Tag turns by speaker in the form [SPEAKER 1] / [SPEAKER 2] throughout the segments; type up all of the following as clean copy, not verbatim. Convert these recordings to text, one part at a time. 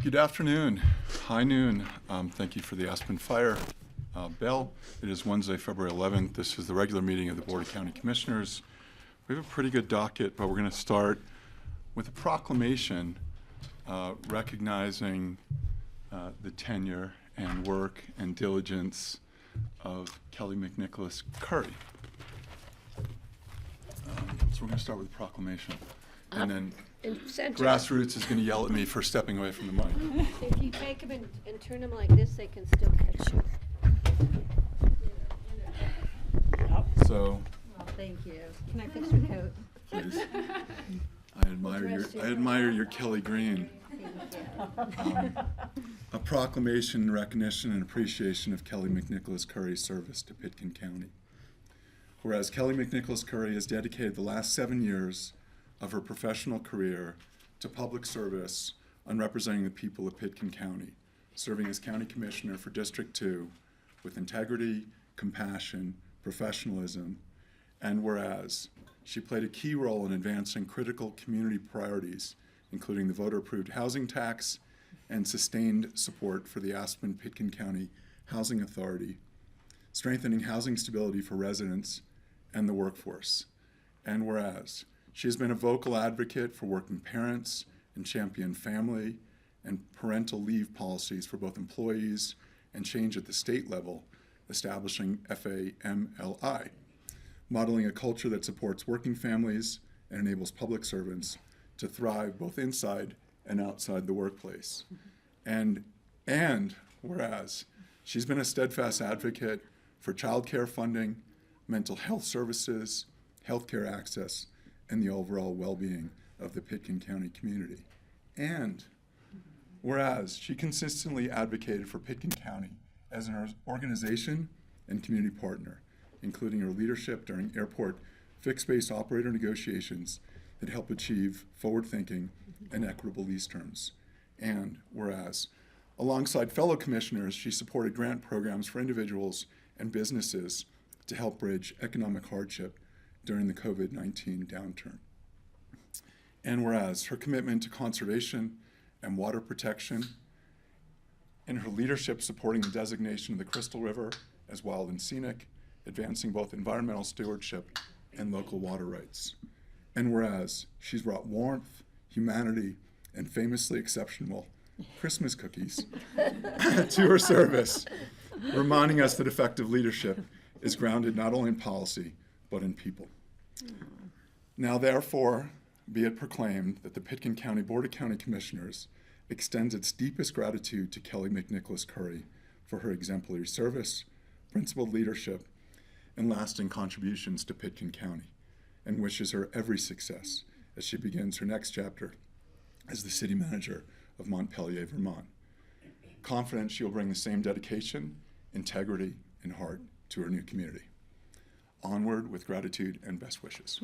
[SPEAKER 1] Good afternoon. High noon. Thank you for the Aspen Fire bell. It is Wednesday, February 11th. This is the regular meeting of the Board of County Commissioners. We have a pretty good docket, but we're going to start with a proclamation recognizing the tenure and work and diligence of Kelly McNicholas Curry. So we're going to start with a proclamation. And then Grassroots is going to yell at me for stepping away from the mic.
[SPEAKER 2] If you take them and turn them like this, they can still catch you.
[SPEAKER 1] So,
[SPEAKER 2] Well, thank you. Can I fix your coat?
[SPEAKER 1] please. I admire your Kelly Green. A proclamation in recognition and appreciation of Kelly McNicholas Curry's service to Pitkin County. Whereas Kelly McNicholas Curry has dedicated the last 7 years of her professional career to public service on representing the people of Pitkin County, serving as County Commissioner for District 2 with integrity, compassion, professionalism, and whereas she played a key role in advancing critical community priorities, including the voter-approved housing tax and sustained support for the Aspen-Pitkin County Housing Authority, strengthening housing stability for residents and the workforce. And whereas she has been a vocal advocate for working parents and championed family and parental leave policies for both employees and change at the state level, establishing FAMLI, modeling a culture that supports working families and enables public servants to thrive both inside and outside the workplace. And whereas she's been a steadfast advocate for child care funding, mental health services, healthcare access, and the overall well-being of the Pitkin County community. And whereas she consistently advocated for Pitkin County as an organization and community partner, including her leadership during airport fixed-base operator negotiations that help achieve forward-thinking and equitable lease terms. And whereas, alongside fellow commissioners, she supported grant programs for individuals and businesses to help bridge economic hardship during the COVID-19 downturn. And whereas her commitment to conservation and water protection and her leadership supporting the designation of the Crystal River as wild and scenic, advancing both environmental stewardship and local water rights. And whereas she's brought warmth, humanity, and famously exceptional Christmas cookies to her service, reminding us that effective leadership is grounded not only in policy, but in people. Now, therefore, be it proclaimed that the Pitkin County Board of County Commissioners extends its deepest gratitude to Kelly McNicholas Curry for her exemplary service, principled leadership, and lasting contributions to Pitkin County, and wishes her every success as she begins her next chapter as the city manager of Montpelier, Vermont. Confident she will bring the same dedication, integrity, and heart to her new community. Onward with gratitude and best wishes.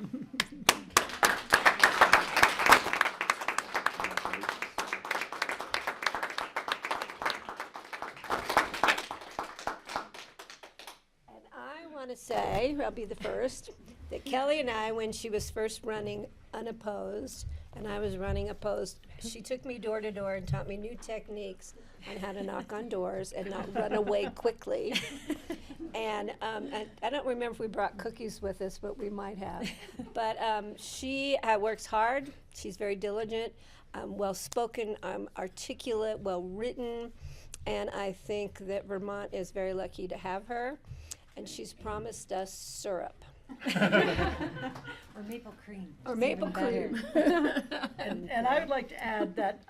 [SPEAKER 2] To say, I'll be the first, that Kelly and I, when she was first running unopposed and I was running opposed, she took me door to door and taught me new techniques on how to knock on doors and not run away quickly. And I don't remember if we brought cookies with us, but we might have. But she works hard. She's very diligent, well-spoken, articulate, well-written, and I think that Vermont is very lucky to have her. And she's promised us syrup.
[SPEAKER 3] Or maple cream.
[SPEAKER 2] Or maple cream.
[SPEAKER 4] And I would like to add that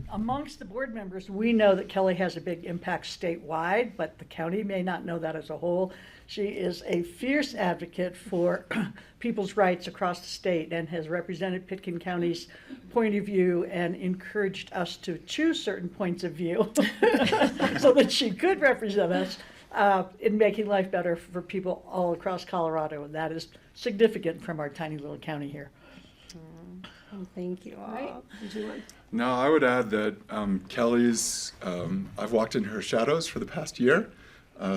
[SPEAKER 4] amongst the board members, we know that Kelly has a big impact statewide, but the county may not know that as a whole. She is a fierce advocate for people's rights across the state and has represented Pitkin County's point of view and encouraged us to choose certain points of view so that she could represent us in making life better for people all across Colorado. And that is significant from our tiny little county here.
[SPEAKER 2] Thank you all. Right.
[SPEAKER 1] No, I would add that Kelly's, I've walked in her shadows for the past year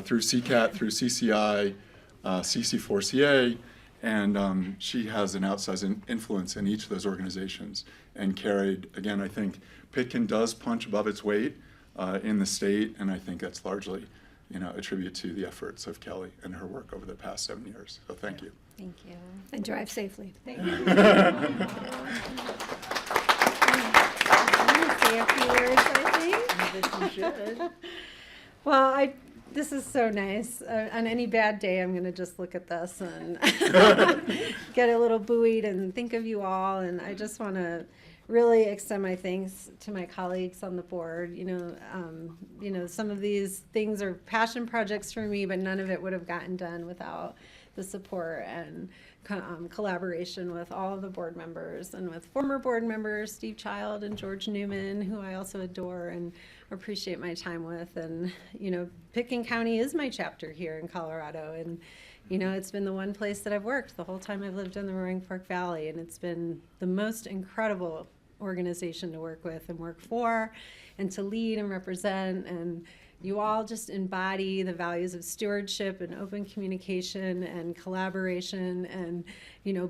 [SPEAKER 1] through CCAT, through CCI, CC4CA, And she has an outsized influence in each of those organizations and carried, again, I think Pitkin does punch above its weight in the state, and I think that's largely, a tribute to the efforts of Kelly and her work over the past 7 years. So thank you.
[SPEAKER 3] Thank you.
[SPEAKER 2] And drive safely.
[SPEAKER 3] Thank you. Say a few words, I think.
[SPEAKER 4] That you should.
[SPEAKER 5] Well, this is so nice. On any bad day, I'm going to just look at this and get a little buoyed and think of you all. And I just want to really extend my thanks to my colleagues on the board. Some of these things are passion projects for me, but none of it would have gotten done without the support and collaboration with all of the board members and with former board members, Steve Child and George Newman, who I also adore and appreciate my time with. And, Pitkin County is my chapter here in Colorado. And, it's been the one place that I've worked the whole time I've lived in the Roaring Fork Valley. And it's been the most incredible organization to work with and work for and to lead and represent. And you all just embody the values of stewardship and open communication and collaboration and,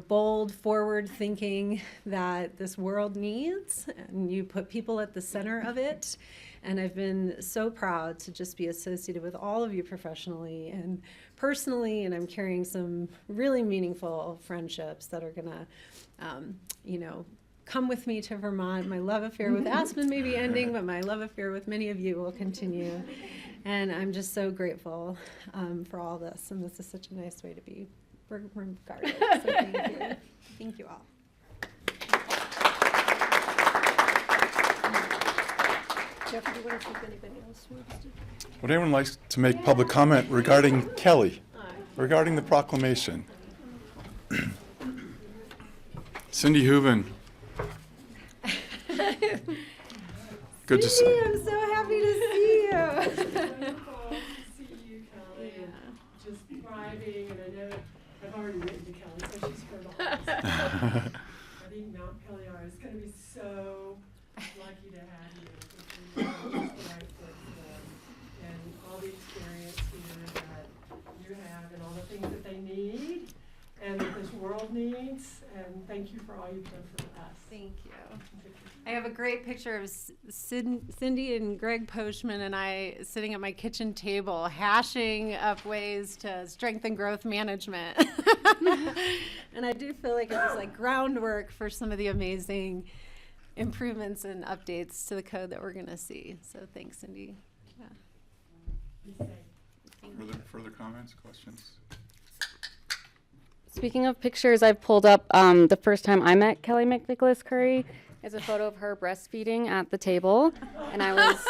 [SPEAKER 5] bold forward thinking that this world needs. And you put people at the center of it. And I've been so proud to just be associated with all of you professionally and personally. And I'm carrying some really meaningful friendships that are going to, come with me to Vermont. My love affair with Aspen may be ending, but my love affair with many of you will continue. And I'm just so grateful for all this. And this is such a nice way to be regarded. So thank you. Thank you all.
[SPEAKER 2] Jeff, do you want to see if anybody else wants to?
[SPEAKER 1] Would anyone like to make public comment regarding Kelly, regarding the proclamation? Cindy Hooven. Good to see
[SPEAKER 5] Cindy,
[SPEAKER 1] you.
[SPEAKER 5] I'm so happy to see you.
[SPEAKER 6] Wonderful to see you, Kelly. Just thriving, and I know I've already written to Kelly, so she's heard all this. I think Mount Peliar is going to be so lucky to have you. Just the right fit for them, and all the experience here that you have, and all the things that they need, and that this world needs. And thank you for all you've done for us.
[SPEAKER 5] Thank you. I have a great picture of Cindy and Greg Poshman and I sitting at my kitchen table hashing up ways to strengthen growth management. And I do feel like it was like groundwork for some of the amazing improvements and updates to the code that we're going to see. So thanks, Cindy. Yeah.
[SPEAKER 6] Be safe.
[SPEAKER 1] Further comments, questions?
[SPEAKER 7] Speaking of pictures, I've pulled up the first time I met Kelly McNicholas Curry is a photo of her breastfeeding at the table, and I was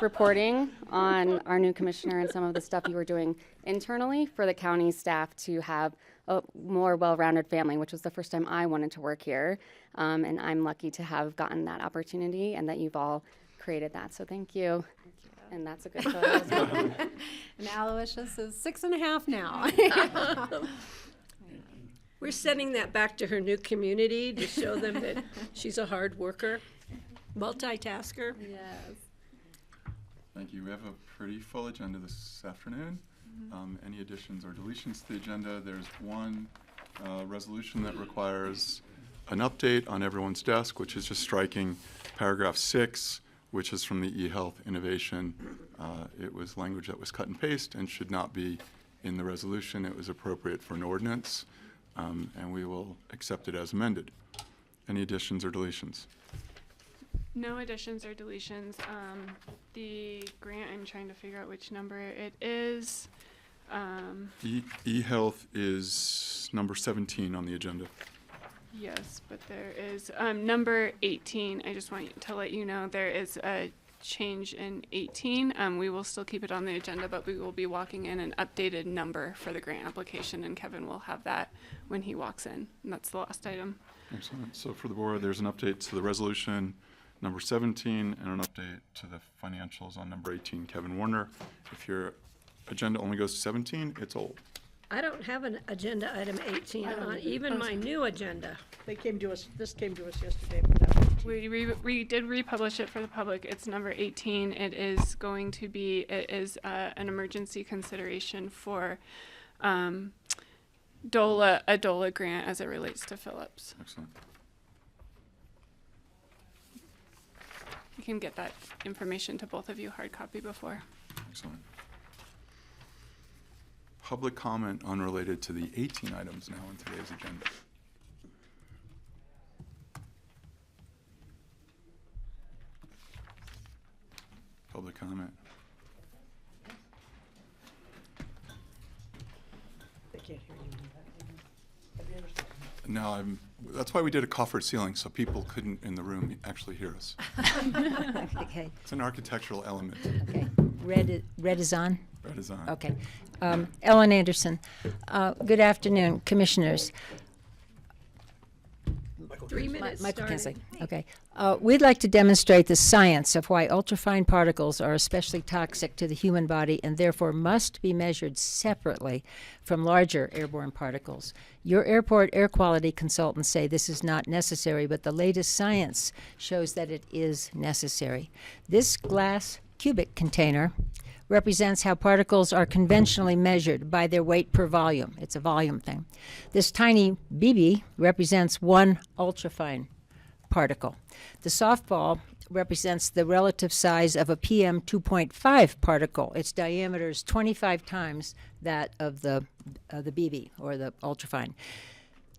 [SPEAKER 7] reporting on our new commissioner and some of the stuff you were doing internally for the county staff to have a more well-rounded family, which was the first time I wanted to work here, and I'm lucky to have gotten that opportunity and that you've all created that, so thank you. And that's a good photo as well.
[SPEAKER 5] And Aloysius is 6.5 now.
[SPEAKER 2] We're sending that back to her new community to show them that she's a hard worker, multitasker.
[SPEAKER 5] Yes.
[SPEAKER 1] Thank you. We have a pretty full agenda this afternoon. Any additions or deletions to the agenda? There's one resolution that requires an update on everyone's desk, which is just striking paragraph 6, which is from the eHealth innovation. It was language that was cut and paste and should not be in the resolution. It was appropriate for an ordinance, and we will accept it as amended. Any additions or deletions?
[SPEAKER 8] No additions or deletions. The grant, I'm trying to figure out which number it is.
[SPEAKER 1] eHealth is number 17 on the agenda.
[SPEAKER 8] Yes, but there is number 18. I just want to let you know there is a change in 18. We will still keep it on the agenda, but we will be walking in an updated number for the grant application, and Kevin will have that when he walks in. And that's the last item.
[SPEAKER 1] Excellent. So for the board, there's an update to the resolution number 17 and an update to the financials on number 18, Kevin Warner. If your agenda only goes to 17, it's old.
[SPEAKER 2] I don't have an agenda item 18 on even my new agenda.
[SPEAKER 4] This came to us yesterday. But that was-
[SPEAKER 8] We did republish it for the public. It's number 18. It is going to be, it is an emergency consideration for a DOLA grant as it relates to Phillips.
[SPEAKER 1] Excellent.
[SPEAKER 8] I can get that information to both of you hard copy before.
[SPEAKER 1] Excellent. Public comment unrelated to the 18 items now on today's agenda. Public comment.
[SPEAKER 4] They can't hear you.
[SPEAKER 1] No, that's why we did a coffered ceiling, so people couldn't in the room actually hear us.
[SPEAKER 9] Okay,
[SPEAKER 1] It's an architectural element.
[SPEAKER 9] okay. Red is on?
[SPEAKER 1] Red is on.
[SPEAKER 9] Okay. Ellen Anderson. Good afternoon, commissioners.
[SPEAKER 2] 3 minutes
[SPEAKER 9] Michael
[SPEAKER 2] starting.
[SPEAKER 9] Kinsley. Okay. We'd like to demonstrate the science of why ultrafine particles are especially toxic to the human body and therefore must be measured separately from larger airborne particles. Your airport air quality consultants say this is not necessary, but the latest science shows that it is necessary. This glass cubic container represents how particles are conventionally measured by their weight per volume. It's a volume thing. This tiny BB represents one ultrafine particle. The softball represents the relative size of a PM 2.5 particle. Its diameter is 25 times that of the BB, or the ultrafine.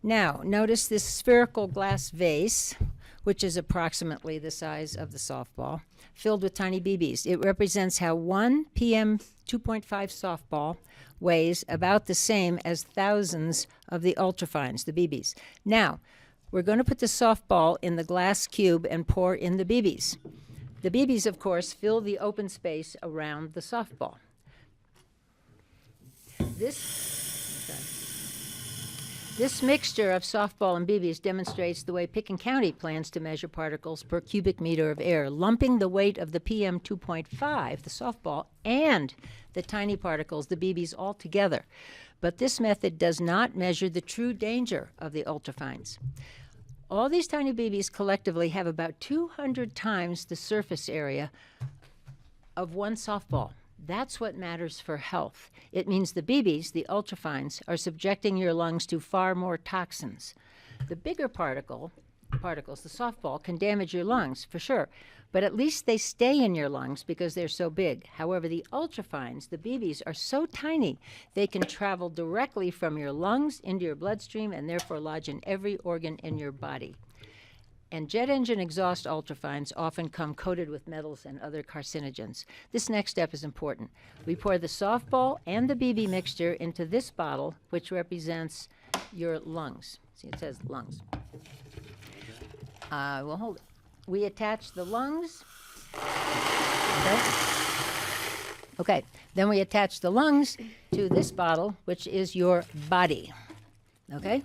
[SPEAKER 9] Now, notice this spherical glass vase, which is approximately the size of the softball, filled with tiny BBs. It represents how one PM 2.5 softball weighs about the same as thousands of the ultrafines, the BBs. Now, we're going to put the softball in the glass cube and pour in the BBs. The BBs, of course, fill the open space around the softball. This mixture of softball and BBs demonstrates the way Picken County plans to measure particles per cubic meter of air, lumping the weight of the PM 2.5, the softball, and the tiny particles, the BBs, all together. But this method does not measure the true danger of the ultrafines. All these tiny BBs collectively have about 200 times the surface area of one softball. That's what matters for health. It means the BBs, the ultrafines, are subjecting your lungs to far more toxins. The bigger particles, the softball, can damage your lungs, for sure, but at least they stay in your lungs because they're so big. However, the ultrafines, the BBs, are so tiny they can travel directly from your lungs into your bloodstream and therefore lodge in every organ in your body. And jet engine exhaust ultrafines often come coated with metals and other carcinogens. This next step is important. We pour the softball and the BB mixture into this bottle, which represents your lungs. See, it says lungs. We'll hold it. We attach the lungs. Okay, then we attach the lungs to this bottle, which is your body. Okay,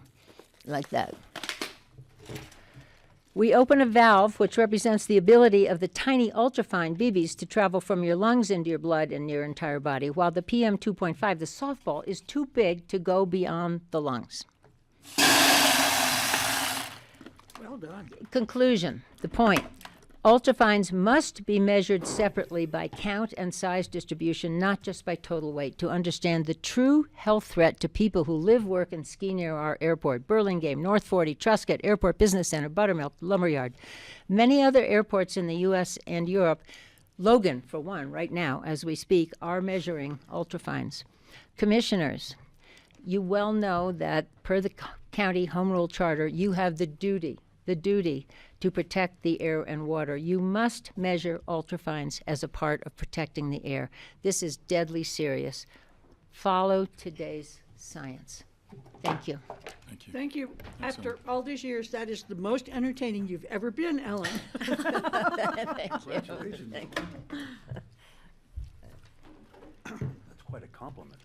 [SPEAKER 9] like that. We open a valve which represents the ability of the tiny ultrafine BBs to travel from your lungs into your blood and your entire body, while the PM 2.5, the softball, is too big to go beyond the lungs.
[SPEAKER 4] Well done.
[SPEAKER 9] Conclusion, the point. Ultrafines must be measured separately by count and size distribution, not just by total weight, to understand the true health threat to people who live, work, and ski near our airport. Burlingame, North 40, Truscott, Airport Business Center, Buttermilk, Lumberyard. Many other airports in the U.S. and Europe, Logan, for one, right now, as we speak, are measuring ultrafines. Commissioners, you well know that per the county home rule charter, you have the duty to protect the air and water. You must measure ultrafines as a part of protecting the air. This is deadly serious. Follow today's science. Thank you.
[SPEAKER 1] Thank you.
[SPEAKER 4] Thank you.
[SPEAKER 1] Thanks,
[SPEAKER 4] After all these years, that is the most entertaining you've ever been, Ellen.
[SPEAKER 9] Thank you.
[SPEAKER 10] Congratulations.
[SPEAKER 9] Thank you.
[SPEAKER 10] That's quite a compliment.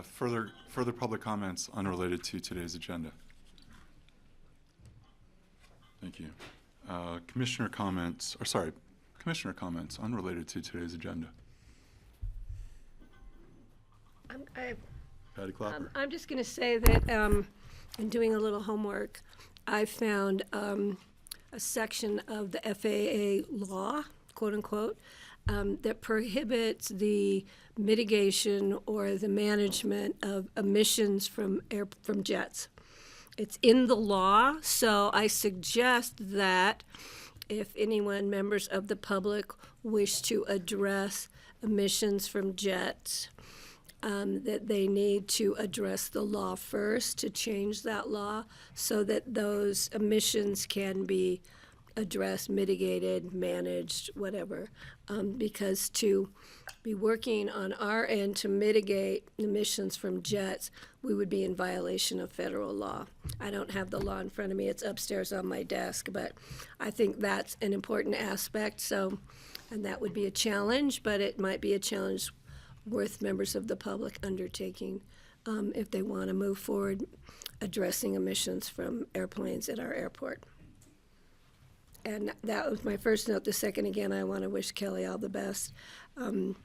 [SPEAKER 1] Further public comments unrelated to today's agenda. Thank you. Commissioner comments unrelated to today's agenda. Patty Clapper.
[SPEAKER 2] I'm just going to say that in doing a little homework, I found a section of the FAA law, quote unquote, that prohibits the mitigation or the management of emissions from jets. It's in the law, so I suggest that if anyone, members of the public, wish to address emissions from jets, that they need to address the law first to change that law so that those emissions can be addressed, mitigated, managed, whatever. Because to be working on our end to mitigate emissions from jets, we would be in violation of federal law. I don't have the law in front of me, it's upstairs on my desk, but I think that's an important aspect. So, and that would be a challenge, but it might be a challenge worth members of the public undertaking if they want to move forward addressing emissions from airplanes at our airport. And that was my first note. The second, again, I want to wish Kelly all the best. And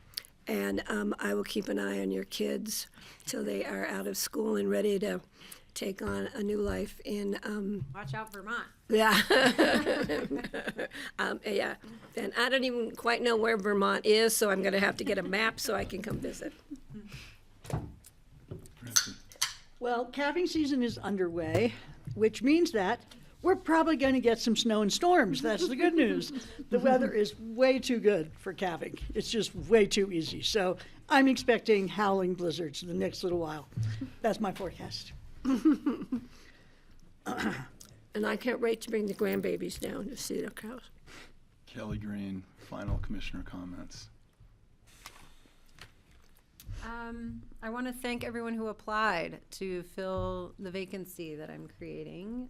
[SPEAKER 2] I will keep an eye on your kids till they are out of school and ready to take on a new life in.
[SPEAKER 5] Watch out, Vermont.
[SPEAKER 2] Yeah. Yeah. And I don't even quite know where Vermont is, so I'm going to have to get a map so I can come visit.
[SPEAKER 4] Well, calving season is underway, which means that we're probably going to get some snow and storms. That's the good news. The weather is way too good for calving. It's just way too easy. So I'm expecting howling blizzards in the next little while. That's my forecast.
[SPEAKER 2] And I can't wait to bring the grandbabies down to see the cows.
[SPEAKER 1] Kelly Green, final commissioner comments.
[SPEAKER 5] I want to thank everyone who applied to fill the vacancy that I'm creating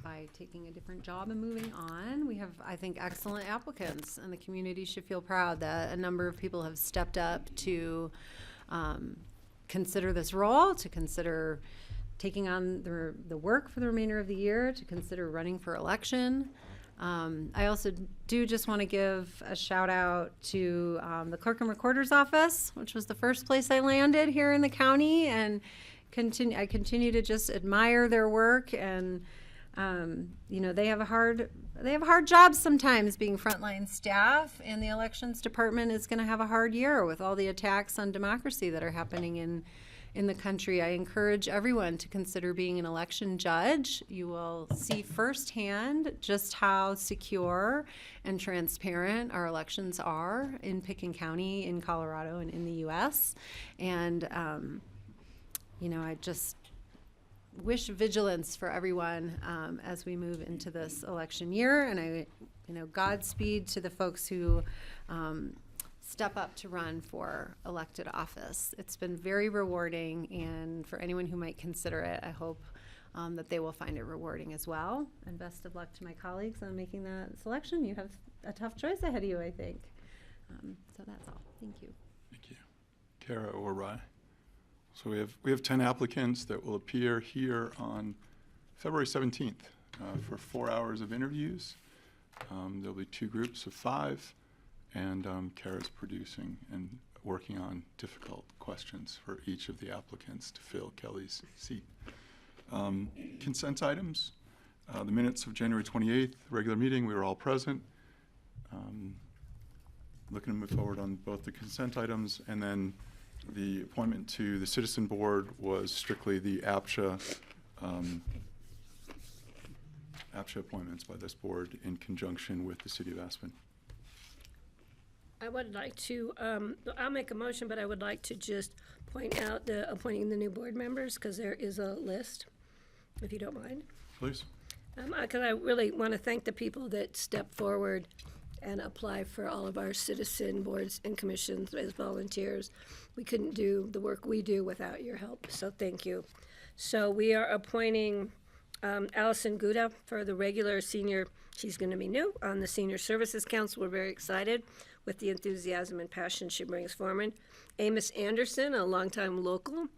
[SPEAKER 5] by taking a different job and moving on. We have, I think, excellent applicants, and the community should feel proud that a number of people have stepped up to consider this role, to consider taking on the work for the remainder of the year, to consider running for election. I also do just want to give a shout out to the Clerk and Recorder's Office, which was the first place I landed here in the county, and I continue to just admire their work. And you know, they have a hard job sometimes being frontline staff, and the elections department is going to have a hard year with all the attacks on democracy that are happening in the country. I encourage everyone to consider being an election judge. You will see firsthand just how secure and transparent our elections are in Pitkin County, in Colorado, and in the U.S. And, you know, I just wish vigilance for everyone as we move into this election year. And I, you know, Godspeed to the folks who step up to run for elected office. It's been very rewarding, and for anyone who might consider it, I hope that they will find it rewarding as well. And best of luck to my colleagues on making that selection. You have a tough choice ahead of you, I think. So that's all. Thank you.
[SPEAKER 1] Thank you. Kara or Rye? So we have 10 applicants that will appear here on February 17th for 4 hours of interviews. There'll be 2 groups of 5. And Kara's producing and working on difficult questions for each of the applicants to fill Kelly's seat. Consent items, the minutes of January 28th, regular meeting, we were all present. Looking to move forward on both the consent items, and then the appointment to the Citizen Board was strictly the APSHA appointments by this board in conjunction with the City of Aspen.
[SPEAKER 2] I would like to, I'll make a motion, but I would like to just point out appointing the new board members, because there is a list, if you don't mind.
[SPEAKER 1] Please.
[SPEAKER 2] Because I really want to thank the people that step forward and apply for all of our citizen boards and commissions as volunteers. We couldn't do the work we do without your help, so thank you. So we are appointing Allison Guda for the regular senior, she's going to be new, on the Senior Services Council. We're very excited with the enthusiasm and passion she brings forward. Amos Anderson, a longtime local,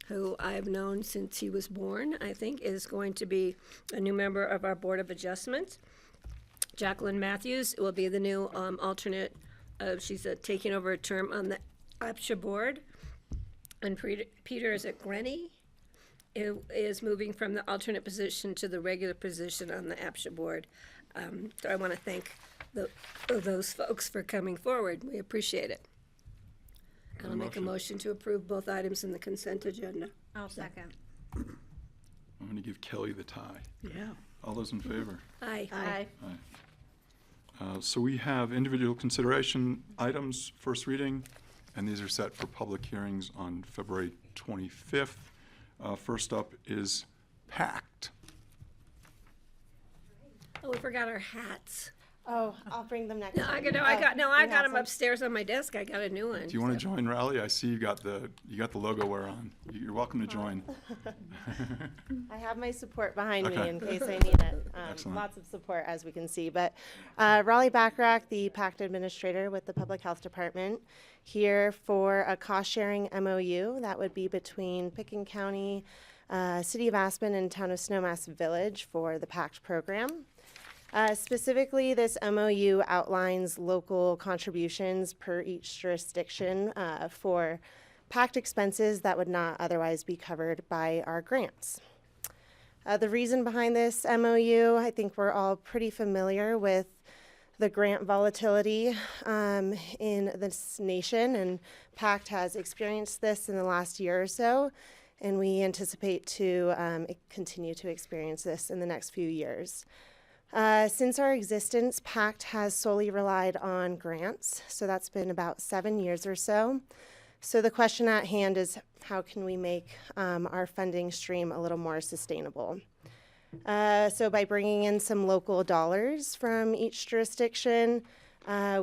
[SPEAKER 2] who I've known since he was born, I think, is going to be a new member of our Board of Adjustment. Jacqueline Matthews will be the new alternate. She's taking over a term on the APSHA board. And Peter is at Grenny, is moving from the alternate position to the regular position on the APSHA board. So I want to thank those folks for coming forward. We appreciate it. And I'll make a motion to approve both items in the consent agenda.
[SPEAKER 5] I'll second.
[SPEAKER 1] I'm going to give Kelly the tie.
[SPEAKER 4] Yeah.
[SPEAKER 1] All those in favor?
[SPEAKER 2] Aye.
[SPEAKER 5] Aye.
[SPEAKER 1] So we have individual consideration items, first reading, and these are set for public hearings on February 25th. First up is PACT.
[SPEAKER 2] Oh, we forgot our hats.
[SPEAKER 11] Oh, I'll bring them next
[SPEAKER 2] No,
[SPEAKER 11] time.
[SPEAKER 2] I
[SPEAKER 11] Oh,
[SPEAKER 2] got
[SPEAKER 11] you have
[SPEAKER 2] them
[SPEAKER 11] some?
[SPEAKER 2] upstairs on my desk. I got a new one.
[SPEAKER 1] Do you want to join Rally? I see you got the logo wear on. You're welcome to join.
[SPEAKER 11] I have my support behind
[SPEAKER 1] Okay.
[SPEAKER 11] me in case I need it.
[SPEAKER 1] Excellent.
[SPEAKER 11] Lots of support, as we can see. But Raleigh Backrack, the PACT administrator with the Public Health Department, here for a cost-sharing MOU that would be between Picken County, City of Aspen, and Town of Snowmass Village for the PACT program. Specifically, this MOU outlines local contributions per each jurisdiction for PACT expenses that would not otherwise be covered by our grants. The reason behind this MOU, I think we're all pretty familiar with the grant volatility in this nation, and PACT has experienced this in the last year or so, and we anticipate to continue to experience this in the next few years. Since our existence, PACT has solely relied on grants, so that's been about 7 years or so. So the question at hand is, how can we make our funding stream a little more sustainable? So by bringing in some local dollars from each jurisdiction,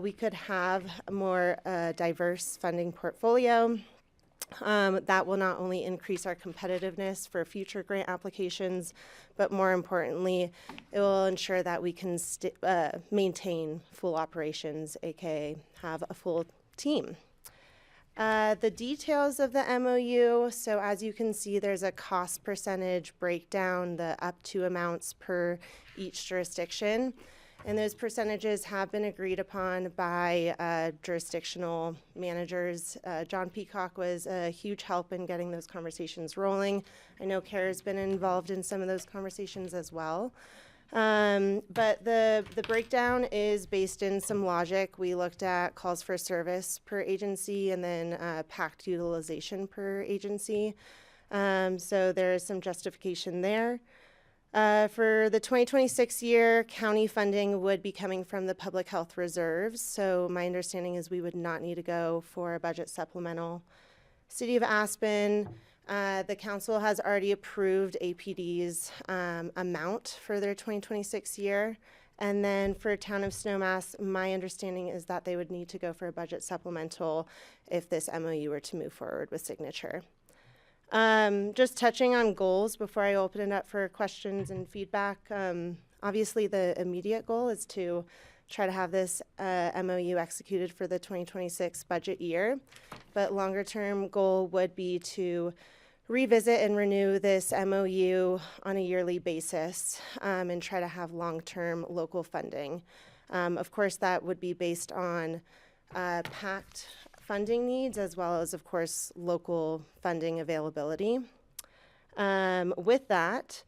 [SPEAKER 11] we could have a more diverse funding portfolio. That will not only increase our competitiveness for future grant applications, but more importantly, it will ensure that we can maintain full operations, aka have a full team. The details of the MOU, so as you can see, there's a cost percentage breakdown, the up to amounts per each jurisdiction. And those percentages have been agreed upon by jurisdictional managers. John Peacock was a huge help in getting those conversations rolling. I know Kara's been involved in some of those conversations as well. But the breakdown is based in some logic. We looked at calls for service per agency and then PACT utilization per agency. So there is some justification there. For the 2026 year, county funding would be coming from the public health reserves. So my understanding is we would not need to go for a budget supplemental. City of Aspen, the council has already approved APD's amount for their 2026 year. And then for Town of Snowmass, my understanding is that they would need to go for a budget supplemental if this MOU were to move forward with signature. Just touching on goals before I open it up for questions and feedback. Obviously, the immediate goal is to try to have this MOU executed for the 2026 budget year. But longer term goal would be to revisit and renew this MOU on a yearly basis and try to have long-term local funding. Of course, that would be based on PACT funding needs, as well as, of course, local funding availability. With that,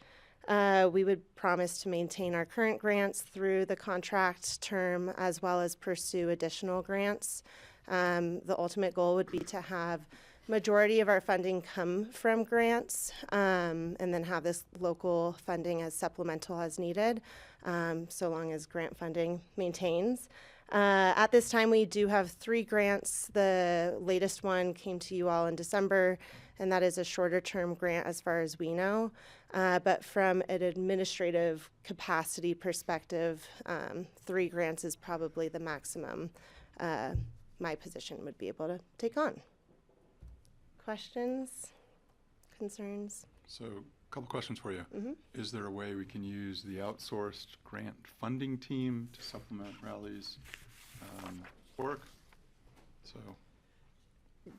[SPEAKER 11] we would promise to maintain our current grants through the contract term, as well as pursue additional grants. The ultimate goal would be to have majority of our funding come from grants, and then have this local funding as supplemental as needed, so long as grant funding maintains. At this time, we do have 3 grants. The latest one came to you all in December, and that is a shorter term grant as far as we know. But from an administrative capacity perspective, 3 grants is probably the maximum my position would be able to take on. Questions? Concerns?
[SPEAKER 1] So, a couple questions for you.
[SPEAKER 11] Mm-hmm.
[SPEAKER 1] Is there a way we can use the outsourced grant funding team to supplement Rally's work? So,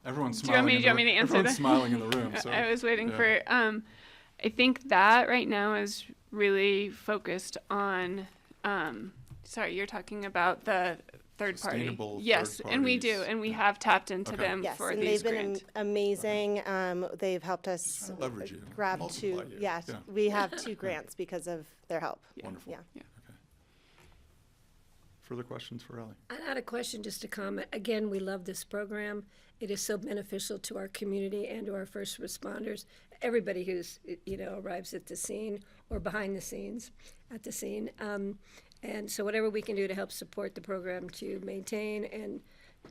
[SPEAKER 1] everyone's
[SPEAKER 8] Do you want
[SPEAKER 1] smiling.
[SPEAKER 8] me- do you want me to answer
[SPEAKER 1] everyone's
[SPEAKER 8] that?
[SPEAKER 1] smiling in the room. So,
[SPEAKER 8] I was waiting
[SPEAKER 1] yeah.
[SPEAKER 8] for. I think that right now is really focused on. Sorry, you're talking about the third party.
[SPEAKER 1] Sustainable
[SPEAKER 8] Yes,
[SPEAKER 1] third
[SPEAKER 8] and we do,
[SPEAKER 1] parties.
[SPEAKER 8] and we have tapped into
[SPEAKER 1] Okay.
[SPEAKER 8] them
[SPEAKER 11] Yes,
[SPEAKER 8] for
[SPEAKER 11] and
[SPEAKER 8] these
[SPEAKER 11] they've been
[SPEAKER 8] grants.
[SPEAKER 11] amazing. They've helped us
[SPEAKER 1] Trying to leverage you,
[SPEAKER 11] grab
[SPEAKER 1] multiply
[SPEAKER 11] 2.
[SPEAKER 1] you.
[SPEAKER 11] Yeah,
[SPEAKER 1] Yeah.
[SPEAKER 11] we have 2 grants because of their help.
[SPEAKER 8] Yeah.
[SPEAKER 1] Wonderful.
[SPEAKER 11] Yeah.
[SPEAKER 1] Okay. further questions for Ellie?
[SPEAKER 2] Not a question, just a comment. Again, we love this program. It is so beneficial to our community and to our first responders. Everybody who's, arrives at the scene or behind the scenes at the scene. And so whatever we can do to help support the program to maintain and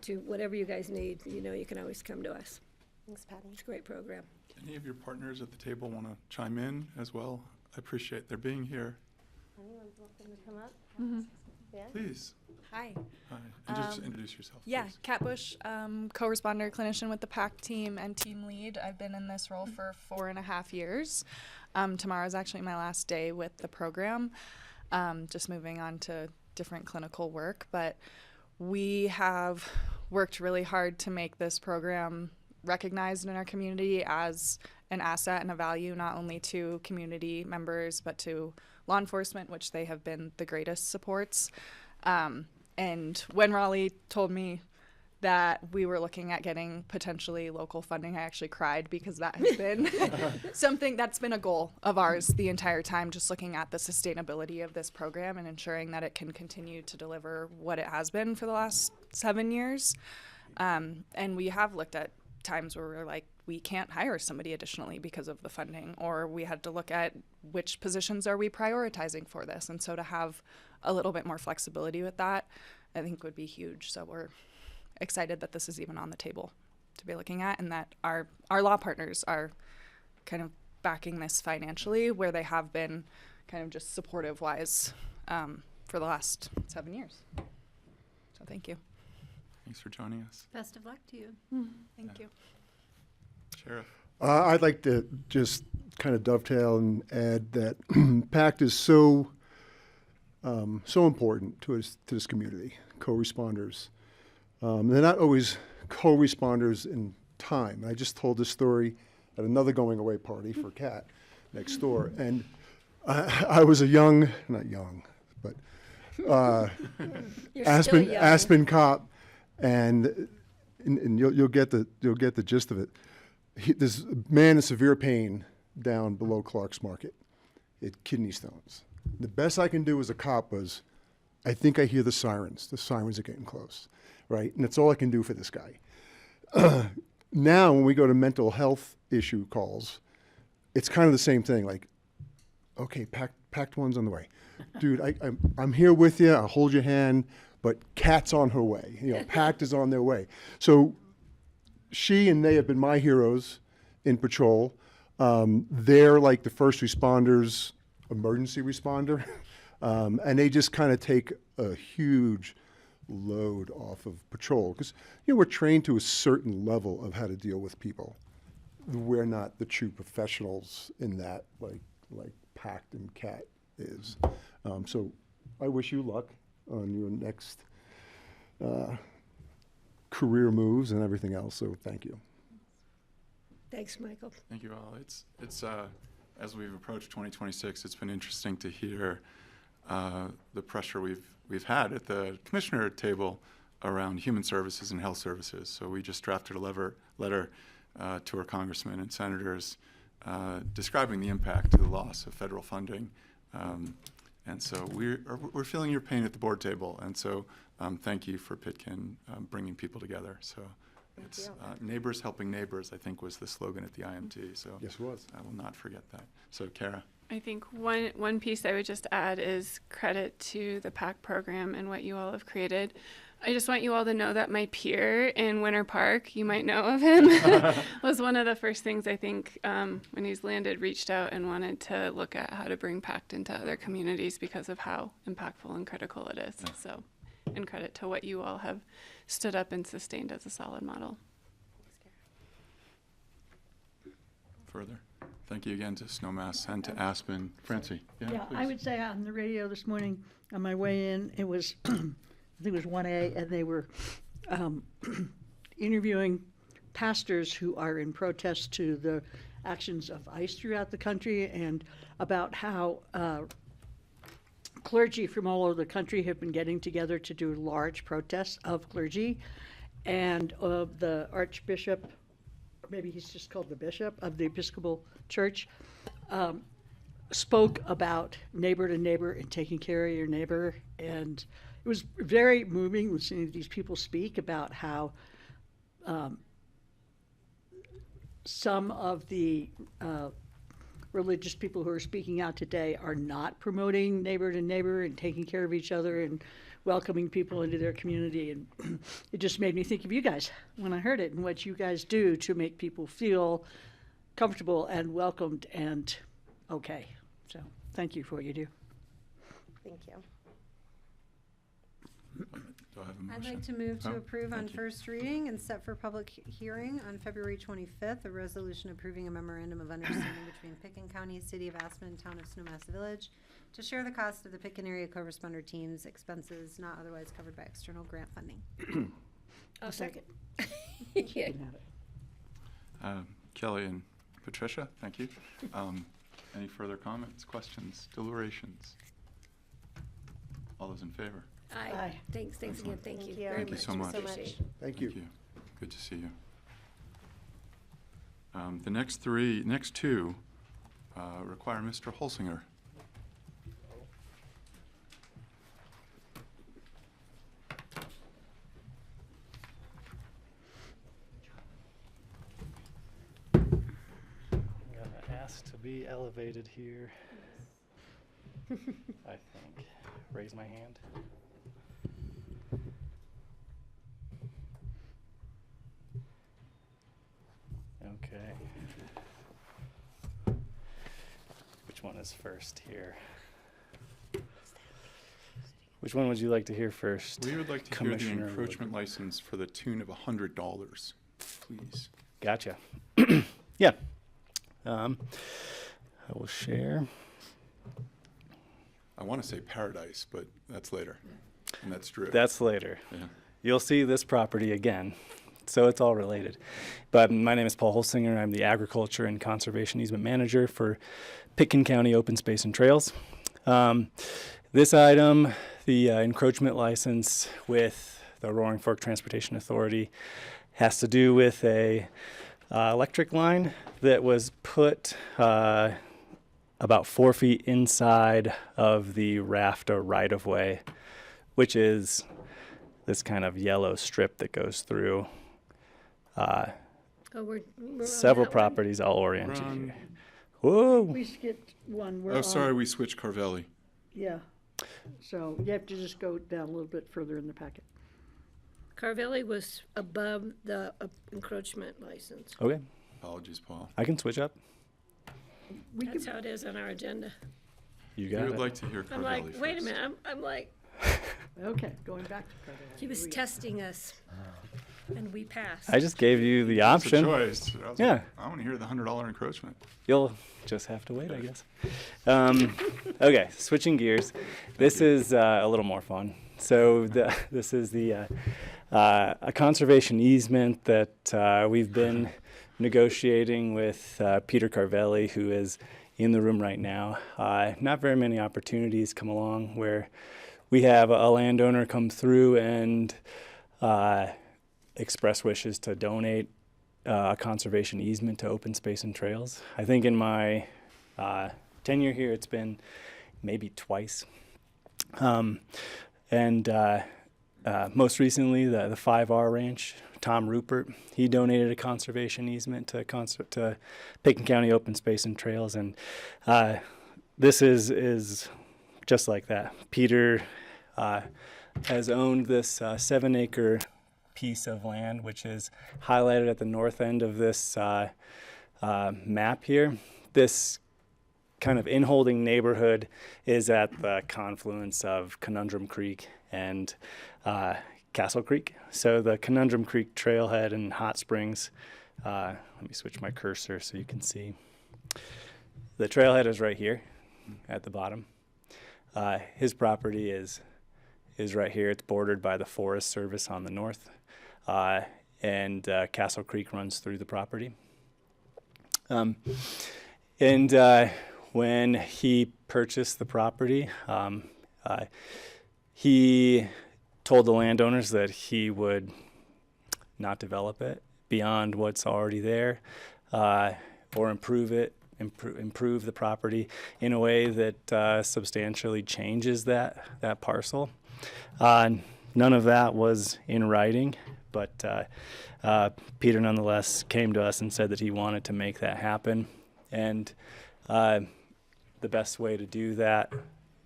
[SPEAKER 2] to whatever you guys need, you can always come to us.
[SPEAKER 11] Thanks, Patty.
[SPEAKER 2] It's a great program.
[SPEAKER 1] Any of your partners at the table want to chime in as well? I appreciate their being here.
[SPEAKER 11] Anyone's welcome to come up? Yeah.
[SPEAKER 1] Please.
[SPEAKER 12] Hi.
[SPEAKER 1] Hi. And just introduce yourself.
[SPEAKER 12] Yeah,
[SPEAKER 1] please.
[SPEAKER 12] Kat Bush, co-responder clinician with the PAC team and team lead. I've been in this role for 4.5 years. Tomorrow is actually my last day with the program, just moving on to different clinical work. But we have worked really hard to make this program recognized in our community as an asset and a value, not only to community members, but to law enforcement, which they have been the greatest supports. And when Raleigh told me that we were looking at getting potentially local funding, I actually cried, because that has been something that's been a goal of ours the entire time, just looking at the sustainability of this program and ensuring that it can continue to deliver what it has been for the last 7 years. And we have looked at times where we're like, we can't hire somebody additionally because of the funding, or we had to look at which positions are we prioritizing for this. And so to have a little bit more flexibility with that, I think would be huge. So we're excited that this is even on the table to be looking at, and that our law partners are kind of backing this financially, where they have been kind of just supportive wise for the last 7 years. So thank you.
[SPEAKER 1] Thanks for joining us.
[SPEAKER 5] Best of luck to you.
[SPEAKER 12] Thank you.
[SPEAKER 1] Sheriff.
[SPEAKER 13] I'd like to just kind of dovetail and add that PACT is so important to this community, co-responders. They're not always co-responders in time. I just told this story at another going away party for Kat next door, and I was a not young, but Aspen cop, and you'll get the gist of it. This man in severe pain down below Clark's Market, kidney stones. The best I can do as a cop was, I think I hear the sirens. The sirens are getting close, right? And that's all I can do for this guy. Now, when we go to mental health issue calls, it's kind of the same thing. Like, okay, packed one's on the way. Dude, I'm here with you. I'll hold your hand, but Kat's on her way. Packed is on their way. So she and they have been my heroes in patrol. They're like the first responders, emergency responder, and they just kind of take a huge load off of patrol, because we're trained to a certain level of how to deal with people. We're not the true professionals in that, like PACT and CAT is. So I wish you luck on your next career moves and everything else. So thank you.
[SPEAKER 2] Thanks, Michael.
[SPEAKER 1] Thank you all. It's as we've approached 2026, it's been interesting to hear the pressure we've had at the commissioner table around human services and health services. So we just drafted a letter to our congressmen and senators describing the impact of the loss of federal funding. And so we're feeling your pain at the board table. And so thank you for Pitkin bringing people together. So it's neighbors helping neighbors, I think, was the slogan at the IMT. So
[SPEAKER 13] yes, it was.
[SPEAKER 1] I will not forget that. So Kara.
[SPEAKER 8] I think one piece I would just add is credit to the PAC program and what you all have created. I just want you all to know that my peer in Winter Park, you might know of him, was one of the first things I think when he's landed, reached out and wanted to look at how to bring PACT into other communities because of how impactful and critical it is. Yeah. So, and credit to what you all have stood up and sustained as a solid model.
[SPEAKER 1] Further. Thank you again to Snowmass and to Aspen. Francie.
[SPEAKER 4] Yeah,
[SPEAKER 1] please.
[SPEAKER 4] I would say on the radio this morning on my way in, it was, I think it was 1A, and they were interviewing pastors who are in protest to the actions of ICE throughout the country, and about how clergy from all over the country have been getting together to do large protests of clergy, and of the Archbishop, maybe he's just called the Bishop of the Episcopal Church, spoke about neighbor to neighbor and taking care of your neighbor. And it was very moving listening to these people speak about how some of the religious people who are speaking out today are not promoting neighbor to neighbor and taking care of each other and welcoming people into their community. And it just made me think of you guys when I heard it and what you guys do to make people feel comfortable and welcomed and okay. So thank you for what you do.
[SPEAKER 11] Thank you.
[SPEAKER 1] Do I have a
[SPEAKER 5] I'd
[SPEAKER 1] motion?
[SPEAKER 5] like to move to
[SPEAKER 1] Oh,
[SPEAKER 5] approve on
[SPEAKER 1] thank you.
[SPEAKER 5] first reading and set for public hearing on February 25th, a resolution approving a memorandum of understanding between Picken County, City of Aspen, Town of Snowmass Village to share the cost of the Picken area co-responder team's expenses not otherwise covered by external grant funding.
[SPEAKER 2] I'll second. Yeah.
[SPEAKER 1] Kelly and Patricia, thank you. Any further comments, questions, deliberations? All those in favor?
[SPEAKER 2] Aye. Thanks again, thank you
[SPEAKER 11] Thank you.
[SPEAKER 2] very
[SPEAKER 1] Thank you
[SPEAKER 2] much.
[SPEAKER 1] so much.
[SPEAKER 2] Appreciate it.
[SPEAKER 13] Thank you.
[SPEAKER 1] Good to see you. The next two require Mr. Holsinger.
[SPEAKER 14] I'm gonna ask to be elevated here. I think. Raise my hand. Okay. Which one is first here? Which one would you like to hear first?
[SPEAKER 1] We would like to hear the
[SPEAKER 14] Commissioner
[SPEAKER 1] encroachment
[SPEAKER 14] Woodward?
[SPEAKER 1] license for the tune of $100, please.
[SPEAKER 14] Gotcha. Yeah. I will share.
[SPEAKER 1] I want to say paradise, but that's later, and that's Drew.
[SPEAKER 14] That's later.
[SPEAKER 1] Yeah.
[SPEAKER 14] You'll see this property again. So it's all related. But my name is Paul Holsinger. I'm the Agriculture and Conservation Easement Manager for Pitkin County Open Space and Trails. This item, the encroachment license with the Roaring Fork Transportation Authority, has to do with a electric line that was put about 4 feet inside of the RAFTA right-of-way, which is this kind of yellow strip that goes through
[SPEAKER 2] We're on
[SPEAKER 14] several
[SPEAKER 2] that one?
[SPEAKER 14] properties. I'll orient you
[SPEAKER 1] Ron.
[SPEAKER 14] here. Whoa!
[SPEAKER 4] We skipped one. We're
[SPEAKER 1] Oh,
[SPEAKER 4] on-
[SPEAKER 1] sorry, we switched Carvelli.
[SPEAKER 4] Yeah. So you have to just go down a little bit further in the packet.
[SPEAKER 2] Carvelli was above the encroachment license.
[SPEAKER 14] Okay,
[SPEAKER 1] Apologies, Paul.
[SPEAKER 14] I can switch up.
[SPEAKER 4] We
[SPEAKER 2] That's
[SPEAKER 4] could,
[SPEAKER 2] how it is on our agenda.
[SPEAKER 14] You
[SPEAKER 1] We
[SPEAKER 14] got
[SPEAKER 1] would
[SPEAKER 14] it.
[SPEAKER 1] like to hear
[SPEAKER 2] I'm
[SPEAKER 1] Carvelli
[SPEAKER 2] like,
[SPEAKER 1] first.
[SPEAKER 2] wait a minute, I'm like,
[SPEAKER 4] okay, going back to Carvelli.
[SPEAKER 2] he was testing us, and we passed.
[SPEAKER 14] I just gave you the
[SPEAKER 1] It's a
[SPEAKER 14] option.
[SPEAKER 1] choice. I was
[SPEAKER 14] Yeah.
[SPEAKER 1] like, I want to hear the $100 encroachment.
[SPEAKER 14] You'll just have to wait, I guess. Okay, switching gears. This is a little more fun. So this is the a conservation easement that we've been negotiating with Peter Carvelli, who is in the room right now. Not very many opportunities come along where we have a landowner come through and express wishes to donate a conservation easement to open space and trails. I think in my tenure here, it's been maybe twice. Most recently, the 5R Ranch, Tom Rupert, he donated a conservation easement to Pitkin County Open Space and Trails, and this is just like that. Peter has owned this 7-acre piece of land, which is highlighted at the north end of this map here. This kind of inholding neighborhood is at the confluence of Conundrum Creek and Castle Creek. So the Conundrum Creek trailhead and hot springs, let me switch my cursor so you can see. The trailhead is right here at the bottom. His property is right here. It's bordered by the Forest Service on the north, and Castle Creek runs through the property. When he purchased the property, he told the landowners that he would not develop it beyond what's already there, or improve it improve the property in a way that substantially changes that parcel. None of that was in writing, but Peter nonetheless came to us and said that he wanted to make that happen. And the best way to do that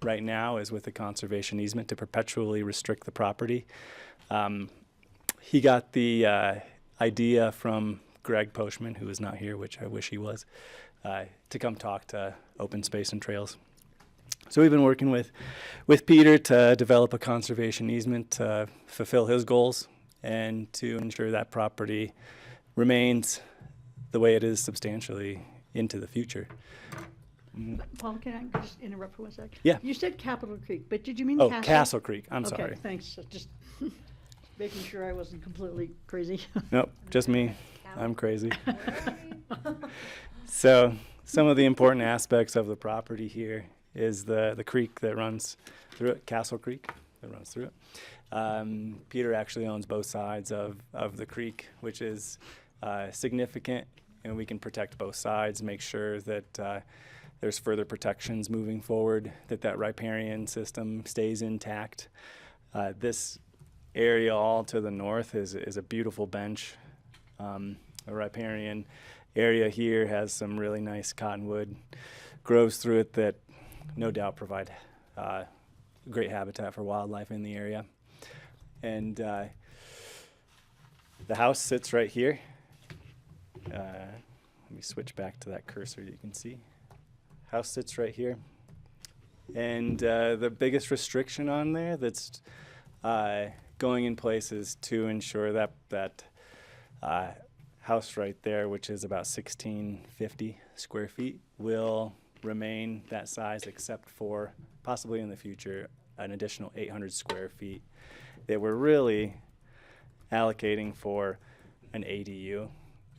[SPEAKER 14] right now is with a conservation easement to perpetually restrict the property. He got the idea from Greg Poshman, who is not here, which I wish he was, to come talk to Open Space and Trails. So we've been working with Peter to develop a conservation easement to fulfill his goals and to ensure that property remains the way it is substantially into the future.
[SPEAKER 4] Paul, can I just interrupt for 1 sec?
[SPEAKER 14] Yeah.
[SPEAKER 4] You said Capitol Creek, but did you mean
[SPEAKER 14] Oh,
[SPEAKER 4] Castle?
[SPEAKER 14] Castle Creek. I'm
[SPEAKER 4] Okay,
[SPEAKER 14] sorry.
[SPEAKER 4] thanks. Just making sure I wasn't completely crazy.
[SPEAKER 14] Nope, just me. I'm crazy. So some of the important aspects of the property here is the creek that runs through it, Castle Creek that runs through it. Peter actually owns both sides of the creek, which is significant, and we can protect both sides, make sure that there's further protections moving forward, that riparian system stays intact. This area all to the north is a beautiful bench. The riparian area here has some really nice cottonwood grows through it that no doubt provide great habitat for wildlife in the area. And the house sits right here. Let me switch back to that cursor you can see. House sits right here. And the biggest restriction on there that's going in place is to ensure that house right there, which is about 1,650 square feet, will remain that size except for possibly in the future an additional 800 square feet that we're really allocating for an ADU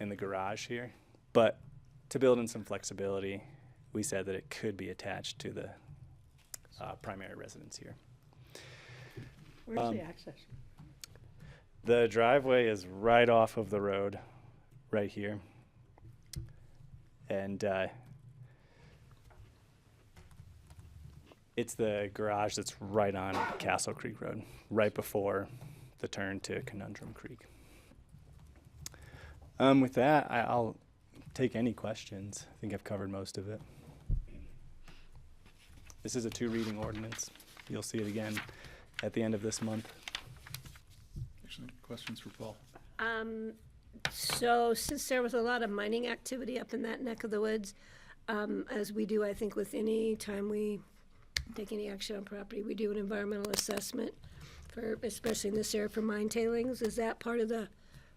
[SPEAKER 14] in the garage here. But to build in some flexibility, we said that it could be attached to the primary residence here.
[SPEAKER 4] Where's the access?
[SPEAKER 14] The driveway is right off of the road, right here. And it's the garage that's right on Castle Creek Road, right before the turn to Conundrum Creek. With that, I'll take any questions. I think I've covered most of it. This is a 2-reading ordinance. You'll see it again at the end of this month.
[SPEAKER 1] Actually, questions for Paul?
[SPEAKER 2] So since there was a lot of mining activity up in that neck of the woods, as we do, I think, with any time we take any action on property, we do an environmental assessment for, especially in this area, for mine tailings. Is that part of the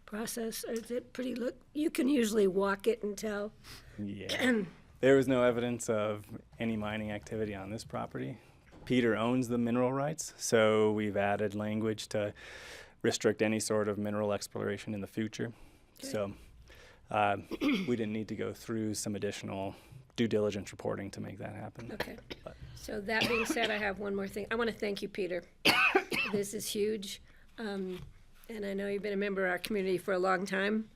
[SPEAKER 2] process, or is it pretty you can usually walk it and tell?
[SPEAKER 14] Yeah. There was no evidence of any mining activity on this property. Peter owns the mineral rights, so we've added language to restrict any sort of mineral exploration in the future. Okay. So we didn't need to go through some additional due diligence reporting to make that happen.
[SPEAKER 2] Okay. So that being said, I have one more thing. I want to thank you, Peter. This is huge. And I know you've been a member of our community for a long time.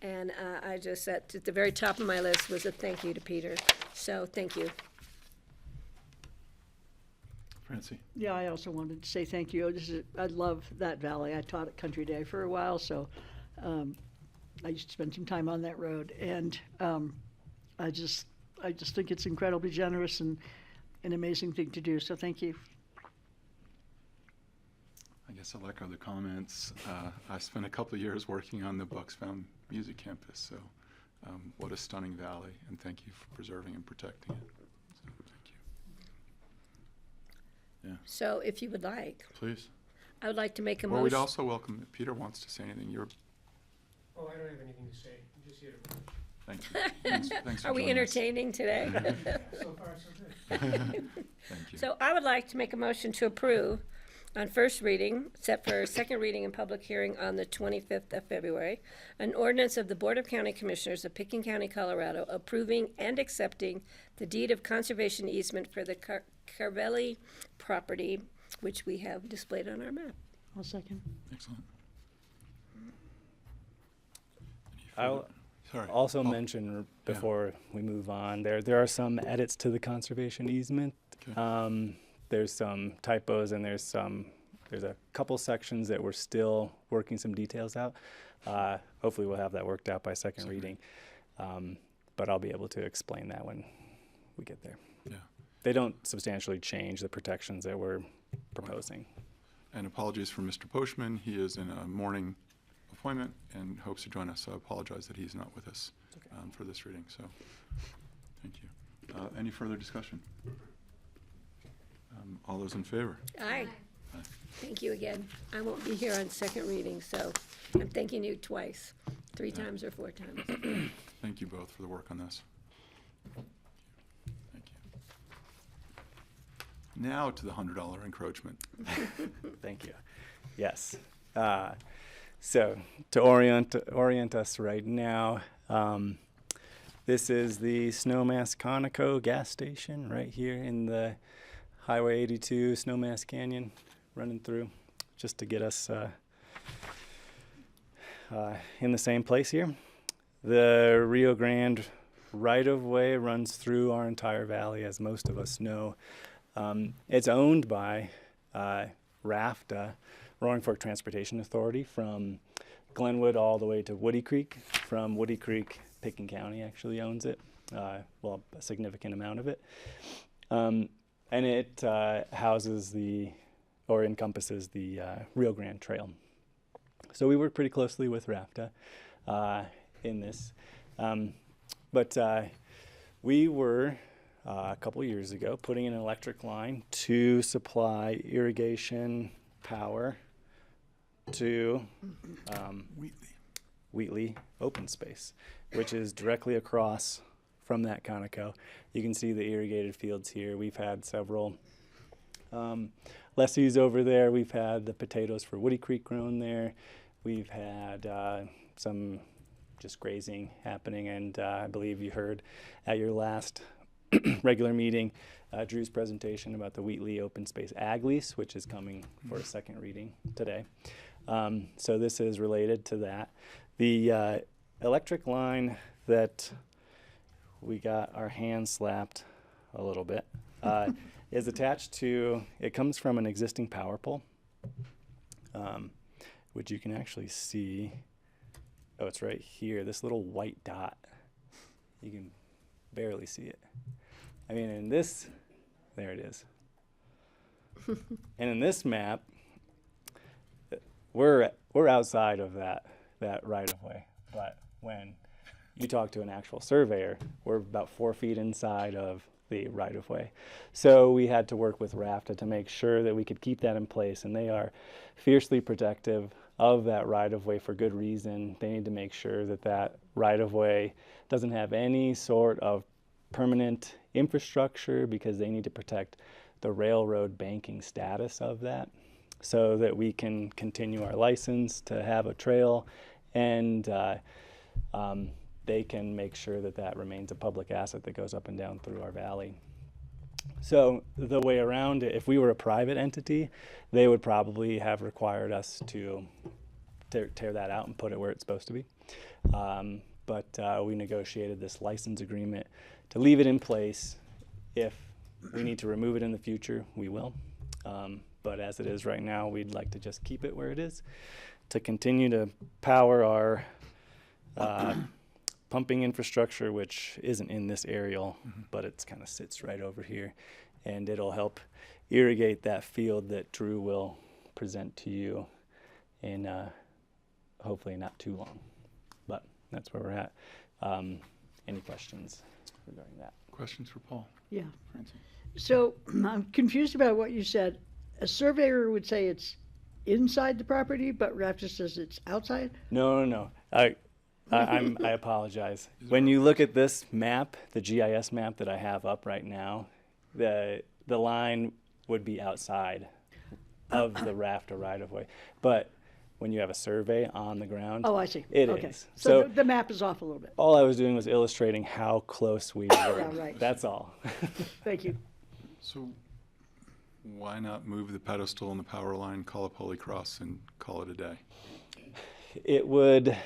[SPEAKER 2] And I just, at the very top of my list was a thank you to Peter. So thank you.
[SPEAKER 1] Francie?
[SPEAKER 4] Yeah, I also wanted to say thank you. I love that valley. I taught at Country Day for a while, so I used to spend some time on that road. And I just think it's incredibly generous and an amazing thing to do. So thank you.
[SPEAKER 1] I guess I'll echo the comments. I spent a couple of years working on the Bucksfound Music Campus, so what a stunning valley, and thank you for preserving and protecting it. So, thank you. Yeah.
[SPEAKER 2] So if you would like,
[SPEAKER 1] Please.
[SPEAKER 2] I would like to make a
[SPEAKER 1] Well, we'd
[SPEAKER 2] motion.
[SPEAKER 1] also welcome if Peter wants to say anything.
[SPEAKER 15] Oh, I don't have anything to say. I'm just here to watch.
[SPEAKER 1] Thank you. Thanks for
[SPEAKER 2] Are we
[SPEAKER 1] joining us.
[SPEAKER 2] entertaining today?
[SPEAKER 15] So far, so good.
[SPEAKER 1] Thank you.
[SPEAKER 2] So I would like to make a motion to approve on first reading, set for second reading and public hearing on the 25th of February, an ordinance of the Board of County Commissioners of Pickens County, Colorado, approving and accepting the deed of conservation easement for the Carvelli property, which we have displayed on our map.
[SPEAKER 4] I'll second.
[SPEAKER 1] Excellent.
[SPEAKER 14] I'll
[SPEAKER 1] Sorry.
[SPEAKER 14] Also mention before we move on, there are some edits to the conservation easement.
[SPEAKER 1] Okay.
[SPEAKER 14] There's some typos and there's a couple sections that we're still working some details out. Hopefully we'll have that worked out by second reading. But I'll be able to explain that when we get there.
[SPEAKER 1] Yeah.
[SPEAKER 14] They don't substantially change the protections that we're proposing.
[SPEAKER 1] And apologies for Mr. Poshman. He is in a morning appointment and hopes to join us, so I apologize that he's not with us for this reading. So thank you. Any further discussion? All those in favor?
[SPEAKER 2] Aye.
[SPEAKER 1] Aye.
[SPEAKER 2] Thank you again. I won't be here on second reading, so I'm thanking you twice, 3 times or 4 times.
[SPEAKER 1] Thank you both for the work on this. Thank you. Now to the $100 encroachment.
[SPEAKER 14] Thank you. Yes. So to orient us right now, this is the Snowmass Conoco gas station right here in the Highway 82 Snowmass Canyon running through, just to get us in the same place here. The Rio Grande right-of-way runs through our entire valley, as most of us know. It's owned by RAFTA, Roaring Fork Transportation Authority, from Glenwood all the way to Woody Creek. From Woody Creek, Pitkin County actually owns it, well, a significant amount of it. And it houses or encompasses the Rio Grande Trail. So we work pretty closely with RAFTA in this. But we were, a couple years ago, putting in an electric line to supply irrigation power to Wheatley Open Space, which is directly across from that Conoco. You can see the irrigated fields here. We've had several lessees over there. We've had the potatoes for Woody Creek grown there. We've had some just grazing happening, and I believe you heard at your last regular meeting Drew's presentation about the Wheatley Open Space Ag Lease, which is coming for a second reading today. So this is related to that. The electric line that we got our hands slapped a little bit is attached to, it comes from an existing power pole, which you can actually see. Oh, it's right here, this little white dot. You can barely see it. I mean, in this, there it is. And in this map, we're outside of that right of way. But when you talk to an actual surveyor, we're about 4 feet inside of the right of way. So we had to work with RAFTA to make sure that we could keep that in place, and they are fiercely protective of that right of way for good reason. They need to make sure that that right of way doesn't have any sort of permanent infrastructure, because they need to protect the railroad banking status of that, so that we can continue our license to have a trail, and they can make sure that that remains a public asset that goes up and down through our valley. So the way around it, if we were a private entity, they would probably have required us to tear that out and put it where it's supposed to be. But we negotiated this license agreement to leave it in place. If we need to remove it in the future, we will. But as it is right now, we'd like to just keep it where it is to continue to power our pumping infrastructure, which isn't in this aerial, but it kind of sits right over here, and it'll help irrigate that field that Drew will present to you in hopefully not too long. But that's where we're at. Any questions regarding that?
[SPEAKER 1] Questions for Paul?
[SPEAKER 4] Yeah.
[SPEAKER 1] Francie?
[SPEAKER 4] So I'm confused about what you said. A surveyor would say it's inside the property, but RAFTA says it's outside?
[SPEAKER 14] No. I apologize. When you look at this map, the GIS map that I have up right now, the line would be outside of the RAFTA right-of-way. But when you have a survey on the ground,
[SPEAKER 4] Oh, I see.
[SPEAKER 14] it
[SPEAKER 4] Okay.
[SPEAKER 14] is.
[SPEAKER 4] So the map is off a little bit.
[SPEAKER 14] All I was doing was illustrating how close we were.
[SPEAKER 4] Yeah, right.
[SPEAKER 14] That's all.
[SPEAKER 4] Thank you.
[SPEAKER 1] So why not move the pedestal and the power line, call up Holy Cross, and call it a day?
[SPEAKER 14] It would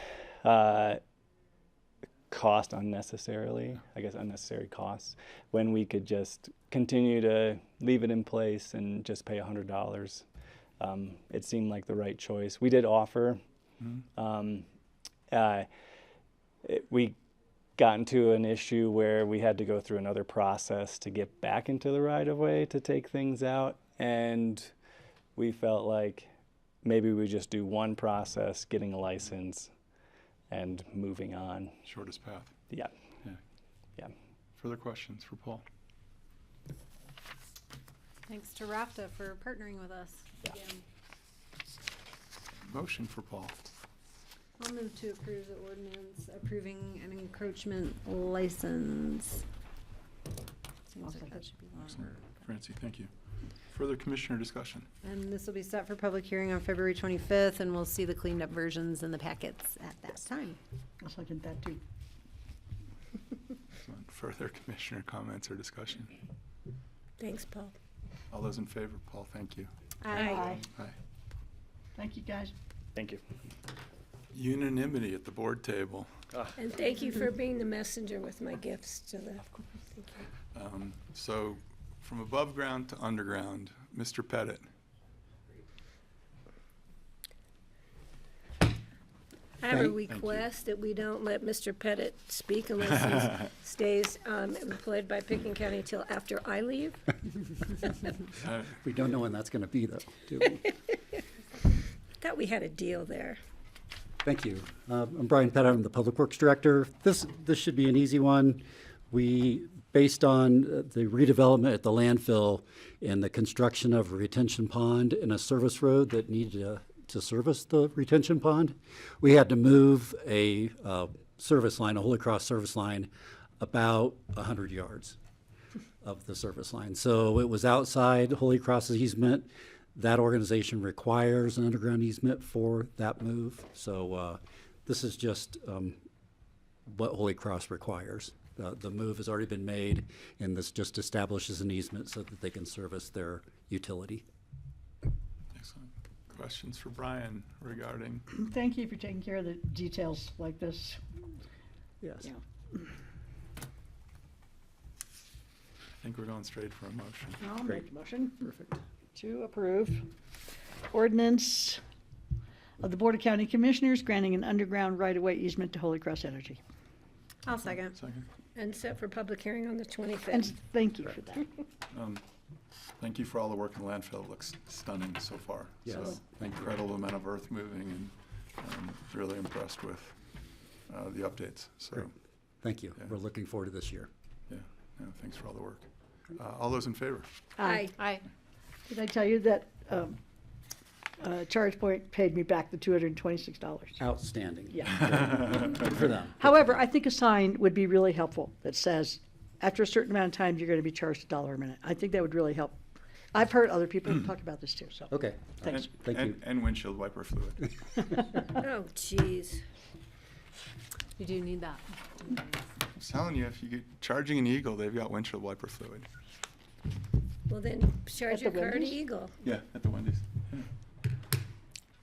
[SPEAKER 14] cost unnecessarily, unnecessary costs, when we could just continue to leave it in place and just pay $100. It seemed like the right choice. We did offer. We got into an issue where we had to go through another process to get back into the right-of-way to take things out, and we felt like maybe we just do one process, getting a license, and moving on.
[SPEAKER 1] Shortest path.
[SPEAKER 14] Yeah.
[SPEAKER 1] Yeah. Further questions for Paul?
[SPEAKER 5] Thanks to RAFTA for partnering with us. again.
[SPEAKER 1] Motion for Paul.
[SPEAKER 5] I'll move to approve the ordinance approving an encroachment license. Seems like that should be longer.
[SPEAKER 1] Excellent. Francie, thank you. Further commissioner discussion?
[SPEAKER 5] And this will be set for public hearing on February 25th, and we'll see the cleaned up versions in the packets at that time.
[SPEAKER 4] I'll second that too.
[SPEAKER 1] Excellent. Further commissioner comments or discussion?
[SPEAKER 2] Thanks, Paul.
[SPEAKER 1] All those in favor? Paul, thank you.
[SPEAKER 2] Aye.
[SPEAKER 1] Aye.
[SPEAKER 4] Thank you, guys.
[SPEAKER 14] Thank you.
[SPEAKER 1] Unanimity at the board table.
[SPEAKER 2] And thank you for being the messenger with my gifts to the. Thank you.
[SPEAKER 1] So from above ground to underground, Mr. Pettit.
[SPEAKER 2] I have a request that we don't let Mr. Pettit speak unless he stays employed by Pickens County till after I leave.
[SPEAKER 10] We don't know when that's going to be, though, do we?
[SPEAKER 2] Thought we had a deal there.
[SPEAKER 10] Thank you. I'm Brian Pettit. I'm the Public Works Director. This should be an easy one. We, based on the redevelopment at the landfill and the construction of a retention pond and a service road that needed to service the retention pond, we had to move a service line, a Holy Cross service line, about 100 yards of the service line. So it was outside Holy Cross's easement. That organization requires an underground easement for that move. So this is just what Holy Cross requires. The move has already been made, and this just establishes an easement so that they can service their utility.
[SPEAKER 1] Excellent. Questions for Brian regarding?
[SPEAKER 4] Thank you for taking care of the details like this.
[SPEAKER 10] Yes.
[SPEAKER 4] Yeah.
[SPEAKER 1] I think we're going straight for a motion.
[SPEAKER 4] I'll make the motion. Perfect. To approve ordinance of the Board of County Commissioners granting an underground right-of-way easement to Holy Cross Energy.
[SPEAKER 5] I'll second.
[SPEAKER 1] Second.
[SPEAKER 2] And set for public hearing on the 25th.
[SPEAKER 4] And thank you for that.
[SPEAKER 1] Thank you for all the work in the landfill. It looks stunning so far.
[SPEAKER 10] Yes.
[SPEAKER 1] So incredible amount of earth moving, and really impressed with the updates. So
[SPEAKER 10] Great. Thank you.
[SPEAKER 1] Yeah.
[SPEAKER 10] We're looking forward to this year.
[SPEAKER 1] yeah, no, thanks for all the work. All those in favor?
[SPEAKER 2] Aye.
[SPEAKER 5] Aye.
[SPEAKER 4] Did I tell you that ChargePoint paid me back the $226?
[SPEAKER 10] Outstanding.
[SPEAKER 4] Yeah.
[SPEAKER 10] Good for them.
[SPEAKER 4] However, I think a sign would be really helpful that says, after a certain amount of time, you're going to be charged $1 a minute. I think that would really help. I've heard other people talk about this too, so.
[SPEAKER 10] Okay.
[SPEAKER 4] Thanks.
[SPEAKER 10] Thank you.
[SPEAKER 1] And windshield wiper fluid.
[SPEAKER 2] Oh, jeez.
[SPEAKER 5] You do need that.
[SPEAKER 1] I'm telling you, if you get charging an Eagle, they've got windshield wiper fluid.
[SPEAKER 2] Well, then charge
[SPEAKER 4] At
[SPEAKER 2] your
[SPEAKER 4] the
[SPEAKER 2] car to
[SPEAKER 4] Wendy's?
[SPEAKER 2] Eagle.
[SPEAKER 1] Yeah, at the Wendy's. Yeah.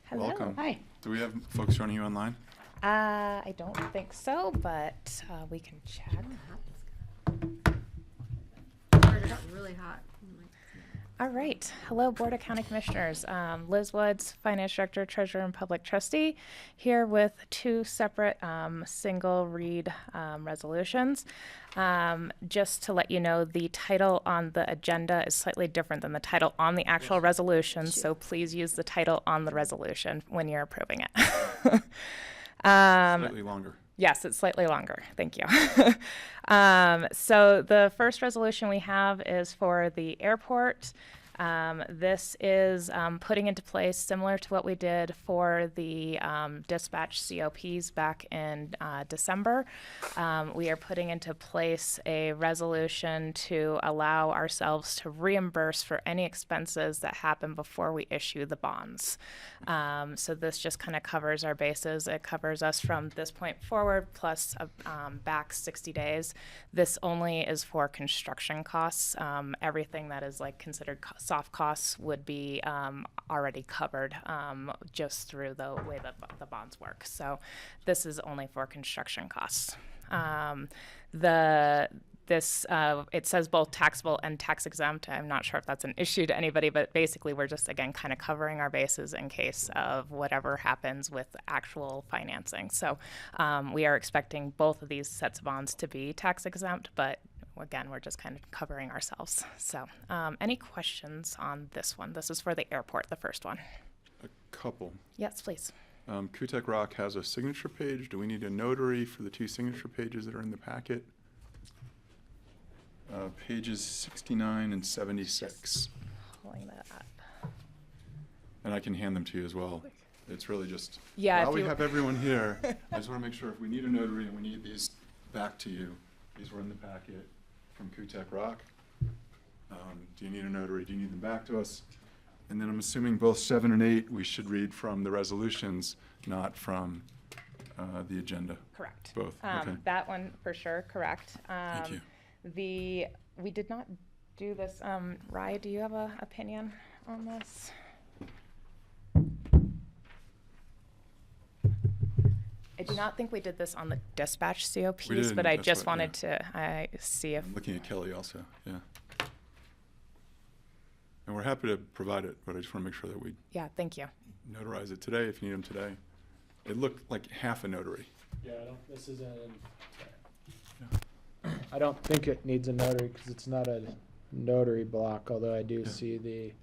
[SPEAKER 3] Hello.
[SPEAKER 1] Welcome.
[SPEAKER 4] Hi.
[SPEAKER 1] Do we have folks joining you online?
[SPEAKER 3] I don't think so, but we can check.
[SPEAKER 5] Started out really hot.
[SPEAKER 3] All right. Hello, Board of County Commissioners. Liz Woods, Finance Director, Treasurer, and Public Trustee, here with two separate single read resolutions. Just to let you know, the title on the agenda is slightly different than the title on the actual resolution, so please use the title on the resolution when you're approving it.
[SPEAKER 1] Slightly longer.
[SPEAKER 3] Yes, it's slightly longer. Thank you. So the first resolution we have is for the airport. This is putting into place, similar to what we did for the dispatch COPs back in December. We are putting into place a resolution to allow ourselves to reimburse for any expenses that happen before we issue the bonds. So this just kind of covers our bases. It covers us from this point forward, plus back 60 days. This only is for construction costs. Everything that is like considered soft costs would be already covered just through the way that the bonds work. So this is only for construction costs. It says both taxable and tax exempt. I'm not sure if that's an issue to anybody, but basically we're just, again, kind of covering our bases in case of whatever happens with actual financing. So we are expecting both of these sets of bonds to be tax exempt, but again, we're just kind of covering ourselves. So any questions on this one? This is for the airport, the first one.
[SPEAKER 1] A couple.
[SPEAKER 3] Yes, please.
[SPEAKER 1] Kutek Rock has a signature page. Do we need a notary for the 2 signature pages that are in the packet? Pages 69 and 76.
[SPEAKER 3] Pulling that up.
[SPEAKER 1] And I can hand them to you as well. It's really just,
[SPEAKER 3] Yeah,
[SPEAKER 1] while
[SPEAKER 3] if
[SPEAKER 1] we
[SPEAKER 3] you-
[SPEAKER 1] have everyone here, I just want to make sure if we need a notary and we need these back to you, these were in the packet from Kutek Rock. Do you need a notary? Do you need them back to us? And then I'm assuming both 7 and 8, we should read from the resolutions, not from the agenda.
[SPEAKER 3] Correct.
[SPEAKER 1] Both, okay.
[SPEAKER 3] That one for sure, correct.
[SPEAKER 1] Thank you.
[SPEAKER 3] We did not do this. Rye, do you have an opinion on this? I do not think we did this on the dispatch COPs,
[SPEAKER 1] didn't,
[SPEAKER 3] but I
[SPEAKER 1] that's
[SPEAKER 3] just
[SPEAKER 1] right,
[SPEAKER 3] wanted to see if,
[SPEAKER 1] I'm looking at Kelly also, yeah. And we're happy to provide it, but I just want to make sure that we
[SPEAKER 3] yeah, thank you.
[SPEAKER 1] notarize it today if you need them today. It looked like half a notary.
[SPEAKER 15] Yeah, this isn't. I don't think it needs a notary because it's not a notary block, although I do see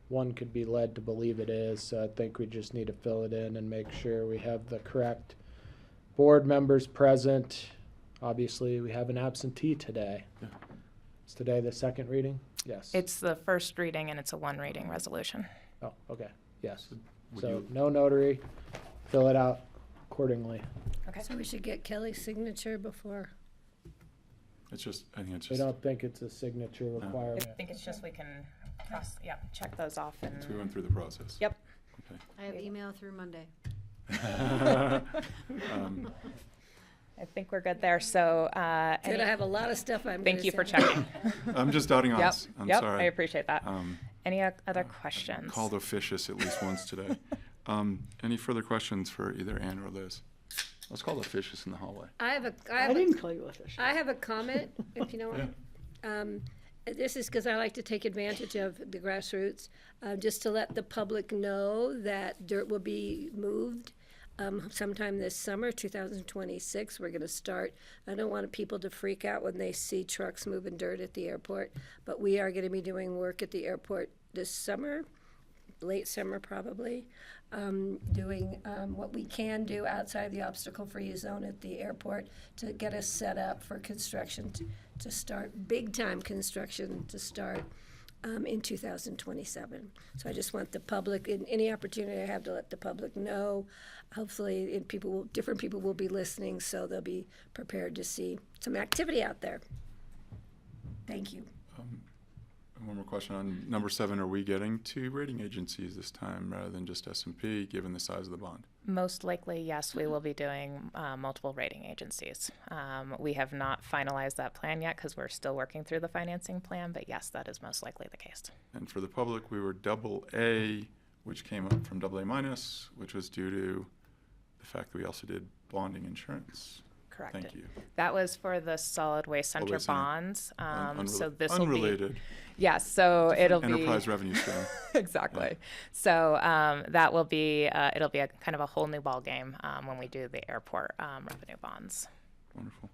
[SPEAKER 15] one could be led to believe it is. So I think we just need to fill it in and make sure we have the correct board members present. Obviously, we have an absentee today.
[SPEAKER 1] Yeah.
[SPEAKER 15] Is today the second reading? Yes.
[SPEAKER 3] It's the first reading and it's a 1 reading resolution.
[SPEAKER 15] Oh, okay. Yes.
[SPEAKER 1] Would
[SPEAKER 15] So
[SPEAKER 1] you-
[SPEAKER 15] no notary. Fill it out accordingly.
[SPEAKER 3] Okay.
[SPEAKER 2] So we should get Kelly's signature before.
[SPEAKER 1] It's just, I think it's
[SPEAKER 15] I
[SPEAKER 1] just,
[SPEAKER 15] don't think it's a signature
[SPEAKER 3] I
[SPEAKER 15] requirement.
[SPEAKER 3] think it's just we can check those off and.
[SPEAKER 1] so we went through the process.
[SPEAKER 3] Yep.
[SPEAKER 1] Okay.
[SPEAKER 5] I have email through Monday.
[SPEAKER 3] I think we're good there. So,
[SPEAKER 2] Good, I have a lot of stuff I'm
[SPEAKER 3] thank
[SPEAKER 2] gonna
[SPEAKER 3] you for
[SPEAKER 2] send.
[SPEAKER 3] checking.
[SPEAKER 1] I'm just dotting
[SPEAKER 3] Yep.
[SPEAKER 1] I's. I'm
[SPEAKER 3] Yep.
[SPEAKER 1] sorry.
[SPEAKER 3] I appreciate that.
[SPEAKER 1] Um,
[SPEAKER 3] Any other questions?
[SPEAKER 1] Called officious at least once today. Any further questions for either Ann or Liz? Let's call officious in the hallway.
[SPEAKER 2] I
[SPEAKER 4] I didn't call you official.
[SPEAKER 2] I have a comment, if you don't mind. This is because I like to take advantage of the grassroots, just to let the public know that dirt will be moved sometime this summer, 2026. We're going to start. I don't want people to freak out when they see trucks moving dirt at the airport, but we are going to be doing work at the airport this summer, late summer probably, doing what we can do outside the obstacle-free zone at the airport to get us set up for construction to start, big-time construction to start in 2027. So I just want the public, in any opportunity I have to let the public know. Hopefully, different people will be listening, so they'll be prepared to see some activity out there. Thank you.
[SPEAKER 1] One more question on number 7. Are we getting 2 rating agencies this time rather than just S&P, given the size of the bond?
[SPEAKER 3] Most likely, yes, we will be doing multiple rating agencies. We have not finalized that plan yet because we're still working through the financing plan, but yes, that is most likely the case.
[SPEAKER 1] And for the public, we were AA, which came up from AA-, which was due to the fact that we also did bonding insurance.
[SPEAKER 3] Correct.
[SPEAKER 1] Thank you.
[SPEAKER 3] That was for the solid waste center
[SPEAKER 1] Waste center.
[SPEAKER 3] bonds. So this will be
[SPEAKER 1] unrelated.
[SPEAKER 3] yes. So it'll
[SPEAKER 1] Enterprise
[SPEAKER 3] be
[SPEAKER 1] revenue stream.
[SPEAKER 3] exactly.
[SPEAKER 1] Yeah.
[SPEAKER 3] So that will be it'll be a kind of a whole new ball game when we do the airport revenue bonds.
[SPEAKER 1] Wonderful.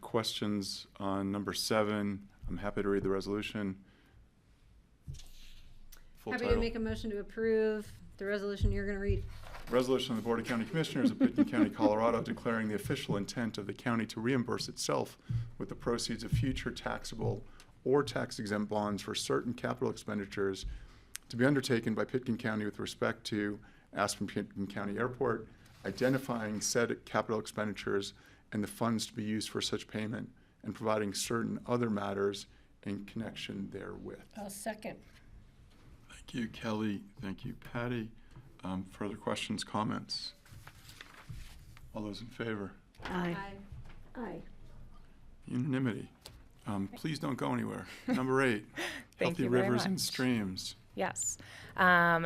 [SPEAKER 1] Questions on number 7? I'm happy to read the resolution. Full
[SPEAKER 5] Happy
[SPEAKER 1] title.
[SPEAKER 5] to make a motion to approve the resolution you're going to read.
[SPEAKER 1] Resolution of the Board of County Commissioners of Pitkin County, Colorado, declaring the official intent of the county to reimburse itself with the proceeds of future taxable or tax-exempt bonds for certain capital expenditures to be undertaken by Pitkin County with respect to Aspen-Pitkin County Airport, identifying said capital expenditures and the funds to be used for such payment, and providing certain other matters in connection therewith.
[SPEAKER 2] I'll second.
[SPEAKER 1] Thank you, Kelly. Thank you, Patty. Further questions, comments? All those in favor?
[SPEAKER 4] Aye.
[SPEAKER 2] Aye.
[SPEAKER 1] Unanimity. Please don't go anywhere. Number 8,
[SPEAKER 3] Thank
[SPEAKER 1] healthy
[SPEAKER 3] you very
[SPEAKER 1] rivers and
[SPEAKER 3] much.
[SPEAKER 1] streams.
[SPEAKER 3] Yes.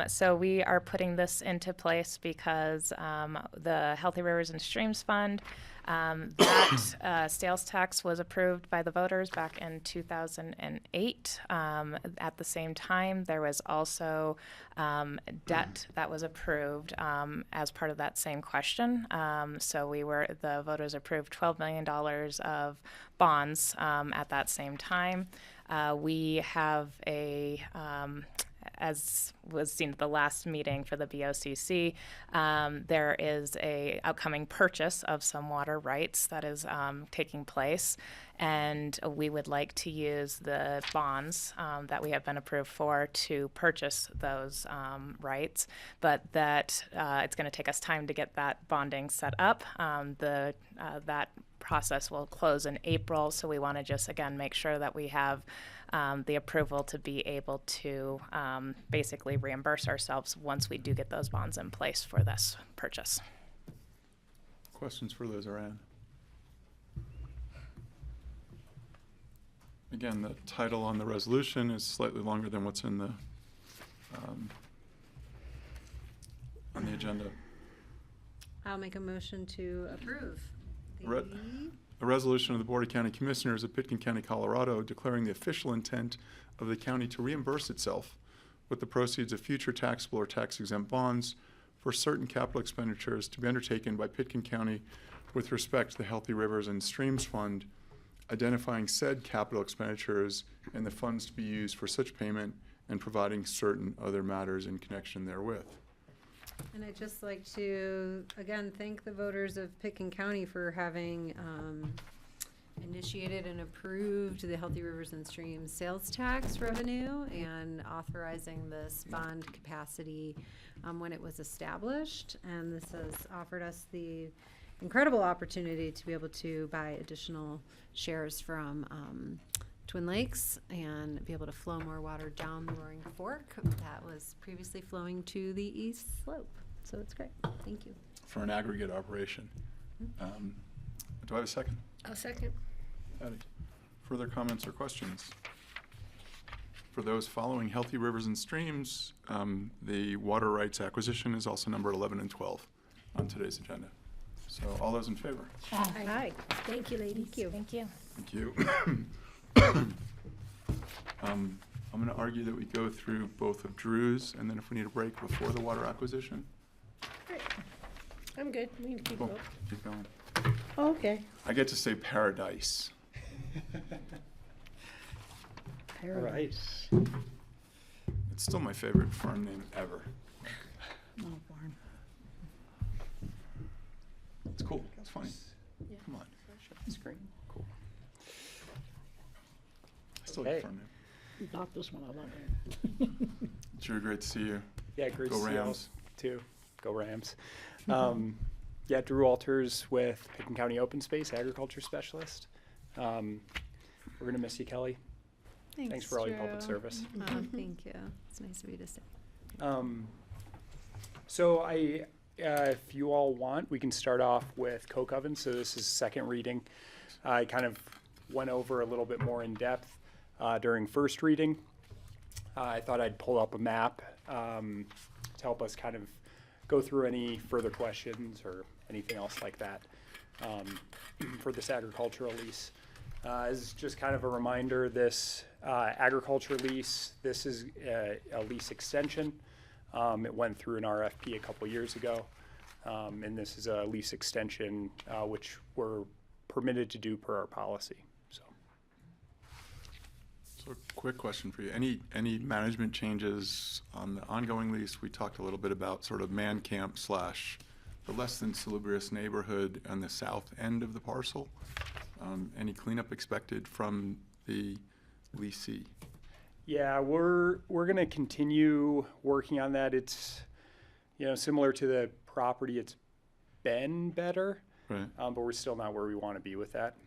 [SPEAKER 3] So we are putting this into place because the Healthy Rivers and Streams Fund That sales tax was approved by the voters back in 2008. At the same time, there was also debt that was approved as part of that same question. So the voters approved $12 million of bonds at that same time. We have as was seen at the last meeting for the BoCC, there is a upcoming purchase of some water rights that is taking place, and we would like to use the bonds that we have been approved for to purchase those rights, but that it's going to take us time to get that bonding set up. That process will close in April, so we want to just again make sure that we have the approval to be able to basically reimburse ourselves once we do get those bonds in place for this purchase.
[SPEAKER 1] Questions for Liz or Ann? Again, the title on the resolution is slightly longer than what's in the on the agenda.
[SPEAKER 5] I'll make a motion to approve.
[SPEAKER 1] A resolution of the Board of County Commissioners of Pitkin County, Colorado, declaring the official intent of the county to reimburse itself with the proceeds of future taxable or tax-exempt bonds for certain capital expenditures to be undertaken by Pitkin County with respect to the Healthy Rivers and Streams Fund, identifying said capital expenditures and the funds to be used for such payment, and providing certain other matters in connection therewith.
[SPEAKER 5] And I'd just like to, again, thank the voters of Pitkin County for having initiated and approved the Healthy Rivers and Streams sales tax revenue and authorizing this bond capacity when it was established. And this has offered us the incredible opportunity to be able to buy additional shares from Twin Lakes and be able to flow more water down the Roaring Fork that was previously flowing to the east slope. So it's great. Thank you.
[SPEAKER 1] For an aggregate operation. Do I have a second?
[SPEAKER 2] I'll second.
[SPEAKER 1] Patty. Further comments or questions? For those following Healthy Rivers and Streams, the water rights acquisition is also number 11 and 12 on today's agenda. So all those in favor?
[SPEAKER 2] Aye. Thank you, ladies.
[SPEAKER 3] Thank you. Thank you.
[SPEAKER 1] Thank you. I'm going to argue that we go through both of Drew's, and then if we need a break before the water acquisition.
[SPEAKER 2] Great. I'm good. We can keep
[SPEAKER 1] Cool.
[SPEAKER 2] going.
[SPEAKER 1] Keep going.
[SPEAKER 4] Okay.
[SPEAKER 1] I get to say paradise.
[SPEAKER 4] Paradise.
[SPEAKER 1] It's still my favorite farm name ever. It's cool. It's funny.
[SPEAKER 2] Yeah.
[SPEAKER 1] Come on.
[SPEAKER 14] Screen.
[SPEAKER 1] Cool. I still like the farm name.
[SPEAKER 4] Not this one, I love it.
[SPEAKER 1] Drew, great to see you.
[SPEAKER 14] Yeah, great
[SPEAKER 1] Go
[SPEAKER 14] to see you all
[SPEAKER 1] Rams.
[SPEAKER 14] too. Go Rams. Yeah, Drew Alters with Pitkin County Open Space Agriculture Specialist. We're going to miss you, Kelly. Thanks for all your public service.
[SPEAKER 5] Oh, thank you. It's nice of you to say.
[SPEAKER 14] So if you all want, we can start off with Coke ovens. So this is second reading. I kind of went over a little bit more in depth during first reading. I thought I'd pull up a map to help us kind of go through any further questions or anything else like that for this agricultural lease. As just kind of a reminder, this agriculture lease, this is a lease extension. It went through an RFP a couple years ago, and this is a lease extension which we're permitted to do per our policy.
[SPEAKER 1] So quick question for you. Any management changes on the ongoing lease? We talked a little bit about sort of man camp / the less than salubrious neighborhood on the south end of the parcel. Any cleanup expected from the leasee?
[SPEAKER 14] Yeah, we're going to continue working on that. It's, similar to the property, it's been better,
[SPEAKER 1] Right.
[SPEAKER 14] but we're still not where we want to be with that.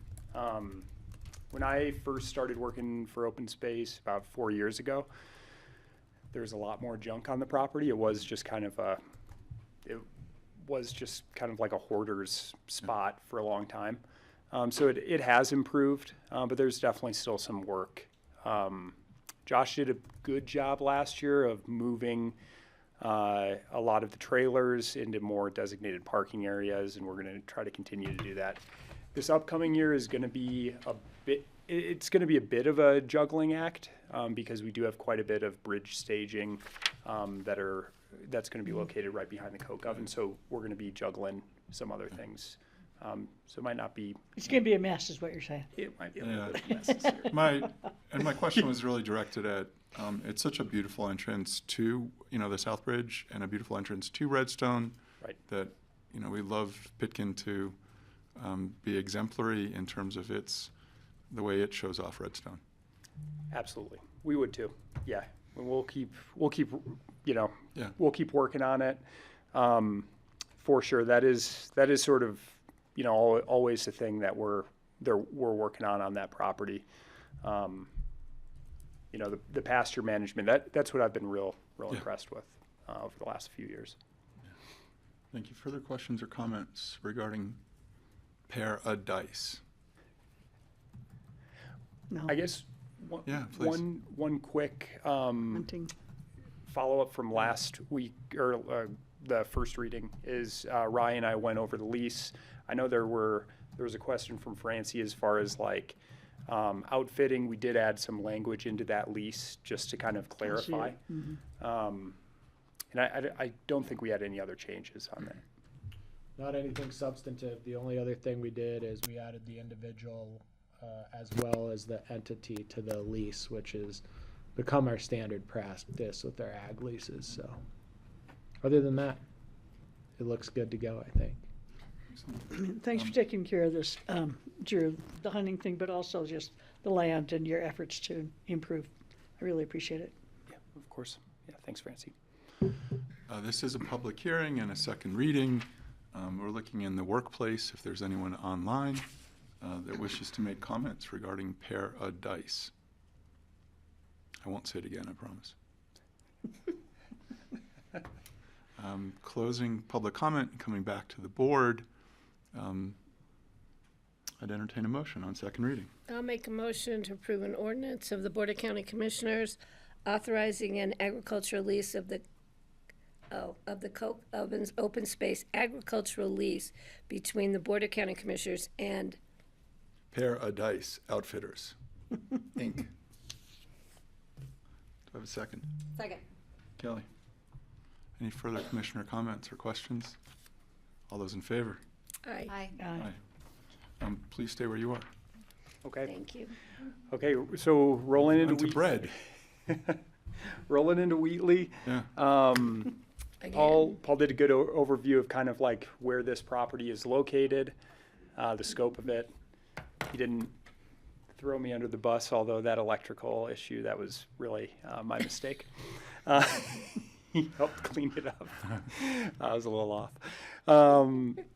[SPEAKER 14] When I first started working for Open Space about 4 years ago, there was a lot more junk on the property. It was just kind of like a hoarder's spot for a long time. So it has improved, but there's definitely still some work. Josh did a good job last year of moving
[SPEAKER 16] a lot of the trailers into more designated parking areas, and we're going to try to continue to do that. This upcoming year is going to be it's going to be a bit of a juggling act because we do have quite a bit of bridge staging that's going to be located right behind the coke oven. So we're going to be juggling some other things. So it might not be.
[SPEAKER 4] It's going to be a mess, is what you're saying.
[SPEAKER 16] It might be a little bit necessary.
[SPEAKER 1] My question was really directed at, it's such a beautiful entrance to, the South Bridge and a beautiful entrance to Redstone.
[SPEAKER 16] Right.
[SPEAKER 1] That, we love Pitkin to be exemplary in terms of the way it shows off Redstone.
[SPEAKER 16] Absolutely. We would too. Yeah. And we'll keep we'll keep working on it. For sure. That is sort of, always the thing that we're working on that property. The pasture management, that's what I've been real impressed with over the last few years.
[SPEAKER 1] Thank you. Further questions or comments regarding Paradise?
[SPEAKER 4] No.
[SPEAKER 16] I guess one quick follow-up from last week, or the first reading, is Ryan and I went over the lease. I know there was a question from Francie as far as outfitting. We did add some language into that lease just to kind of clarify. And I don't think we had any other changes on that.
[SPEAKER 15] Not anything substantive. The only other thing we did is we added the individual as well as the entity to the lease, which has become our standard practice with our ag leases. So other than that, it looks good to go, I think.
[SPEAKER 4] Thanks for taking care of this, Drew, the hunting thing, but also just the land and your efforts to improve. I really appreciate it.
[SPEAKER 16] Yeah, of course. Yeah, thanks, Francie.
[SPEAKER 1] This is a public hearing and a second reading. We're looking in the workplace if there's anyone online that wishes to make comments regarding Paradise. I won't say it again, I promise. Closing public comment and coming back to the board. I'd entertain a motion on second reading.
[SPEAKER 2] I'll make a motion to approve an ordinance of the Board of County Commissioners authorizing an agricultural lease of the coke ovens open space agricultural lease between the Board of County Commissioners and
[SPEAKER 1] Paradise Outfitters, Inc. Do I have a second?
[SPEAKER 2] Second.
[SPEAKER 1] Kelly? Any further commissioner comments or questions? All those in favor?
[SPEAKER 2] Aye.
[SPEAKER 1] Aye. Please stay where you are.
[SPEAKER 16] Okay.
[SPEAKER 2] Thank you.
[SPEAKER 16] Okay, so rolling into
[SPEAKER 1] bread.
[SPEAKER 16] Rolling into Wheatley.
[SPEAKER 1] Yeah.
[SPEAKER 16] Paul did a good overview of kind of where this property is located, the scope of it. He didn't throw me under the bus, although that electrical issue, that was really my mistake. He helped clean it up. I was a little off.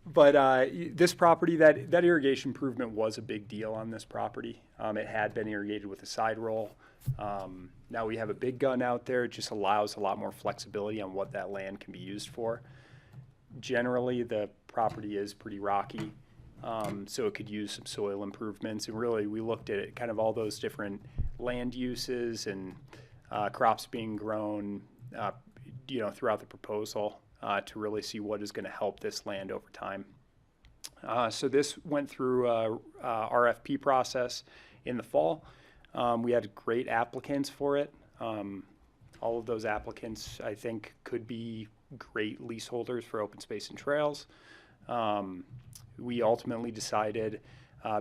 [SPEAKER 16] But this property, that irrigation improvement was a big deal on this property. It had been irrigated with a side roll. Now we have a big gun out there. It just allows a lot more flexibility on what that land can be used for. Generally, the property is pretty rocky, so it could use some soil improvements. And really, we looked at it, kind of all those different land uses and crops being grown, throughout the proposal to really see what is going to help this land over time. So this went through a RFP process in the fall. We had great applicants for it. All of those applicants, I think, could be great leaseholders for open space and trails. We ultimately decided,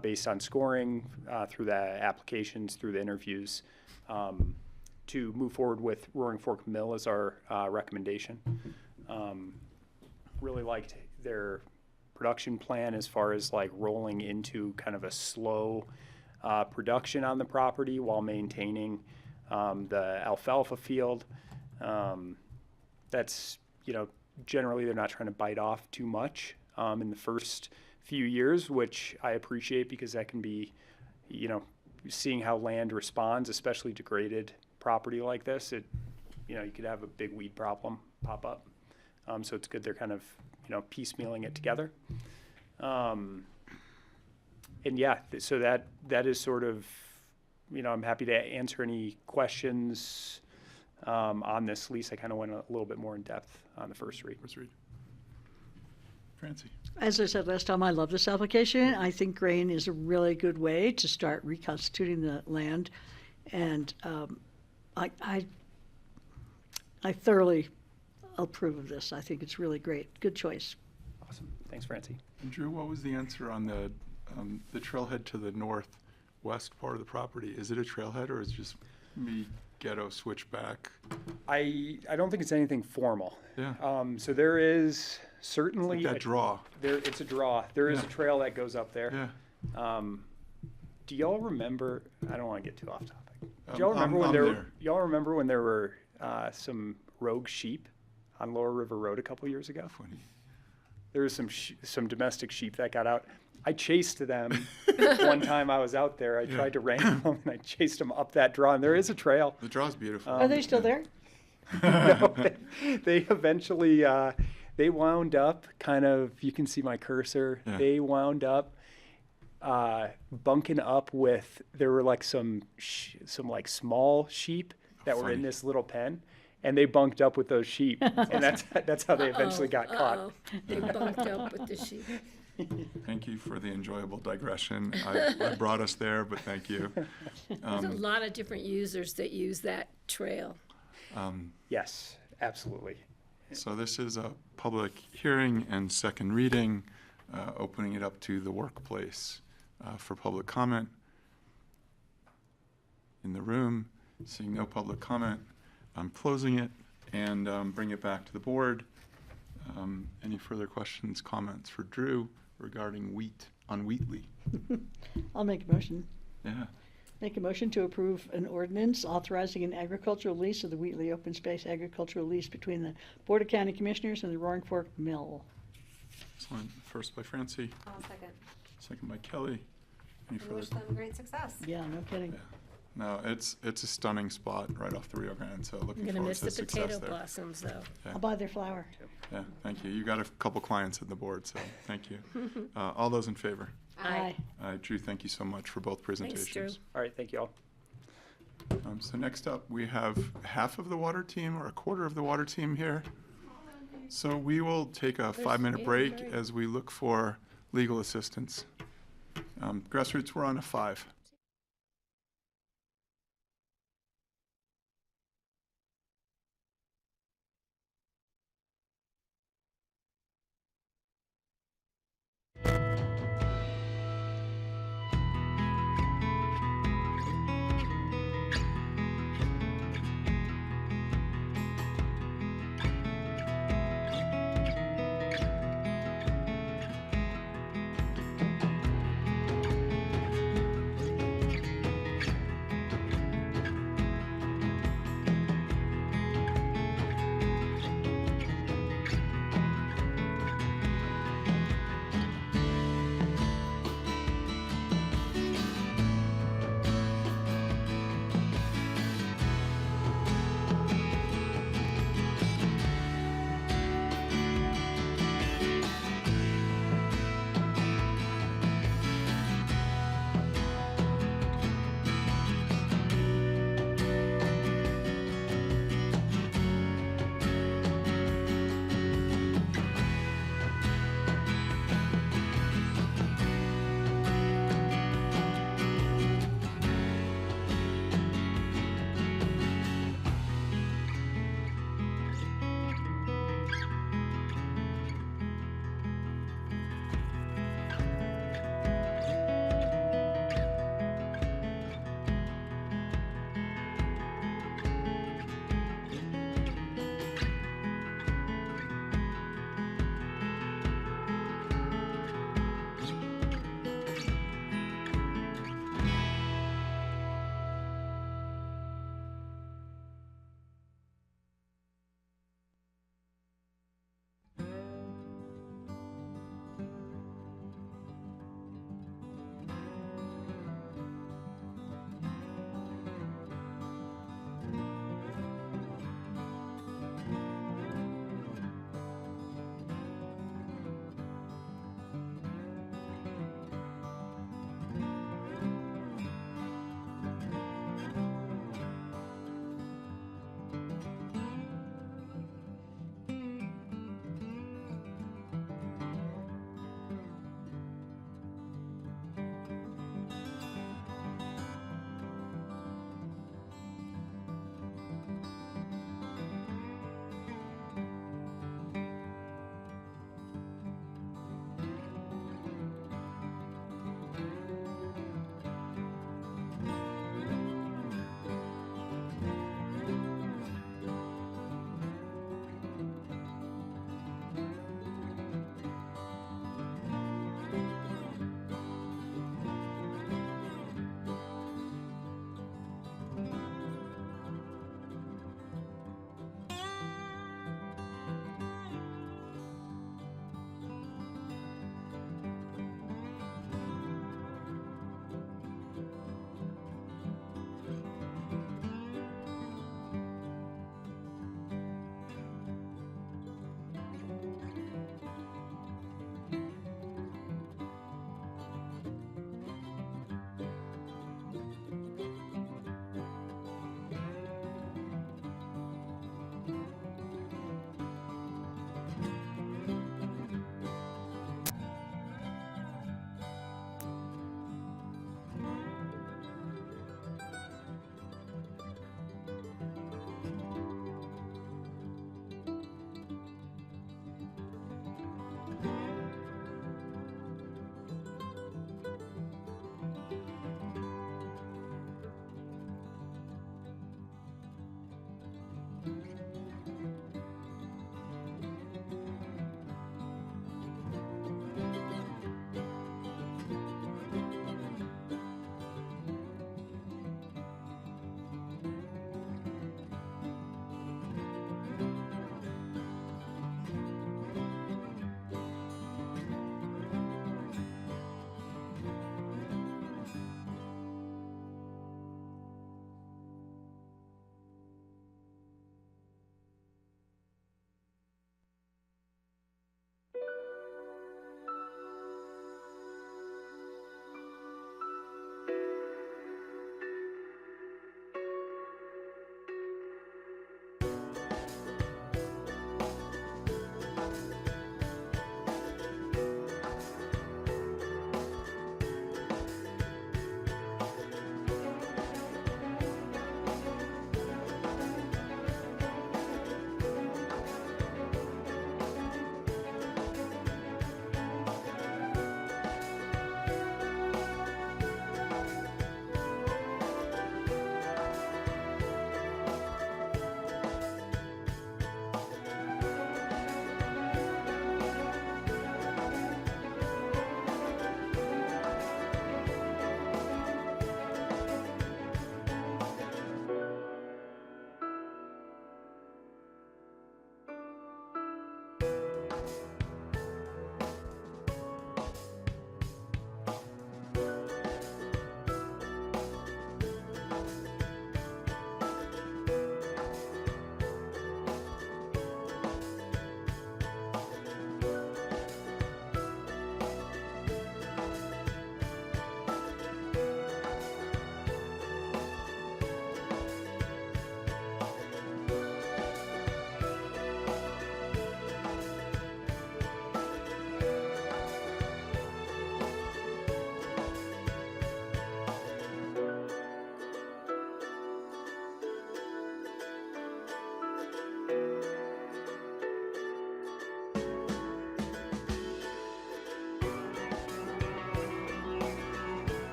[SPEAKER 16] based on scoring through the applications, through the interviews, to move forward with Roaring Fork Mill as our recommendation. Really liked their production plan as far as rolling into kind of a slow production on the property while maintaining the alfalfa field. That's, generally they're not trying to bite off too much in the first few years, which I appreciate because that can be, seeing how land responds, especially degraded property like this, you could have a big weed problem pop up. So it's good they're kind of, piecemealing it together. And yeah, so that is sort of, I'm happy to answer any questions On this lease, I kind of went a little bit more in depth on the first read.
[SPEAKER 1] First read. Francie.
[SPEAKER 4] As I said last time, I love this application. I think grain is a really good way to start reconstituting the land. And I thoroughly approve of this. I think it's really great. Good choice.
[SPEAKER 16] Awesome. Thanks, Francie.
[SPEAKER 1] And Drew, what was the answer on the trailhead to the northwest part of the property? Is it a trailhead or is it just me ghetto switchback?
[SPEAKER 16] I don't think it's anything formal.
[SPEAKER 1] Yeah.
[SPEAKER 16] So there is certainly
[SPEAKER 1] It's like that draw.
[SPEAKER 16] It's a draw. There is
[SPEAKER 1] Yeah.
[SPEAKER 16] a trail that goes up there.
[SPEAKER 1] Yeah.
[SPEAKER 16] Do y'all remember? I don't want to get too off topic. Do
[SPEAKER 1] Um,
[SPEAKER 16] y'all remember when
[SPEAKER 1] I'm
[SPEAKER 16] there?
[SPEAKER 1] there.
[SPEAKER 16] Y'all remember when there were some rogue sheep on Lower River Road a couple years ago?
[SPEAKER 1] Funny.
[SPEAKER 16] There was some domestic sheep that got out. I chased them one time I was out there. I tried to wrangle them and I chased them up that draw. And there is a trail.
[SPEAKER 1] The draw's beautiful.
[SPEAKER 4] Are they still there?
[SPEAKER 16] No, they eventually they wound up kind of. You can see my cursor.
[SPEAKER 1] Yeah.
[SPEAKER 16] They wound up bunking up with. There were like some like small sheep that were in
[SPEAKER 1] Funny.
[SPEAKER 16] this little pen, and they bunked up with those sheep, and that's how they eventually got caught.
[SPEAKER 2] They bunked up with the sheep.
[SPEAKER 1] Thank you for the enjoyable digression. I brought us there, but thank you.
[SPEAKER 2] There's a lot of different users that use that trail.
[SPEAKER 16] Yes, absolutely.
[SPEAKER 1] So this is a public hearing and second reading, opening it up to the workplace for public comment. In the room, seeing no public comment, I'm closing it and bring it back to the board. Any further questions, comments for Drew regarding wheat on Wheatley?
[SPEAKER 4] I'll make a motion.
[SPEAKER 1] Yeah.
[SPEAKER 4] Make a motion to approve an ordinance authorizing an agricultural lease of the Wheatley Open Space Agricultural Lease between the Board of County Commissioners and the Roaring Fork Mill.
[SPEAKER 1] Excellent. First by Francie,
[SPEAKER 2] I'll second.
[SPEAKER 1] second by Kelly. Any
[SPEAKER 2] And
[SPEAKER 1] further?
[SPEAKER 2] wish them great success.
[SPEAKER 4] Yeah, no kidding.
[SPEAKER 1] Yeah. No, it's a stunning spot right off the Rio Grande, so
[SPEAKER 2] I'm
[SPEAKER 1] looking
[SPEAKER 2] gonna
[SPEAKER 1] forward
[SPEAKER 2] miss
[SPEAKER 1] to
[SPEAKER 2] the
[SPEAKER 1] success
[SPEAKER 2] potato
[SPEAKER 1] there.
[SPEAKER 2] blossoms, though.
[SPEAKER 4] I'll buy their flour.
[SPEAKER 1] Yeah, thank you. You got a couple clients on the board, so thank you. All those in favor?
[SPEAKER 4] Aye.
[SPEAKER 1] Drew, thank you so much for both presentations.
[SPEAKER 2] Drew.
[SPEAKER 16] All right, thank you all.
[SPEAKER 1] So next up, we have half of the water team or a quarter of the water team here. So we will take a 5-minute break as we look for legal assistance. Grassroots, we're on a 5.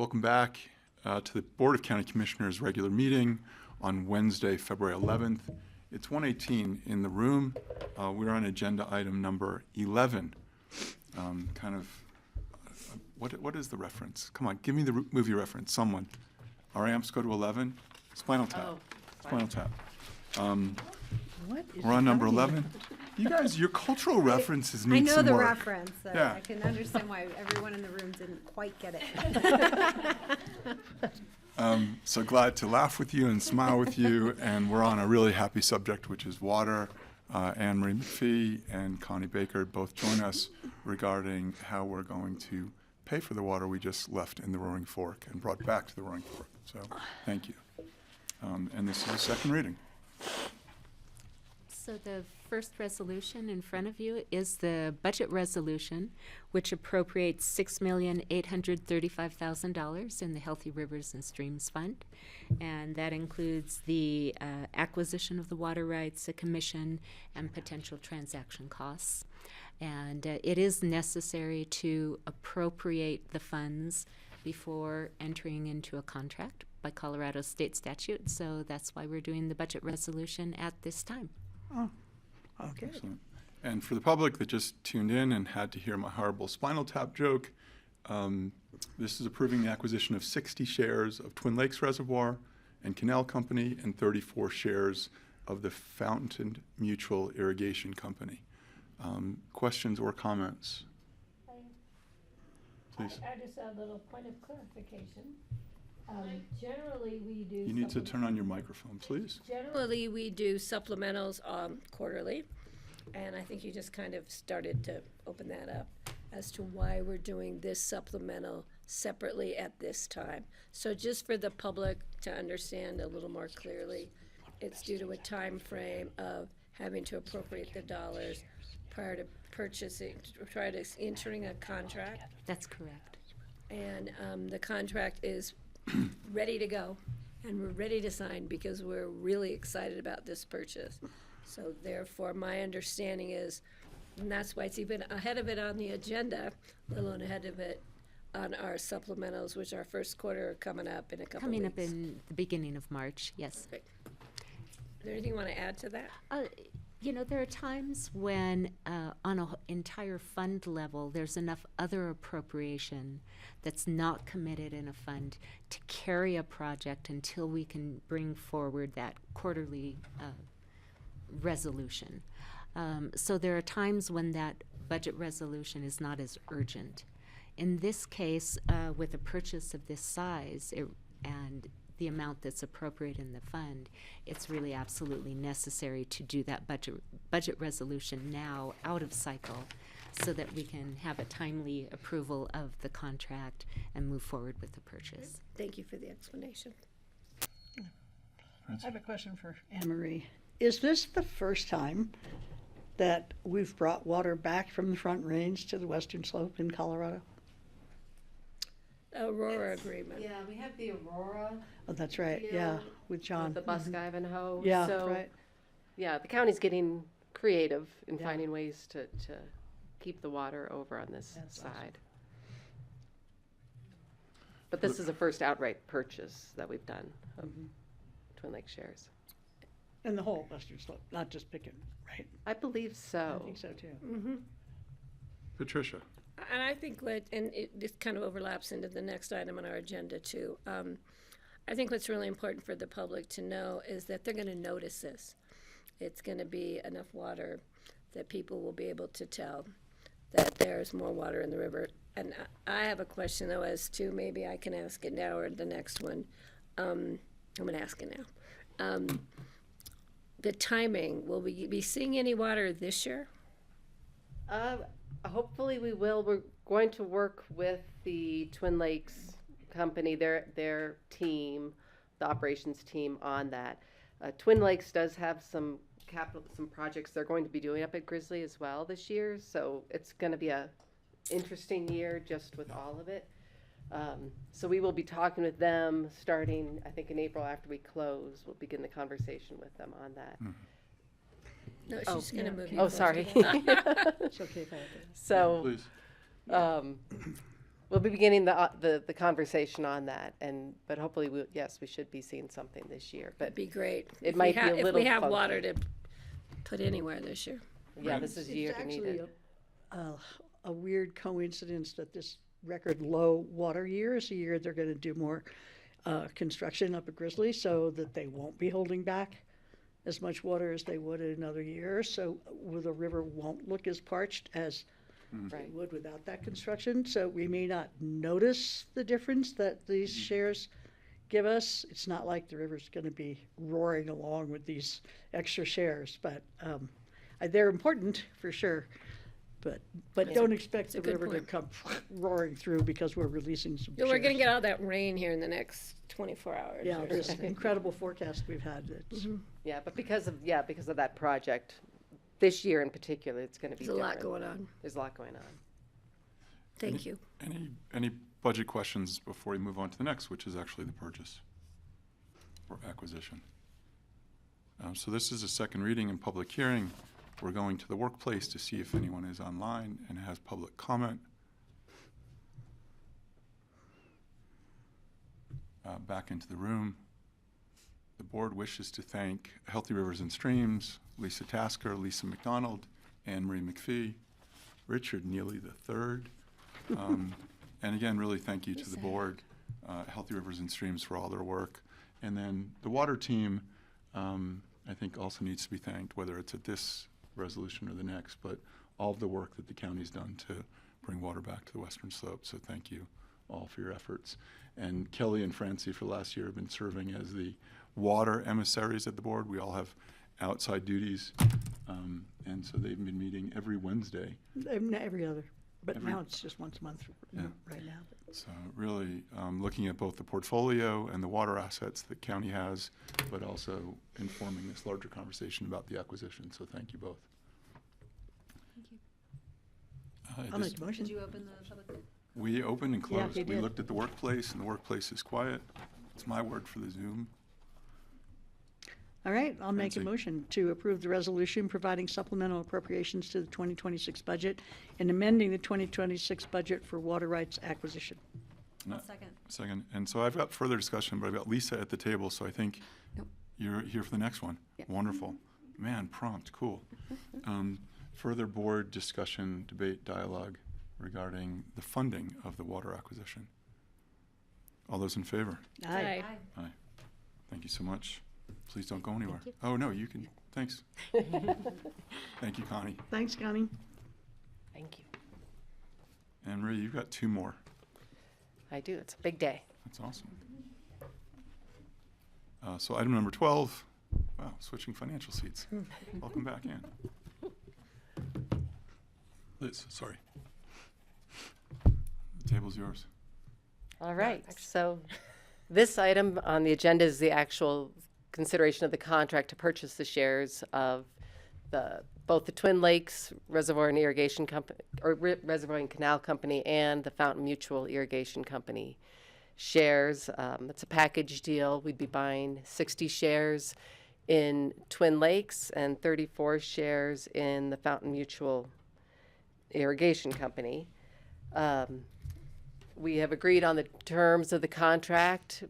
[SPEAKER 1] Welcome back to the Board of County Commissioners regular meeting on Wednesday, February 11th. It's 1:18 in the room. We're on agenda item number 11. What is the reference? Come on, give me the movie reference, someone. Our amps go to 11? Spinal Tap.
[SPEAKER 5] Oh,
[SPEAKER 1] Spinal Tap.
[SPEAKER 4] What is
[SPEAKER 1] We're on number
[SPEAKER 4] funny?
[SPEAKER 1] 11. You guys, your cultural references need
[SPEAKER 5] I know
[SPEAKER 1] some
[SPEAKER 5] the
[SPEAKER 1] work.
[SPEAKER 5] reference. So
[SPEAKER 1] Yeah.
[SPEAKER 5] I can understand why everyone in the room didn't quite get it.
[SPEAKER 1] So glad to laugh with you and smile with you, and we're on a really happy subject, which is water. Anne Marie McPhee and Connie Baker both join us regarding how we're going to pay for the water we just left in the Roaring Fork and brought back to the Roaring Fork. So thank you. And this is a second reading.
[SPEAKER 17] So the first resolution in front of you is the budget resolution, which appropriates $6,835,000 in the Healthy Rivers and Streams Fund. And that includes the acquisition of the water rights, the commission, and potential transaction costs. And it is necessary to appropriate the funds before entering into a contract by Colorado state statute. So that's why we're doing the budget resolution at this time.
[SPEAKER 4] Oh, okay.
[SPEAKER 1] Excellent. And for the public that just tuned in and had to hear my horrible Spinal Tap joke, this is approving the acquisition of 60 shares of Twin Lakes Reservoir and Canal Company and 34 shares of the Fountain Mutual Irrigation Company. Questions or comments? Please.
[SPEAKER 2] I just have a little point of clarification. Generally, we do.
[SPEAKER 1] You need to turn on your microphone, please.
[SPEAKER 2] Generally, we do supplementals quarterly, and I think you just kind of started to open that up as to why we're doing this supplemental separately at this time. So just for the public to understand a little more clearly, it's due to a time frame of having to appropriate the dollars prior to purchasing, prior to entering a contract.
[SPEAKER 17] That's correct.
[SPEAKER 2] And the contract is ready to go, and we're ready to sign because we're really excited about this purchase. So therefore, my understanding is, and that's why it's even ahead of it on the agenda, let alone ahead of it on our supplementals, which our first quarter are coming up in a couple
[SPEAKER 17] Coming
[SPEAKER 2] weeks.
[SPEAKER 17] up in the beginning of March, yes.
[SPEAKER 2] Great. Is there anything you want to add to that?
[SPEAKER 17] You know, there are times when on an entire fund level, there's enough other appropriation that's not committed in a fund to carry a project until we can bring forward that quarterly resolution. So there are times when that budget resolution is not as urgent. In this case, with a purchase of this size and the amount that's appropriate in the fund, it's really absolutely necessary to do that budget resolution now out of cycle so that we can have a timely approval of the contract and move forward with the purchase.
[SPEAKER 2] Thank you for the explanation.
[SPEAKER 4] I have a question for Anne Marie. Is this the first time that we've brought water back from the Front Range to the western slope in Colorado?
[SPEAKER 2] Aurora agreement.
[SPEAKER 18] Yeah, we have the Aurora.
[SPEAKER 4] Oh, that's right,
[SPEAKER 18] deal
[SPEAKER 4] yeah, with John.
[SPEAKER 18] The Busk Ivanhoe.
[SPEAKER 4] Yeah,
[SPEAKER 18] So,
[SPEAKER 4] right.
[SPEAKER 18] yeah, the county's getting creative in
[SPEAKER 4] Yeah.
[SPEAKER 18] finding ways to keep the water over on this
[SPEAKER 4] That's
[SPEAKER 18] side. But this is the first outright purchase that we've done of Twin Lake shares.
[SPEAKER 4] And the whole western slope, not just Picken, right?
[SPEAKER 18] I believe so.
[SPEAKER 4] I think so too.
[SPEAKER 2] Mm-hmm.
[SPEAKER 1] Patricia.
[SPEAKER 2] And I think this kind of overlaps into the next item on our agenda too. I think what's really important for the public to know is that they're going to notice this. It's going to be enough water that people will be able to tell that there's more water in the river. And I have a question though as to, maybe I can ask it now or the next one. I'm going to ask it now. The timing, will we be seeing any water this year?
[SPEAKER 18] Hopefully we will. We're going to work with the Twin Lakes company, their team, the operations team on that. Twin Lakes does have some projects they're going to be doing up at Grizzly as well this year. So it's going to be a interesting year just with all of it. So we will be talking with them starting, I think, in April after we close. We'll begin the conversation with them on that.
[SPEAKER 2] No, she's going to move you
[SPEAKER 18] Oh,
[SPEAKER 2] closer
[SPEAKER 18] sorry.
[SPEAKER 2] to the mic.
[SPEAKER 4] It's okay if I have to.
[SPEAKER 18] So,
[SPEAKER 1] Please.
[SPEAKER 18] we'll be beginning the conversation on that, but hopefully, yes, we should be seeing something this year. But
[SPEAKER 2] That'd be great.
[SPEAKER 18] it might be a little
[SPEAKER 2] If we have
[SPEAKER 18] funky.
[SPEAKER 2] water to put anywhere this year.
[SPEAKER 18] Yeah, this is year to need it.
[SPEAKER 4] A weird coincidence that this record low water year is a year they're going to do more construction up at Grizzly, so that they won't be holding back as much water as they would in another year. So the river won't look as parched as it would without that construction. So we may not notice the difference that these shares give us. It's not like the river's going to be roaring along with these extra shares, but they're important for sure. But don't expect the
[SPEAKER 2] good
[SPEAKER 4] river to
[SPEAKER 2] point.
[SPEAKER 4] come roaring through because we're releasing some
[SPEAKER 2] Yeah, we're gonna
[SPEAKER 4] shares.
[SPEAKER 2] get all that rain here in the next 24 hours.
[SPEAKER 4] Yeah,
[SPEAKER 2] or
[SPEAKER 4] this
[SPEAKER 2] something.
[SPEAKER 4] incredible forecast we've had. It's,
[SPEAKER 18] Yeah, but because of that project, this year in particular, it's going to be
[SPEAKER 2] There's a lot
[SPEAKER 18] different.
[SPEAKER 2] going on.
[SPEAKER 18] There's a lot going on.
[SPEAKER 2] Thank you.
[SPEAKER 1] Any budget questions before we move on to the next, which is actually the purchase or acquisition? So this is a second reading and public hearing. We're going to the workplace to see if anyone is online and has public comment. Back into the room. The board wishes to thank Healthy Rivers and Streams, Lisa Tasker, Lisa McDonald, Anne Marie McPhee, Richard Neely III. And again, really thank you to the board, Healthy Rivers and Streams, for all their work. And then the water team, I think also needs to be thanked, whether it's at this resolution or the next, but all of the work that the county's done to bring water back to the Western Slope. So thank you all for your efforts. And Kelly and Francie for last year have been serving as the water emissaries at the board. We all have outside duties, and so they've been meeting every Wednesday.
[SPEAKER 4] every other, but now it's just once a month right now.
[SPEAKER 1] So really looking at both the portfolio and the water assets that county has, but also informing this larger conversation about the acquisition. So thank you both. Thank you.
[SPEAKER 4] I'll make a motion.
[SPEAKER 5] Did you open the public?
[SPEAKER 1] We opened and
[SPEAKER 4] Yeah,
[SPEAKER 1] closed.
[SPEAKER 4] he
[SPEAKER 1] We
[SPEAKER 4] did.
[SPEAKER 1] looked at the workplace, and the workplace is quiet. It's my word for the Zoom.
[SPEAKER 4] All right, I'll make a
[SPEAKER 1] Francie.
[SPEAKER 4] motion to approve the resolution providing supplemental appropriations to the 2026 budget and amending the 2026 budget for water rights acquisition.
[SPEAKER 5] Second.
[SPEAKER 1] Second. And so I've got further discussion, but I've got Lisa at the table, so I think you're here for the next one. Wonderful. Man, prompt, cool. Further board discussion, debate, dialogue regarding the funding of the water acquisition. All those in favor?
[SPEAKER 4] Aye.
[SPEAKER 1] Aye. Thank you so much. Please don't go anywhere. Oh, no, you can. Thanks. Thank you, Connie.
[SPEAKER 4] Thanks, Connie.
[SPEAKER 18] Thank you.
[SPEAKER 1] And Marie, you've got two more.
[SPEAKER 18] I do. It's a big day.
[SPEAKER 1] That's awesome. So item number 12, wow, switching financial seats. Welcome back, Ann. Liz, sorry. The table's yours.
[SPEAKER 18] All right, so this item on the agenda is the actual consideration of the contract to purchase the shares of both the Twin Lakes Reservoir and Irrigation Company, or Reservoir and Canal Company, and the Fountain Mutual Irrigation Company shares. It's a package deal. We'd be buying 60 shares in Twin Lakes and 34 shares in the Fountain Mutual Irrigation Company. We have agreed on the terms of the contract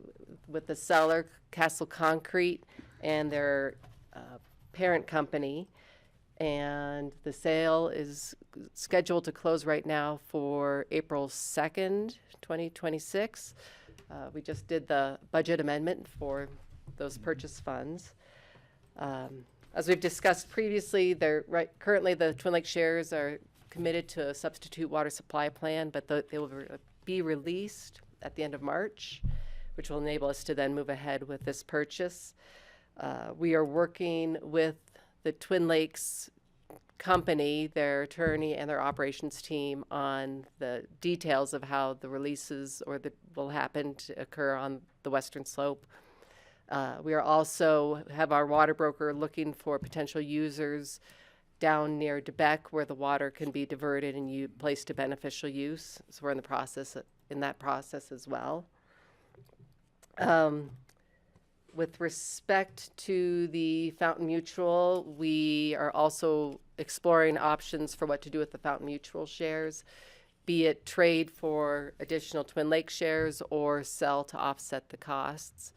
[SPEAKER 18] with the seller, Castle Concrete, and their parent company. And the sale is scheduled to close right now for April 2nd, 2026. We just did the budget amendment for those purchase funds. As we've discussed previously, currently the Twin Lakes shares are committed to a substitute water supply plan, but they will be released at the end of March, which will enable us to then move ahead with this purchase. We are working with the Twin Lakes company, their attorney, and their operations team on the details of how the releases will happen to occur on the Western Slope. We are also have our water broker looking for potential users down near DeBeck where the water can be diverted and placed to beneficial use. So we're in that process as well. With respect to the Fountain Mutual, we are also exploring options for what to do with the Fountain Mutual shares. be it trade for additional Twin Lakes shares or sell to offset the costs.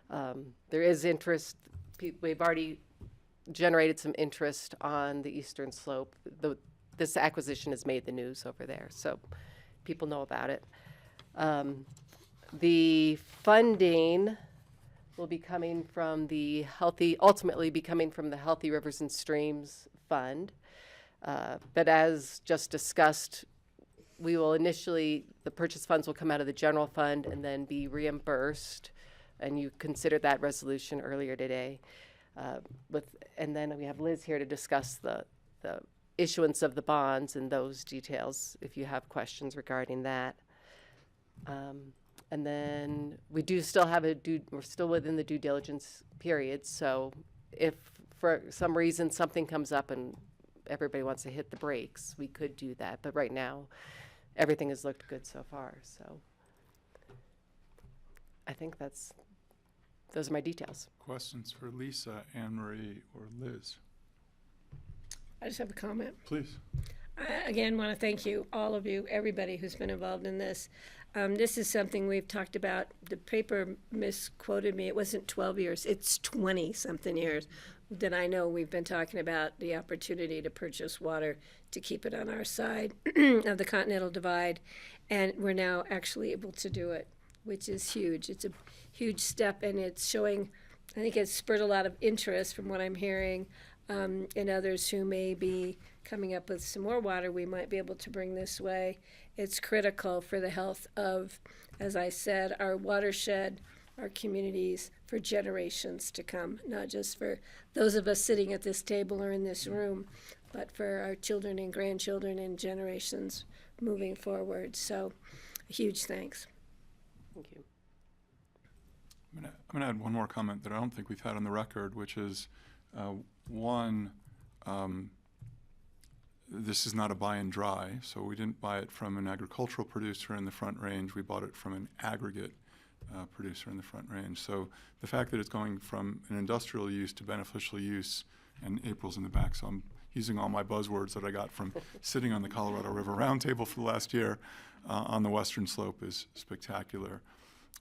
[SPEAKER 18] There is interest. We've already generated some interest on the eastern slope. This acquisition has made the news over there, so people know about it. The funding will be coming from ultimately be coming from the Healthy Rivers and Streams Fund. But as just discussed, the purchase funds will come out of the general fund and then be reimbursed. And you considered that resolution earlier today. And then we have Liz here to discuss the issuance of the bonds and those details if you have questions regarding that. And then we do still have we're still within the due diligence period. So if for some reason something comes up and everybody wants to hit the brakes, we could do that. But right now, everything has looked good so far. So I think those are my details.
[SPEAKER 1] Questions for Lisa, Anne Marie, or Liz?
[SPEAKER 2] I just have a comment.
[SPEAKER 1] Please.
[SPEAKER 2] I again want to thank you, all of you, everybody who's been involved in this. This is something we've talked about. The paper misquoted me. It wasn't 12 years. It's 20-something years that I know we've been talking about the opportunity to purchase water to keep it on our side of the Continental Divide. And we're now actually able to do it, which is huge. It's a huge step, and it's showing, I think it's spurred a lot of interest from what I'm hearing, and others who may be coming up with some more water we might be able to bring this way. It's critical for the health of, as I said, our watershed, our communities for generations to come, not just for those of us sitting at this table or in this room, but for our children and grandchildren and generations moving forward. So a huge thanks.
[SPEAKER 18] Thank you.
[SPEAKER 1] I'm going to add one more comment that I don't think we've had on the record, which is this is not a buy and dry, so we didn't buy it from an agricultural producer in the Front Range. We bought it from an aggregate producer in the Front Range. So the fact that it's going from an industrial use to beneficial use, and April's in the back, so I'm using all my buzzwords that I got from sitting on the Colorado River Roundtable for the last year on the western slope, is spectacular.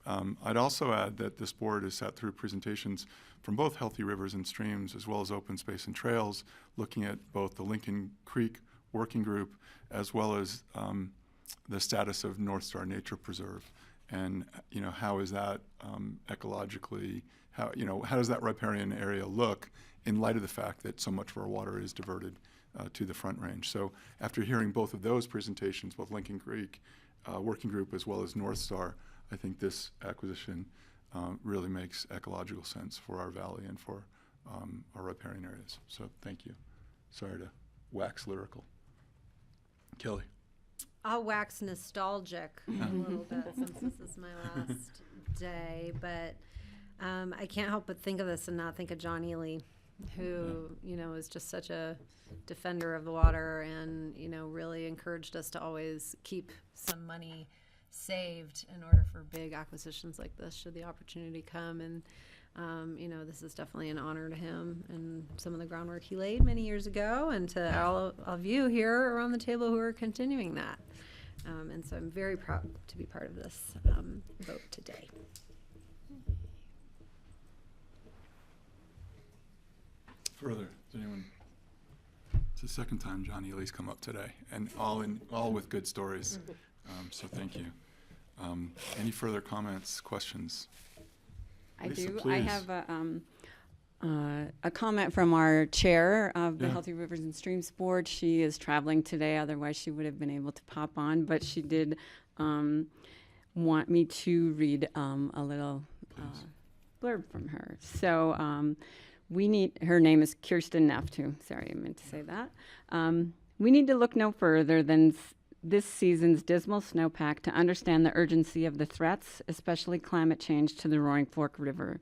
[SPEAKER 1] I'd also add that this board has sat through presentations from both Healthy Rivers and Streams as well as Open Space and Trails, looking at both the Lincoln Creek Working Group as well as the status of North Star Nature Preserve. And how is that ecologically, how does that riparian area look in light of the fact that so much of our water is diverted to the Front Range? So after hearing both of those presentations, both Lincoln Creek Working Group as well as North Star, I think this acquisition really makes ecological sense for our valley and for our riparian areas. So thank you. Sorry to wax lyrical. Kelly.
[SPEAKER 5] I'll wax nostalgic a little bit since this is my last day, but I can't help but think of this and not think of John Ely, who, is just such a defender of the water and, really encouraged us to always keep some money saved in order for big acquisitions like this should the opportunity come. And this is definitely an honor to him and some of the groundwork he laid many years ago, and to all of you here around the table who are continuing that. And so I'm very proud to be part of this vote today.
[SPEAKER 1] Further, does anyone? It's the second time John Ely's come up today, and all with good stories. So thank you. Any further comments, questions?
[SPEAKER 19] I
[SPEAKER 1] Lisa,
[SPEAKER 19] do.
[SPEAKER 1] please.
[SPEAKER 19] I have a comment from our chair of the
[SPEAKER 1] Yeah.
[SPEAKER 19] Healthy Rivers and Streams Board. She is traveling today, otherwise she would have been able to pop on, but she did want me to read a little blurb from her. So her name is Kirsten Neff, too. Sorry, I meant to say that. We need to look no further than this season's dismal snowpack to understand the urgency of the threats, especially climate change, to the Roaring Fork River.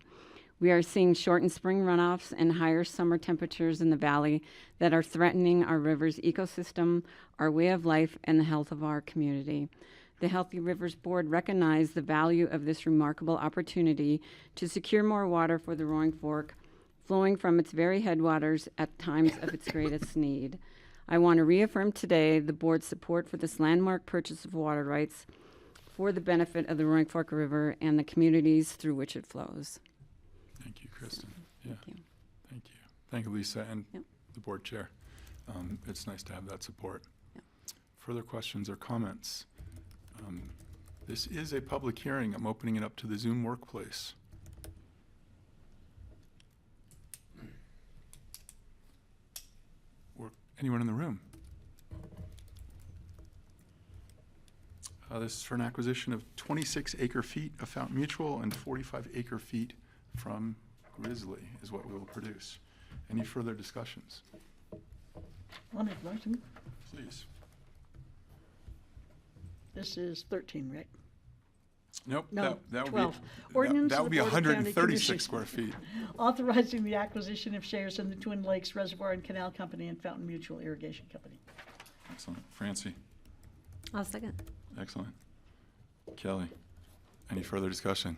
[SPEAKER 19] We are seeing shortened spring runoffs and higher summer temperatures in the valley that are threatening our river's ecosystem, our way of life, and the health of our community. The Healthy Rivers Board recognized the value of this remarkable opportunity to secure more water for the Roaring Fork, flowing from its very headwaters at times of its greatest need. I want to reaffirm today the board's support for this landmark purchase of water rights for the benefit of the Roaring Fork River and the communities through which it flows.
[SPEAKER 1] Thank you, Kristen. Yeah.
[SPEAKER 19] Thank you.
[SPEAKER 1] Thank you. Thank you, Lisa, and
[SPEAKER 19] Yep.
[SPEAKER 1] the board chair. It's nice to have that support.
[SPEAKER 19] Yep.
[SPEAKER 1] Further questions or comments? This is a public hearing. I'm opening it up to the Zoom workplace. Or anyone in the room? This is for an acquisition of 26 acre-feet of Fountain Mutual and 45 acre-feet from Grizzly is what we will produce. Any further discussions?
[SPEAKER 4] I'll make a motion.
[SPEAKER 1] Please.
[SPEAKER 4] This is 13, right?
[SPEAKER 1] Nope.
[SPEAKER 4] No,
[SPEAKER 1] that would
[SPEAKER 4] 12.
[SPEAKER 1] be
[SPEAKER 4] Ordinance
[SPEAKER 1] that
[SPEAKER 4] of
[SPEAKER 1] would
[SPEAKER 4] the
[SPEAKER 1] be
[SPEAKER 4] Board of County
[SPEAKER 1] 136
[SPEAKER 4] Commissioners
[SPEAKER 1] square feet.
[SPEAKER 4] Authorizing the acquisition of shares in the Twin Lakes Reservoir and Canal Company and Fountain Mutual Irrigation Company.
[SPEAKER 1] Excellent. Francie.
[SPEAKER 5] I'll second.
[SPEAKER 1] Excellent. Kelly. Any further discussion?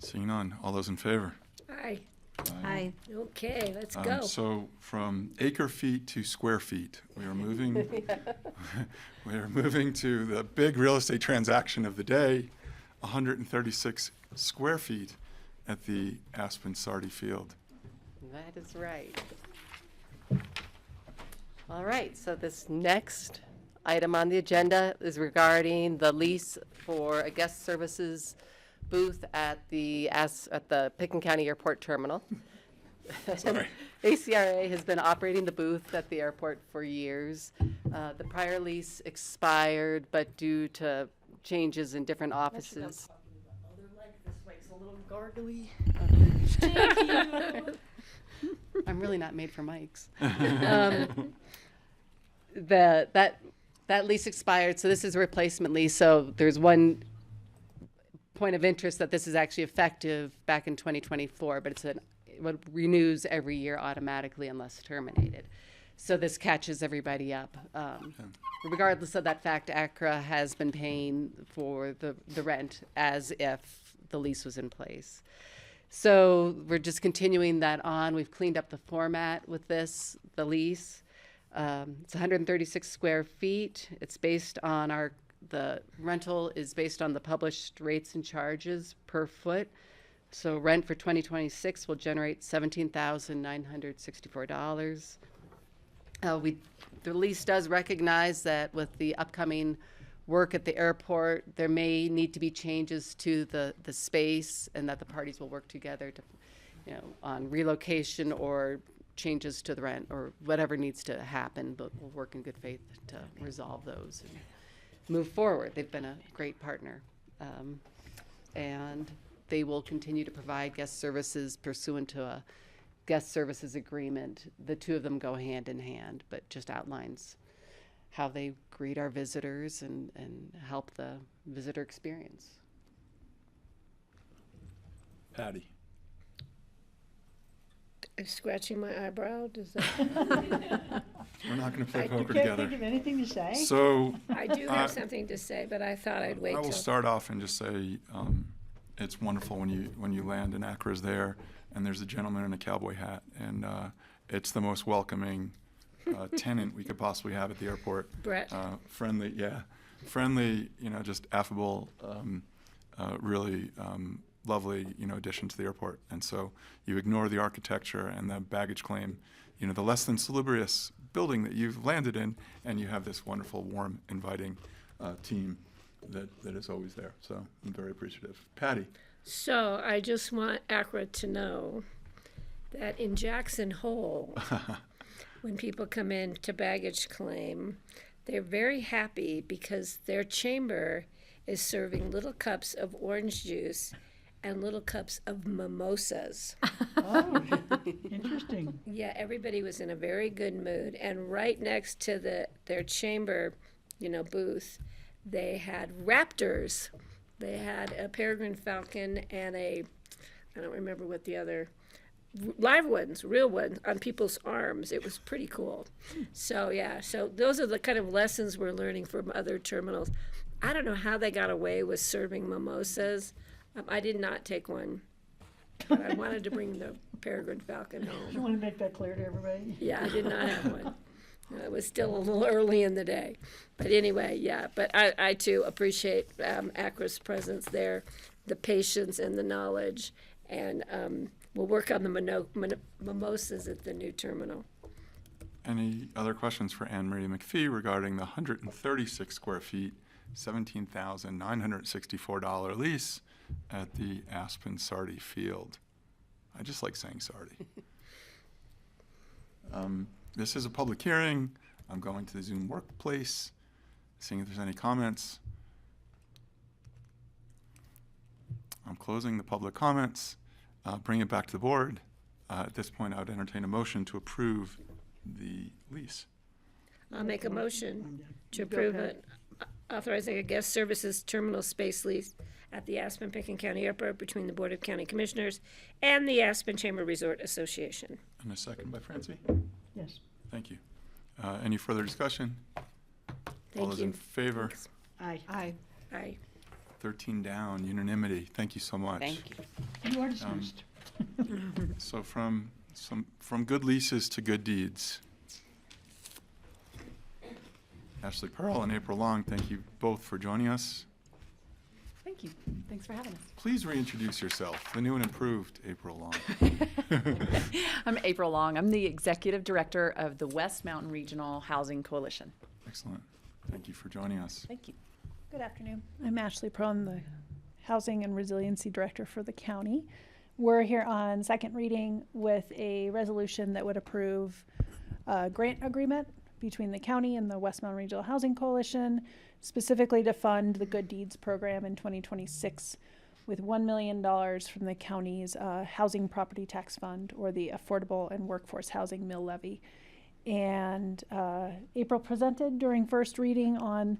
[SPEAKER 1] Seeing none. All those in favor?
[SPEAKER 2] Aye.
[SPEAKER 5] Aye.
[SPEAKER 2] Okay, let's go.
[SPEAKER 1] So from acre feet to square feet, we are moving. We are moving to the big real estate transaction of the day, 136 square feet at the Aspen Sardi Field.
[SPEAKER 18] That is right. All right, so this next item on the agenda is regarding the lease for a guest services booth at the Picken County Airport Terminal.
[SPEAKER 1] Sorry.
[SPEAKER 18] ACRA has been operating the booth at the airport for years. The prior lease expired, but due to changes in different offices. I'm really not made for mics. That lease expired, so this is a replacement lease. So there's one point of interest that this is actually effective back in 2024, but it renews every year automatically unless terminated. So this catches everybody up. Regardless of that fact, ACRA has been paying for the rent as if the lease was in place. So we're just continuing that on. We've cleaned up the format with the lease. It's 136 square feet. It's based on the rental is based on the published rates and charges per foot. So rent for 2026 will generate $17,964. The lease does recognize that with the upcoming work at the airport, there may need to be changes to the space, and that the parties will work together to, on relocation or changes to the rent or whatever needs to happen, but we'll work in good faith to resolve those and move forward. They've been a great partner. And they will continue to provide guest services pursuant to a guest services agreement. The two of them go hand in hand, but just outlines how they greet our visitors and help the visitor experience.
[SPEAKER 1] Patty.
[SPEAKER 2] I'm scratching my eyebrow. Does that?
[SPEAKER 1] We're not going to play
[SPEAKER 4] You
[SPEAKER 1] poker
[SPEAKER 4] can't
[SPEAKER 1] together.
[SPEAKER 4] think of anything to say?
[SPEAKER 1] So
[SPEAKER 2] I do have something to say, but I thought I'd wait
[SPEAKER 1] I will
[SPEAKER 2] till.
[SPEAKER 1] start off and just say it's wonderful when you land and ACRA's there and there's a gentleman in a cowboy hat, and it's the most welcoming tenant we could possibly have at the airport.
[SPEAKER 2] Brett.
[SPEAKER 1] Friendly, just affable, really lovely, addition to the airport. And so you ignore the architecture and the baggage claim, the less than salubrious building that you've landed in, and you have this wonderful, warm, inviting team that is always there. So I'm very appreciative. Patty.
[SPEAKER 2] So I just want ACRA to know that in Jackson Hole, when people come in to baggage claim, they're very happy because their chamber is serving little cups of orange juice and little cups of mimosas.
[SPEAKER 4] Oh, interesting.
[SPEAKER 2] Yeah, everybody was in a very good mood. And right next to their chamber, booth, they had raptors. They had a peregrine falcon and I don't remember what the other, live ones, real ones, on people's arms. It was pretty cool. So those are the kind of lessons we're learning from other terminals. I don't know how they got away with serving mimosas. I did not take one, but I wanted to bring the peregrine falcon home.
[SPEAKER 4] You want to make that clear to everybody?
[SPEAKER 2] Yeah, I did not have one. It was still a little early in the day. But anyway, yeah, but I too appreciate ACRA's presence there, the patience and the knowledge, and we'll work on the mimosas at the new terminal.
[SPEAKER 1] Any other questions for Anne Marie McPhee regarding the 136 square feet, $17,964 lease at the Aspen Sardi Field? I just like saying Sardi. This is a public hearing. I'm going to the Zoom workplace, seeing if there's any comments. I'm closing the public comments. Bring it back to the board. At this point, I would entertain a motion to approve the lease.
[SPEAKER 2] I'll make a motion to approve it, authorizing a guest services terminal space lease at the Aspen Picken County Airport between the Board of County Commissioners and the Aspen Chamber Resort Association.
[SPEAKER 1] And a second by Francie?
[SPEAKER 4] Yes.
[SPEAKER 1] Thank you. Any further discussion? All those in favor?
[SPEAKER 4] Aye.
[SPEAKER 5] Aye.
[SPEAKER 2] Aye.
[SPEAKER 1] 13 down, unanimity. Thank you so much.
[SPEAKER 18] Thank you.
[SPEAKER 4] You are dismissed.
[SPEAKER 1] So from good leases to good deeds. Ashley Pearl and April Long, thank you both for joining us.
[SPEAKER 20] Thank you. Thanks for having us.
[SPEAKER 1] Please reintroduce yourself, the new and improved April Long.
[SPEAKER 20] I'm April Long. I'm the Executive Director of the West Mountain Regional Housing Coalition.
[SPEAKER 1] Excellent. Thank you for joining us.
[SPEAKER 20] Thank you.
[SPEAKER 21] Good afternoon. I'm Ashley Pearl. I'm the Housing and Resiliency Director for the county. We're here on second reading with a resolution that would approve a grant agreement between the county and the West Mountain Regional Housing Coalition, specifically to fund the Good Deeds program in 2026 with $1 million from the county's Housing Property Tax Fund, or the Affordable and Workforce Housing Mill Levy. And April presented during first reading on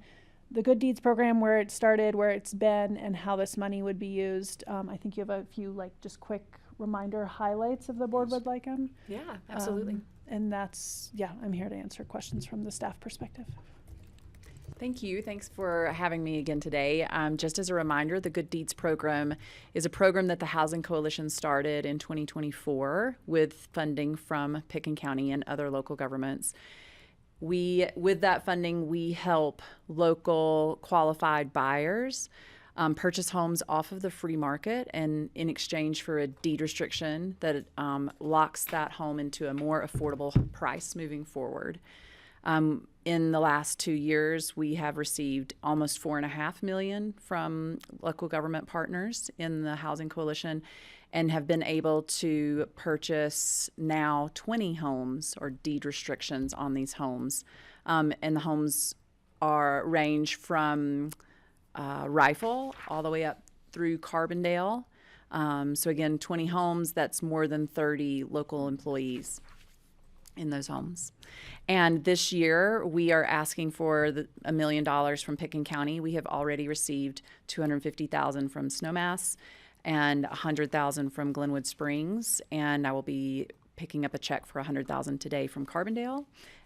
[SPEAKER 21] the Good Deeds program, where it started, where it's been, and how this money would be used. I think you have a few just quick reminder highlights if the board would like them.
[SPEAKER 20] Yeah, absolutely.
[SPEAKER 21] And that's, I'm here to answer questions from the staff perspective.
[SPEAKER 20] Thank you. Thanks for having me again today. Just as a reminder, the Good Deeds program is a program that the Housing Coalition started in 2024 with funding from Picken County and other local governments. With that funding, we help local qualified buyers purchase homes off of the free market, and in exchange for a deed restriction that locks that home into a more affordable price moving forward. In the last 2 years, we have received almost $4.5 million from local government partners in the Housing Coalition, and have been able to purchase now 20 homes or deed restrictions on these homes. And the homes range from Rifle all the way up through Carbondale. So again, 20 homes, that's more than 30 local employees in those homes. And this year, we are asking for $1 million from Picken County. We have already received $250,000 from Snowmass and $100,000 from Glenwood Springs, and I will be picking up a check for $100,000 today from Carbondale.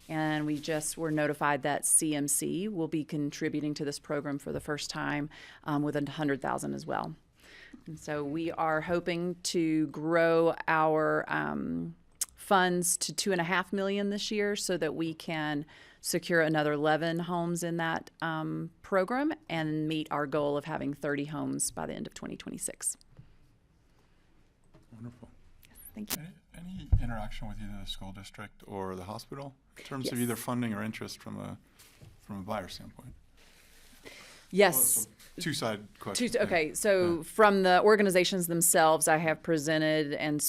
[SPEAKER 20] And we just were notified that CMC will be contributing to this program for the first time with $100,000 as well. And so we are hoping to grow our funds to $2.5 million this year, so that we can secure another 11 homes in that program and meet our goal of having 30 homes by the end of 2026.
[SPEAKER 1] Wonderful.
[SPEAKER 20] Thank you.
[SPEAKER 1] Any interaction with either the school district or the hospital in terms of
[SPEAKER 20] Yes.
[SPEAKER 1] either funding or interest from a buyer standpoint?
[SPEAKER 20] Yes.
[SPEAKER 1] Well, so two-sided question.
[SPEAKER 20] Okay, so from the organizations themselves, I have presented and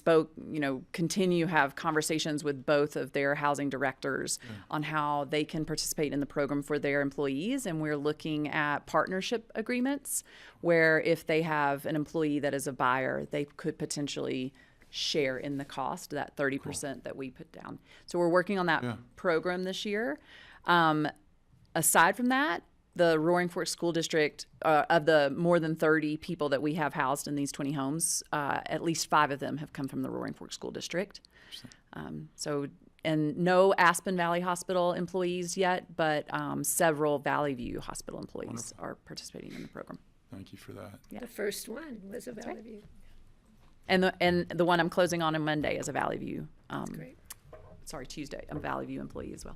[SPEAKER 20] continue to have conversations with both of their housing directors on how they can participate in the program for their employees. And we're looking at partnership agreements where if they have an employee that is a buyer, they could potentially share in the cost, that 30% that we put down. So we're working on that program this year. Aside from that, the Roaring Fork School District, of the more than 30 people that we have housed in these 20 homes, at least 5 of them have come from the Roaring Fork School District. And no Aspen Valley Hospital employees yet, but several Valley View Hospital employees are participating in the program.
[SPEAKER 1] Thank you for that.
[SPEAKER 2] The first one was a Valley View.
[SPEAKER 20] And the one I'm closing on Monday is a Valley View.
[SPEAKER 2] Great.
[SPEAKER 20] Tuesday, a Valley View employee as well.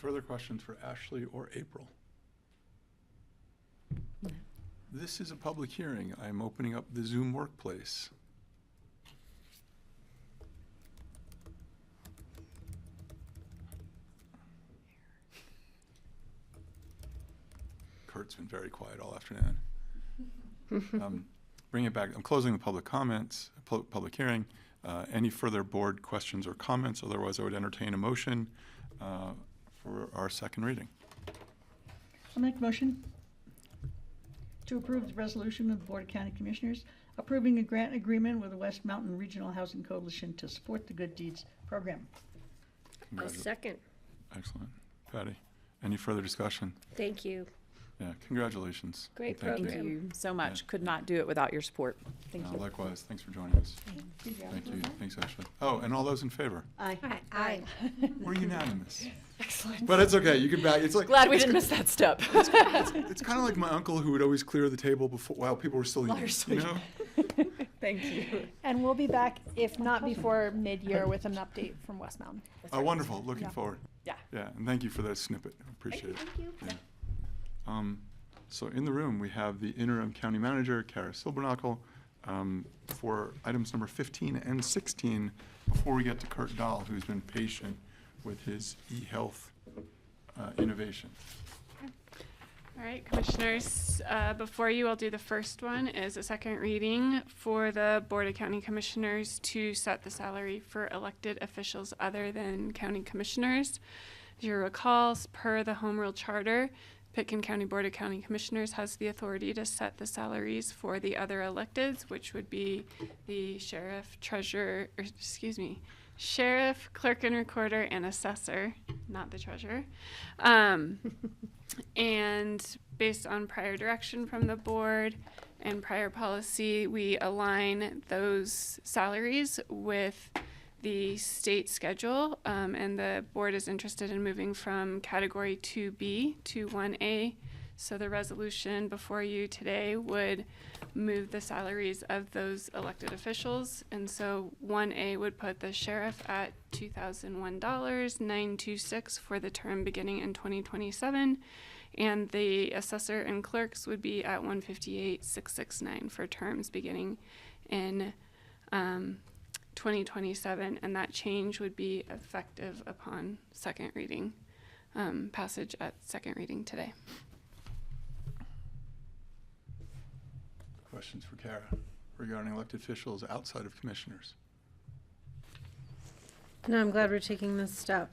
[SPEAKER 1] Further questions for Ashley or April? This is a public hearing. I'm opening up the Zoom workplace. Kurt's been very quiet all afternoon. Bring it back. I'm closing the public comments, public hearing. Any further board questions or comments? Otherwise, I would entertain a motion for our second reading.
[SPEAKER 4] I'll make a motion to approve the resolution of the Board of County Commissioners approving a grant agreement with the West Mountain Regional Housing Coalition to support the Good Deeds program.
[SPEAKER 2] A second.
[SPEAKER 1] Excellent. Patty, any further discussion?
[SPEAKER 2] Thank you.
[SPEAKER 1] Yeah, congratulations.
[SPEAKER 2] Great
[SPEAKER 1] Thank
[SPEAKER 2] program.
[SPEAKER 20] Thank you so much. Could not do it without your support. Thank you.
[SPEAKER 1] Likewise. Thanks for joining us. Thank you. Thanks, Ashley. Oh, and all those in favor?
[SPEAKER 4] Aye.
[SPEAKER 2] Aye.
[SPEAKER 1] We're unanimous.
[SPEAKER 20] Excellent.
[SPEAKER 1] But it's okay. You can back. It's like
[SPEAKER 20] Glad we
[SPEAKER 1] it's
[SPEAKER 20] didn't
[SPEAKER 1] ki-
[SPEAKER 20] miss that step.
[SPEAKER 1] It's kind of like my uncle who would always clear the table before while people were still eating. You know?
[SPEAKER 20] Thank you.
[SPEAKER 21] And we'll be back, if not before mid-year, with an update from West Mountain.
[SPEAKER 1] Oh, wonderful. Looking
[SPEAKER 21] Yeah.
[SPEAKER 1] forward.
[SPEAKER 20] Yeah.
[SPEAKER 1] Yeah, and thank you for that snippet. I appreciate it.
[SPEAKER 2] Thank you.
[SPEAKER 1] Yeah. So in the room, we have the interim county manager, Kara Silbernacle, for items number 15 and 16, before we get to Kurt Dahl, who's been patient with his e-health innovation.
[SPEAKER 8] All right, commissioners, before you, I'll do the first one is a second reading for the Board of County Commissioners to set the salary for elected officials other than county commissioners. As you recall, per the Home Rule Charter, Pitkin County Board of County Commissioners has the authority to set the salaries for the other electeds, which would be the sheriff, treasurer, or excuse me, sheriff, clerk and recorder, and assessor, not the treasurer. And based on prior direction from the board and prior policy, we align those salaries with the state schedule, and the board is interested in moving from category 2B to 1A. So the resolution before you today would move the salaries of those elected officials. And so 1A would put the sheriff at $2,001.926 for the term beginning in 2027. And the assessor and clerks would be at $158,669 for terms beginning in 2027, and that change would be effective upon second reading, passage at second reading today.
[SPEAKER 1] Questions for Kara regarding elected officials outside of commissioners?
[SPEAKER 5] No, I'm glad we're taking this step.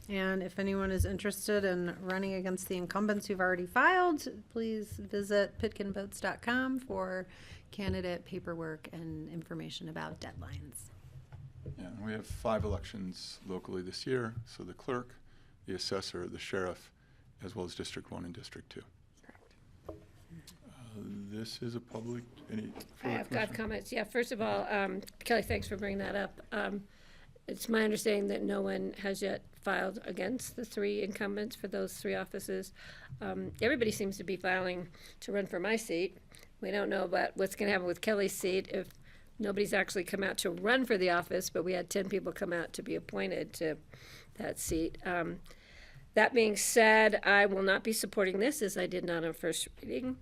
[SPEAKER 5] And if anyone is interested in running against the incumbents who've already filed, please visit pitkinvotes.com for candidate paperwork and information about deadlines.
[SPEAKER 1] Yeah, and we have 5 elections locally this year, so the clerk, the assessor, the sheriff, as well as District 1 and District 2. This is a public, any further
[SPEAKER 2] I've got
[SPEAKER 1] commissioner?
[SPEAKER 2] comments. Yeah, first of all, Kelly, thanks for bringing that up. It's my understanding that no one has yet filed against the 3 incumbents for those 3 offices. Everybody seems to be filing to run for my seat. We don't know about what's going to happen with Kelly's seat if nobody's actually come out to run for the office, but we had 10 people come out to be appointed to that seat. That being said, I will not be supporting this, as I did not on first reading.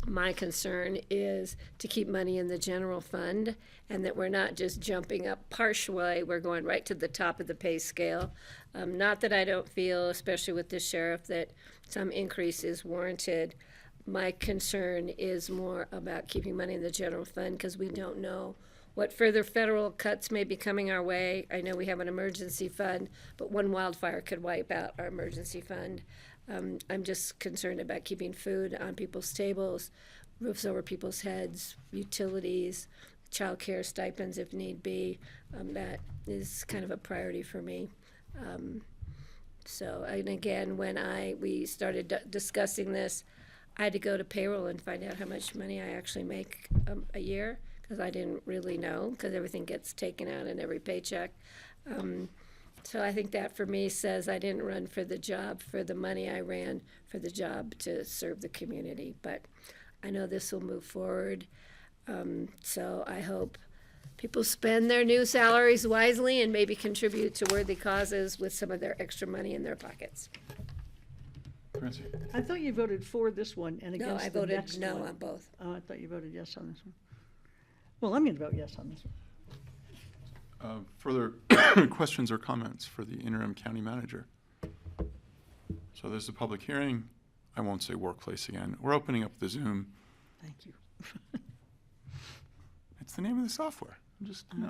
[SPEAKER 2] My concern is to keep money in the general fund, and that we're not just jumping up partially, we're going right to the top of the pay scale. Not that I don't feel, especially with the sheriff, that some increase is warranted. My concern is more about keeping money in the general fund, because we don't know what further federal cuts may be coming our way. I know we have an emergency fund, but one wildfire could wipe out our emergency fund. I'm just concerned about keeping food on people's tables, roofs over people's heads, utilities, childcare stipends if need be. That is kind of a priority for me. So, and again, when we started discussing this, I had to go to payroll and find out how much money I actually make a year, because I didn't really know, because everything gets taken out in every paycheck. So I think that for me says I didn't run for the job for the money, I ran for the job to serve the community. But I know this will move forward. So I hope people spend their new salaries wisely and maybe contribute to worthy causes with some of their extra money in their pockets.
[SPEAKER 1] Francie?
[SPEAKER 4] I thought you voted for this one and
[SPEAKER 2] No,
[SPEAKER 4] against
[SPEAKER 2] I
[SPEAKER 4] the
[SPEAKER 2] voted
[SPEAKER 4] next
[SPEAKER 2] no
[SPEAKER 4] one.
[SPEAKER 2] on both.
[SPEAKER 4] Oh, I thought you voted yes on this one. Well, I'm going to vote yes on this one.
[SPEAKER 1] Further questions or comments for the interim county manager? So there's a public hearing. I won't say workplace again. We're opening up the Zoom.
[SPEAKER 4] Thank you.
[SPEAKER 1] It's the name of the software. Just, you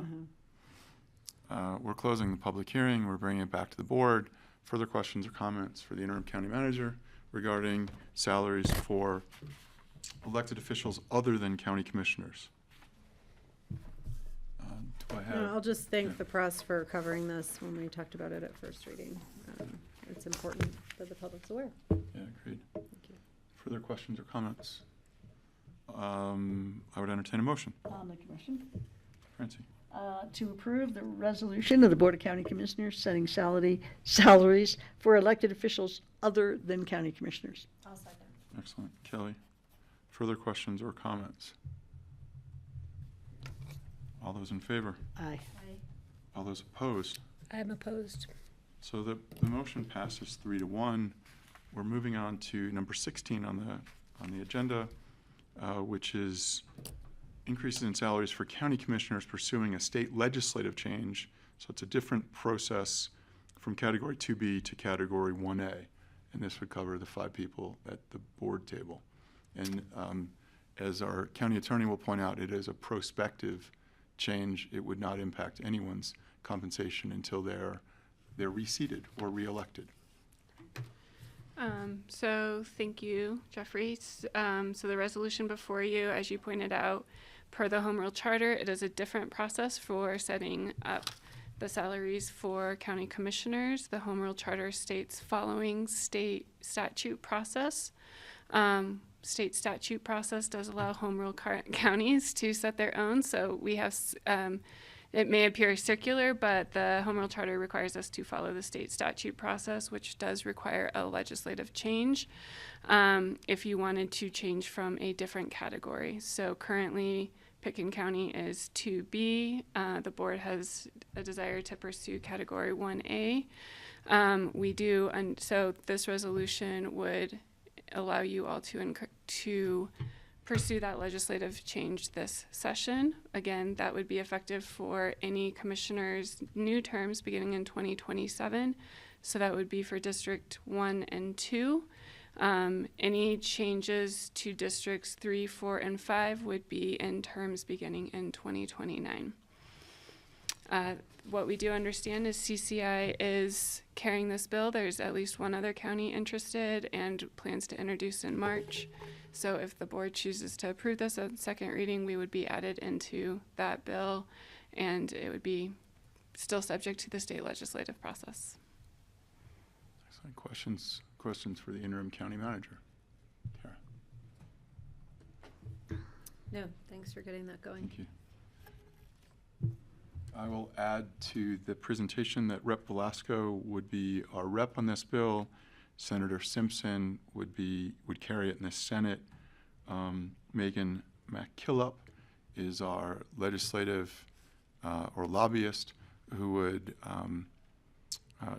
[SPEAKER 1] know. We're closing the public hearing. We're bringing it back to the board. Further questions or comments for the interim county manager regarding salaries for elected officials other than county commissioners? Do I have?
[SPEAKER 5] No, I'll just thank the press for covering this when we talked about it at first reading. It's important that the public's aware.
[SPEAKER 1] Yeah, agreed. Thank you. Further questions or comments? I would entertain a motion.
[SPEAKER 4] On the commission.
[SPEAKER 1] Francie?
[SPEAKER 4] To approve the resolution of the Board of County Commissioners setting salaries for elected officials other than county commissioners.
[SPEAKER 5] I'll second.
[SPEAKER 1] Excellent. Kelly? Further questions or comments? All those in favor?
[SPEAKER 4] Aye.
[SPEAKER 1] All those opposed?
[SPEAKER 2] I'm opposed.
[SPEAKER 1] So the motion passes 3-1. We're moving on to number 16 on the agenda, which is increases in salaries for county commissioners pursuing a state legislative change. So it's a different process from category 2B to category 1A. And this would cover the 5 people at the board table. And as our county attorney will point out, it is a prospective change. It would not impact anyone's compensation until they're reseated or reelected.
[SPEAKER 8] So thank you, Jeffrey. So the resolution before you, as you pointed out, per the Home Rule Charter, it is a different process for setting up the salaries for county commissioners. The Home Rule Charter states following state statute process. State statute process does allow home rule counties to set their own. So we have, it may appear circular, but the Home Rule Charter requires us to follow the state statute process, which does require a legislative change if you wanted to change from a different category. So currently, Pitkin County is 2B. The board has a desire to pursue category 1A. We do, and so this resolution would allow you all to pursue that legislative change this session. Again, that would be effective for any commissioners' new terms beginning in 2027. So that would be for District 1 and 2. Any changes to Districts 3, 4, and 5 would be in terms beginning in 2029. What we do understand is CCI is carrying this bill. There's at least one other county interested and plans to introduce in March. So if the board chooses to approve this on second reading, we would be added into that bill, and it would be still subject to the state legislative process.
[SPEAKER 1] Excellent. Questions for the interim county manager? Kara?
[SPEAKER 5] No, thanks for getting that going.
[SPEAKER 1] Thank you. I will add to the presentation that Rep. Velasco would be our rep on this bill. Senator Simpson would carry it in the Senate. Megan McKillop is our legislative or lobbyist who would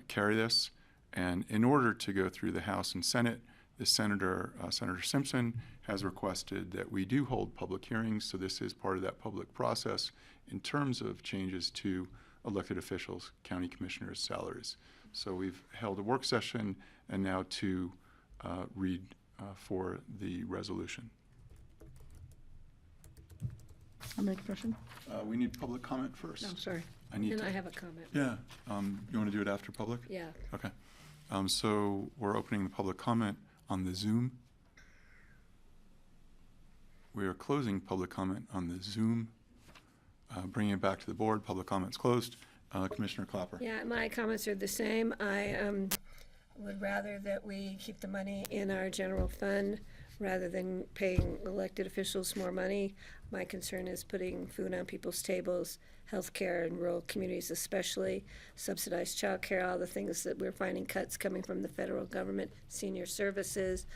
[SPEAKER 1] carry this. And in order to go through the House and Senate, the Senator Simpson has requested that we do hold public hearings. So this is part of that public process in terms of changes to elected officials, county commissioners' salaries. So we've held a work session and now to read for the resolution.
[SPEAKER 4] I'll make a motion.
[SPEAKER 1] We need public comment first.
[SPEAKER 4] No, sorry.
[SPEAKER 1] I
[SPEAKER 2] have a comment.
[SPEAKER 1] Yeah. You want to do it after public?
[SPEAKER 2] Yeah.
[SPEAKER 1] Okay. So we're opening the public comment on the Zoom. We are closing public comment on the Zoom. Bringing it back to the board. Public comments closed. Commissioner Clapper.
[SPEAKER 2] Yeah, my comments are the same. I would rather that we keep the money in our general fund rather than paying elected officials more money. My concern is putting food on people's tables, health care in rural communities especially, subsidized child care, all the things that we're finding cuts coming from the federal government, senior services.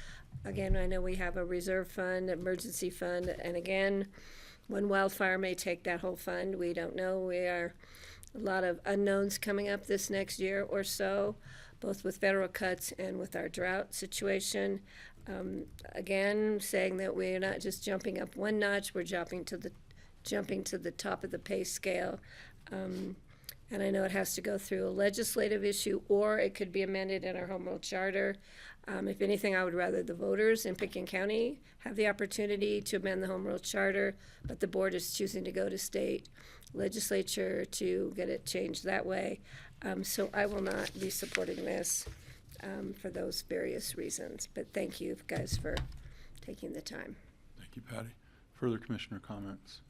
[SPEAKER 2] Again, I know we have a reserve fund, emergency fund, and again, One wildfire may take that whole fund. We don't know. We are a lot of unknowns coming up this next year or so, both with federal cuts and with our drought situation. Again, saying that we're not just jumping up one notch, we're jumping to the top of the pay scale. And I know it has to go through a legislative issue, or it could be amended in our home rule charter. If anything, I would rather the voters in Pitkin County have the opportunity to amend the home rule charter, but the board is choosing to go to state legislature to get it changed that way. So I will not be supporting this for those various reasons. But thank you guys for taking the time.
[SPEAKER 1] Thank you, Patty. Further commissioner comments?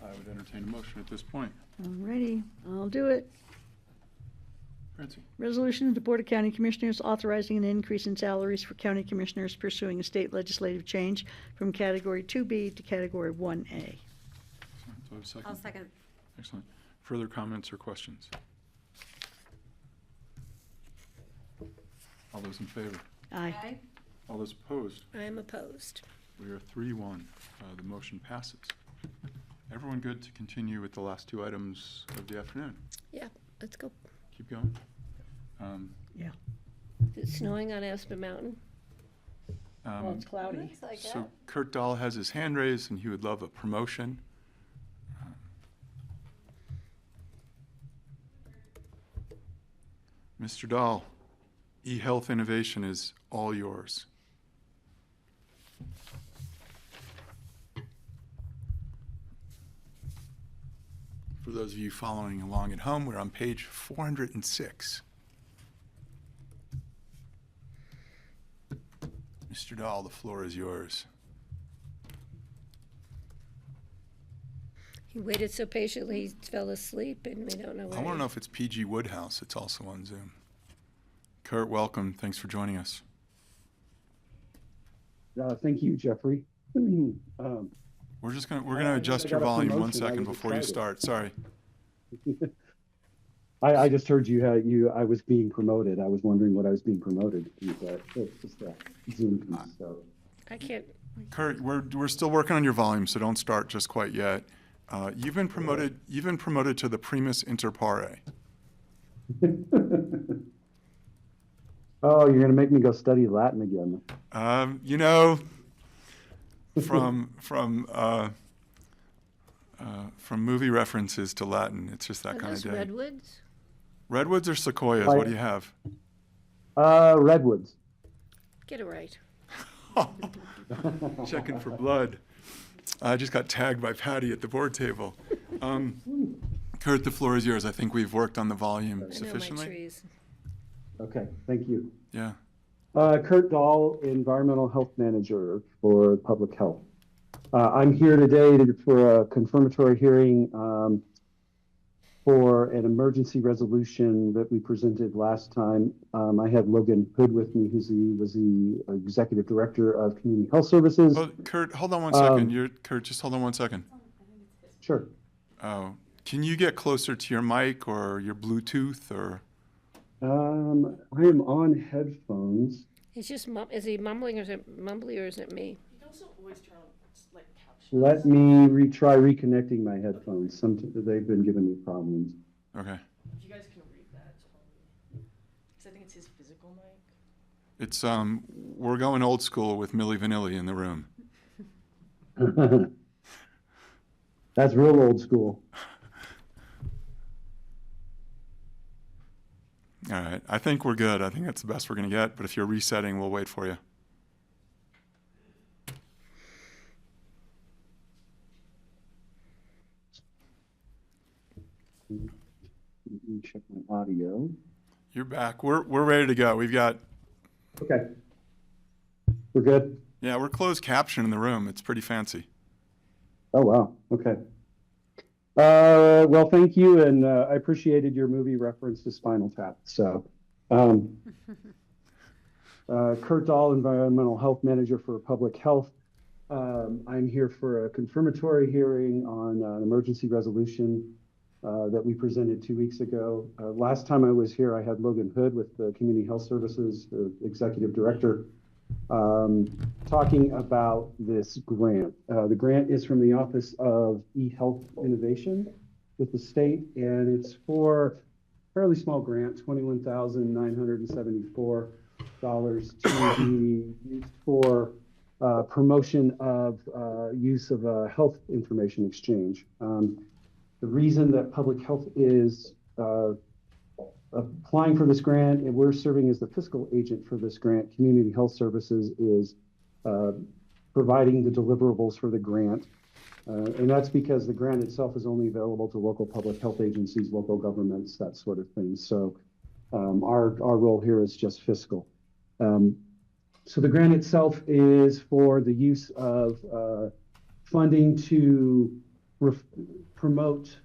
[SPEAKER 1] I would entertain a motion at this point.
[SPEAKER 4] Alrighty, I'll do it.
[SPEAKER 1] Francie?
[SPEAKER 4] Resolution of the Board of County Commissioners authorizing an increase in salaries for county commissioners pursuing a state legislative change from Category 2B to Category 1A.
[SPEAKER 1] Do I have a second?
[SPEAKER 5] I'll second.
[SPEAKER 1] Excellent. Further comments or questions? All those in favor?
[SPEAKER 4] Aye.
[SPEAKER 1] All those opposed?
[SPEAKER 2] I am opposed.
[SPEAKER 1] We are 3-1. The motion passes. Everyone good to continue with the last two items of the afternoon?
[SPEAKER 2] Yeah, let's go.
[SPEAKER 1] Keep going.
[SPEAKER 4] Yeah.
[SPEAKER 2] Is it snowing on Aspen Mountain?
[SPEAKER 4] Well, it's cloudy.
[SPEAKER 2] Looks like
[SPEAKER 1] So
[SPEAKER 2] it.
[SPEAKER 1] Kurt Dahl has his hand raised and he would love a promotion. Mr. Dahl, eHealth Innovation is all yours. For those of you following along at home, we're on page 406. Mr. Dahl, the floor is yours.
[SPEAKER 2] He waited so patiently, he fell asleep, and we don't know where.
[SPEAKER 1] I want to know if it's PG Woodhouse. It's also on Zoom. Kurt, welcome. Thanks for joining us.
[SPEAKER 6] Thank you, Jeffrey.
[SPEAKER 1] We're gonna adjust your volume 1 second before you start. Sorry.
[SPEAKER 6] I just heard I was being promoted. I was wondering what I was being promoted to, but it's just a Zoom piece. So
[SPEAKER 2] I can't.
[SPEAKER 1] Kurt, we're still working on your volume, so don't start just quite yet. You've been promoted. You've been promoted to the primus inter pares.
[SPEAKER 6] Oh, you're gonna make me go study Latin again.
[SPEAKER 1] You know, from movie references to Latin, it's just that
[SPEAKER 2] Are
[SPEAKER 1] kind of
[SPEAKER 2] those
[SPEAKER 1] day.
[SPEAKER 2] redwoods?
[SPEAKER 1] Redwoods or sequoias? What do you have?
[SPEAKER 6] Redwoods.
[SPEAKER 2] Get it right.
[SPEAKER 1] Checking for blood. I just got tagged by Patty at the board table. Kurt, the floor is yours. I think we've worked on the volume sufficiently.
[SPEAKER 2] I know my trees.
[SPEAKER 6] Okay, thank you.
[SPEAKER 1] Yeah.
[SPEAKER 6] Kurt Dahl, Environmental Health Manager for Public Health. I'm here today for a confirmatory hearing for an emergency resolution that we presented last time. I had Logan Hood with me, was the Executive Director of Community Health Services.
[SPEAKER 1] Oh, Kurt, hold on 1 second. Kurt, just hold on 1 second.
[SPEAKER 6] Sure.
[SPEAKER 1] Oh, can you get closer to your mic or your Bluetooth or?
[SPEAKER 6] I am on headphones.
[SPEAKER 2] He's just is he mumbling or is it mumbly or is it me?
[SPEAKER 6] Let me retry reconnecting my headphones. They've been giving me problems.
[SPEAKER 1] Okay.
[SPEAKER 20] If you guys can read that, because I think it's his physical mic.
[SPEAKER 1] It's we're going old school with Milli Vanilli in the room.
[SPEAKER 6] That's real old school.
[SPEAKER 1] All right. I think we're good. I think that's the best we're going to get. But if you're resetting, we'll wait for you.
[SPEAKER 6] Let me check my audio.
[SPEAKER 1] You're back. We're ready to go. We've got.
[SPEAKER 6] Okay. We're good?
[SPEAKER 1] Yeah, we're closed caption in the room. It's pretty fancy.
[SPEAKER 6] Oh, wow. Okay. Well, thank you, and I appreciated your movie reference to Spinal Tap. So, Kurt Dahl, Environmental Health Manager for Public Health. I'm here for a confirmatory hearing on an emergency resolution that we presented 2 weeks ago. Last time I was here, I had Logan Hood with the Community Health Services, Executive Director. talking about this grant. The grant is from the Office of eHealth Innovation with the state, and it's for a fairly small grant, $21,974 to be used for promotion of use of a health information exchange. The reason that public health is applying for this grant, and we're serving as the fiscal agent for this grant, Community Health Services is providing the deliverables for the grant. And that's because the grant itself is only available to local public health agencies, local governments, that sort of thing. So our role here is just fiscal. So the grant itself is for the use of funding to promote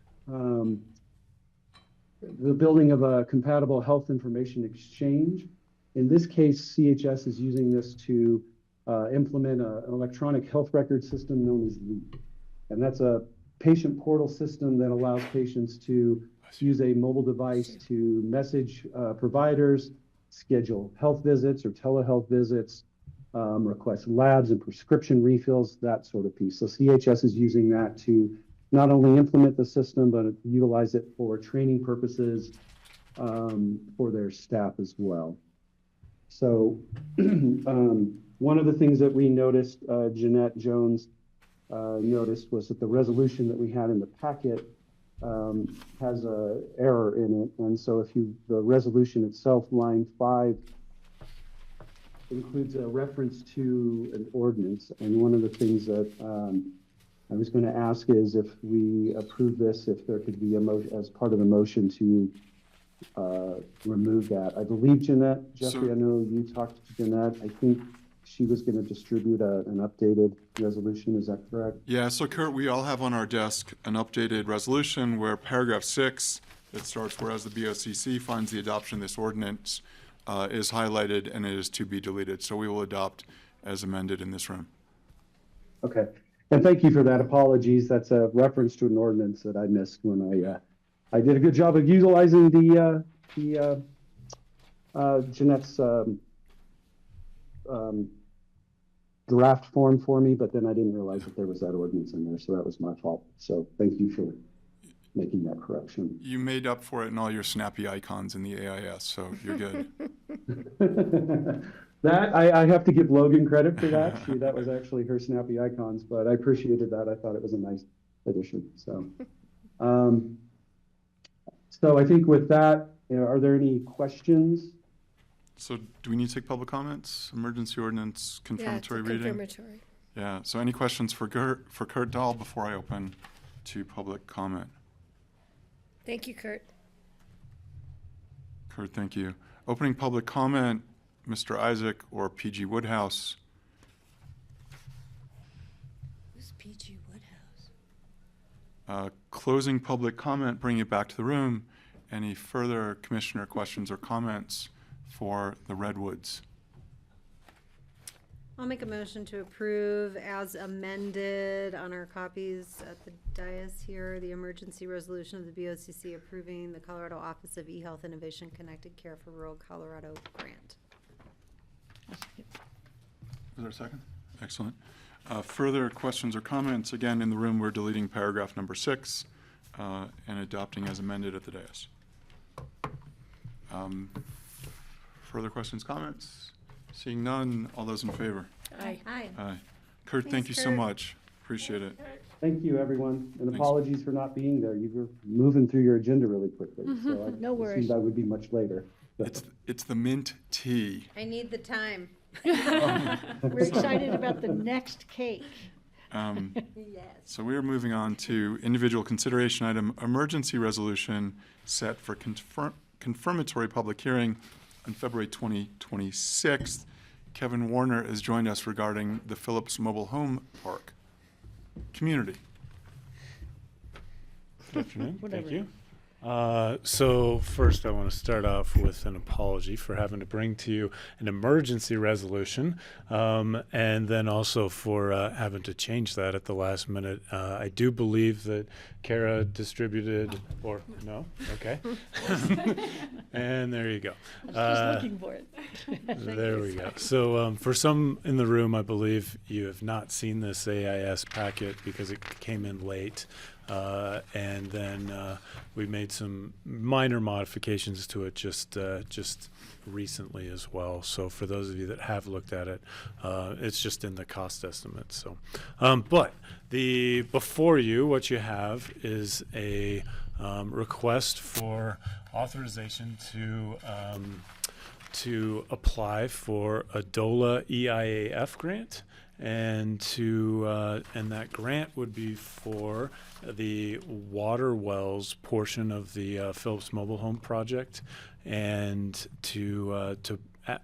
[SPEAKER 6] the building of a compatible health information exchange. In this case, CHS is using this to implement an electronic health record system known as LEAP. And that's a patient portal system that allows patients to use a mobile device to message providers, schedule health visits or telehealth visits, request labs and prescription refills, that sort of piece. So CHS is using that to not only implement the system, but utilize it for training purposes for their staff as well. So one of the things that we noticed, Jeanette Jones noticed, was that the resolution that we had in the packet has an error in it. And so the resolution itself, line 5, includes a reference to an ordinance. And one of the things that I was going to ask is if we approve this, if there could be a motion as part of the motion to remove that. I believe Jeanette, Jeffrey, I know you talked to Jeanette. I think she was going to distribute an updated resolution. Is that correct?
[SPEAKER 1] Yeah, so Kurt, we all have on our desk an updated resolution where paragraph 6, it starts, whereas the BoCC finds the adoption of this ordinance is highlighted and it is to be deleted. So we will adopt as amended in this room.
[SPEAKER 6] Okay. And thank you for that. Apologies. That's a reference to an ordinance that I missed when I did a good job of utilizing the Jeanette's draft form for me, but then I didn't realize that there was that ordinance in there, so that was my fault. So thank you for making that correction.
[SPEAKER 1] You made up for it in all your snappy icons in the AIS, so you're good.
[SPEAKER 6] That I have to give Logan credit for that. That was actually her snappy icons, but I appreciated that. I thought it was a nice addition. So, so I think with that, are there any questions?
[SPEAKER 1] So do we need to take public comments? Emergency ordinance, confirmatory reading?
[SPEAKER 2] Confirmatory.
[SPEAKER 1] Yeah, so any questions for Kurt Dahl before I open to public comment?
[SPEAKER 2] Thank you, Kurt.
[SPEAKER 1] Kurt, thank you. Opening public comment, Mr. Isaac or PG Woodhouse.
[SPEAKER 2] Who's PG Woodhouse?
[SPEAKER 1] Closing public comment, bringing it back to the room. Any further commissioner questions or comments for the Redwoods?
[SPEAKER 5] I'll make a motion to approve as amended on our copies at the dais here, the emergency resolution of the BoCC approving the Colorado Office of eHealth Innovation Connected Care for Rural Colorado grant.
[SPEAKER 1] Is there a second? Excellent. Further questions or comments? Again, in the room, we're deleting paragraph number 6 and adopting as amended at the dais. Further questions, comments? Seeing none, all those in favor?
[SPEAKER 2] Aye.
[SPEAKER 5] Aye.
[SPEAKER 1] Aye. Kurt,
[SPEAKER 5] Thanks,
[SPEAKER 1] thank you so
[SPEAKER 5] Kurt.
[SPEAKER 1] much. Appreciate it.
[SPEAKER 6] Thank you, everyone, and
[SPEAKER 1] Thanks.
[SPEAKER 6] apologies for not being there. You were moving through your agenda really quickly, so I
[SPEAKER 2] No worries.
[SPEAKER 6] assumed I would be much later.
[SPEAKER 1] It's the mint tea.
[SPEAKER 5] I need the time.
[SPEAKER 4] We're excited about the next cake.
[SPEAKER 5] Yes.
[SPEAKER 1] So we are moving on to individual consideration item, emergency resolution set for confirmatory public hearing on February 2026. Kevin Warner has joined us regarding the Phillips Mobile Home Park community.
[SPEAKER 7] Good afternoon. Thank you. So first I want to start off with an apology for having to bring to you an emergency resolution, and then also for having to change that at the last minute. I do believe that Kara distributed, or no? Okay. And there you go.
[SPEAKER 21] Just looking for it.
[SPEAKER 7] There we go. So for some in the room, I believe you have not seen this AIS packet because it came in late. And then we made some minor modifications to it just recently as well. So for those of you that have looked at it, it's just in the cost estimate. So, but before you, what you have is a request for authorization to apply for a DOLA EIAF grant. And that grant would be for the water wells portion of the Phillips Mobile Home project, and to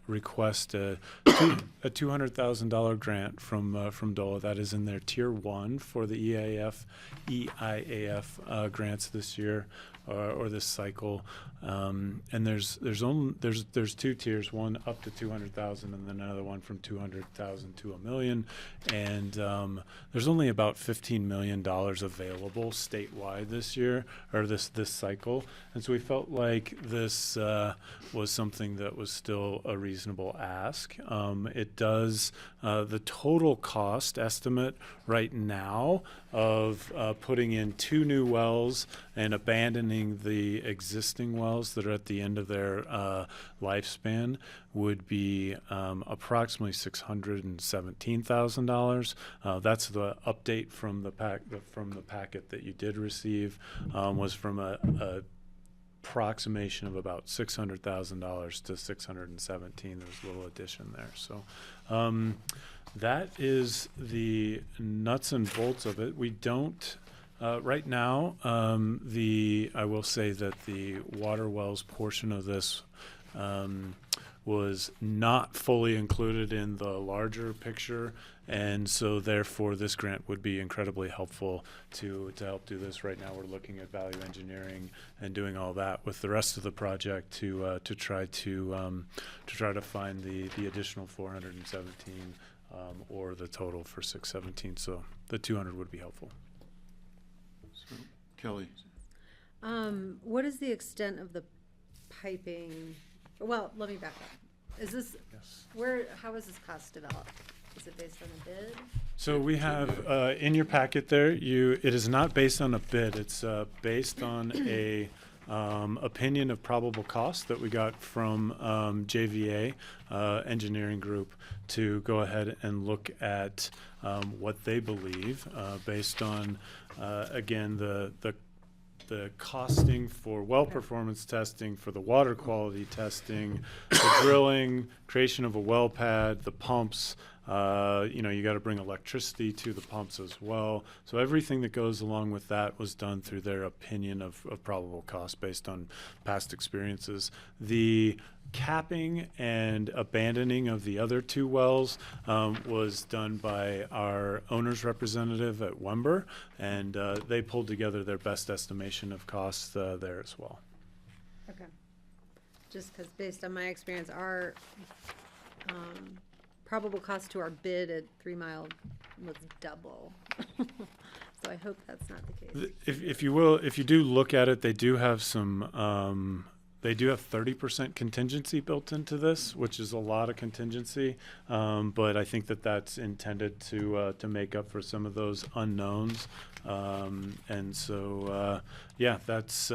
[SPEAKER 7] request a $200,000 grant from DOLA. That is in their tier 1 for the EIAF grants this year or this cycle. And there's 2 tiers, one up to 200,000 and then another one from 200,000 to $1 million. And there's only about $15 million available statewide this year, or this cycle. And so we felt like this was something that was still a reasonable ask. It does, the total cost estimate right now of putting in 2 new wells and abandoning the existing wells that are at the end of their lifespan would be approximately $617,000. That's the update from the packet that you did receive, was from a approximation of about $600,000 to $617,000. There's a little addition there. So that is the nuts and bolts of it. We don't right now. I will say that the water wells portion of this was not fully included in the larger picture, and so therefore this grant would be incredibly helpful to help do this. Right now we're looking at value engineering and doing all that with the rest of the project to try to find the additional 417 or the total for 617. So the 200 would be helpful.
[SPEAKER 1] So, Kelly.
[SPEAKER 5] What is the extent of the piping? Well, let me back up. Is this, how is this cost developed? Is it based on a bid?
[SPEAKER 7] So we have, in your packet there, it is not based on a bid. It's based on a opinion of probable cost that we got from JVA engineering group to go ahead and look at what they believe based on, again, the costing for well performance testing, for the water quality testing, the drilling, creation of a well pad, the pumps. You got to bring electricity to the pumps as well. So everything that goes along with that was done through their opinion of probable cost based on past experiences. The capping and abandoning of the other 2 wells was done by our owner's representative at Wember, and they pulled together their best estimation of costs there as well.
[SPEAKER 5] Okay. Just because based on my experience, our probable cost to our bid at 3 Mile was double. So I hope that's not the case.
[SPEAKER 7] If you do look at it, they do have some. They do have 30% contingency built into this, which is a lot of contingency. But I think that that's intended to make up for some of those unknowns. And so, yeah, that's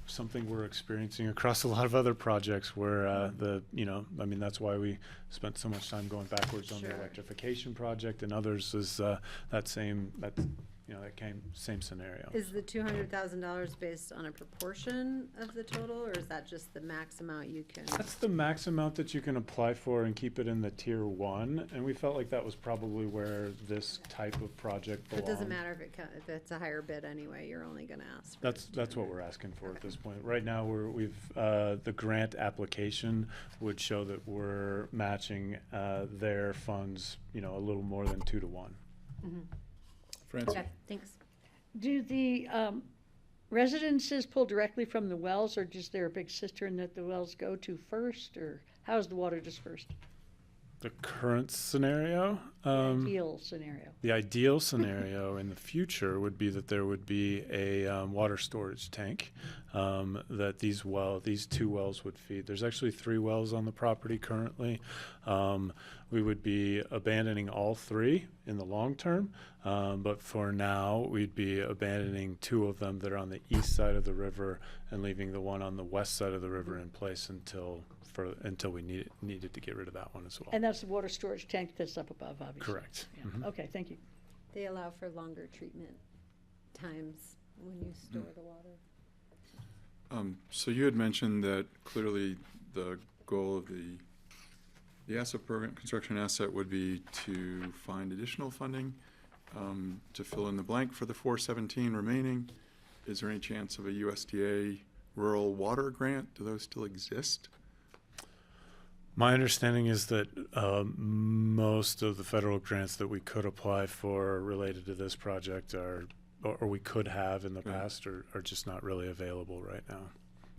[SPEAKER 7] something we're experiencing across a lot of other projects where that's why we spent so much time going backwards on the electrification project, and others is that same scenario.
[SPEAKER 5] Is the $200,000 based on a proportion of the total, or is that just the max amount you can?
[SPEAKER 7] That's the max amount that you can apply for and keep it in the tier 1, and we felt like that was probably where this type of project belonged.
[SPEAKER 5] It doesn't matter if it's a higher bid anyway. You're only going to ask.
[SPEAKER 7] That's what we're asking for at this point. Right now, the grant application would show that we're matching their funds, a little more than 2 to 1.
[SPEAKER 5] Mm-hmm.
[SPEAKER 1] Francis.
[SPEAKER 5] Okay, thanks.
[SPEAKER 4] Do the residences pull directly from the wells, or is there a big cistern that the wells go to first, or how is the water dispersed?
[SPEAKER 7] The current scenario,
[SPEAKER 4] Ideal scenario.
[SPEAKER 7] the ideal scenario in the future would be that there would be a water storage tank that these two wells would feed. There's actually 3 wells on the property currently. We would be abandoning all 3 in the long term, but for now we'd be abandoning 2 of them that are on the east side of the river and leaving the one on the west side of the river in place until we needed to get rid of that one as well.
[SPEAKER 4] And that's the water storage tank that's up above, obviously.
[SPEAKER 7] Correct.
[SPEAKER 4] Yeah.
[SPEAKER 7] Mhm.
[SPEAKER 4] Okay, thank you.
[SPEAKER 5] They allow for longer treatment times when you store the water.
[SPEAKER 1] So you had mentioned that clearly the goal of the asset program, construction asset, would be to find additional funding to fill in the blank for the 417 remaining. Is there any chance of a USDA rural water grant? Do those still exist?
[SPEAKER 7] My understanding is that most of the federal grants that we could apply for related to this project or we could have in the past are just not really available right now.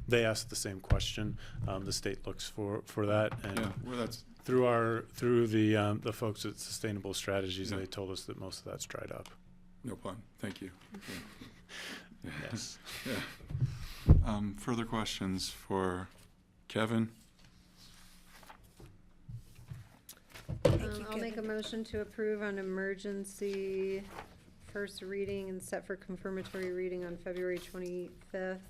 [SPEAKER 7] They asked the same question. The state looks for that, and
[SPEAKER 1] Yeah, well, that's
[SPEAKER 7] through the folks at Sustainable Strategies,
[SPEAKER 1] Yeah.
[SPEAKER 7] they told us that most of that's dried up.
[SPEAKER 1] No pun. Thank you. Yeah.
[SPEAKER 7] Yes.
[SPEAKER 1] Yeah. Further questions for Kevin?
[SPEAKER 5] I'll make a motion to approve on emergency first reading and set for confirmatory reading on February 25th.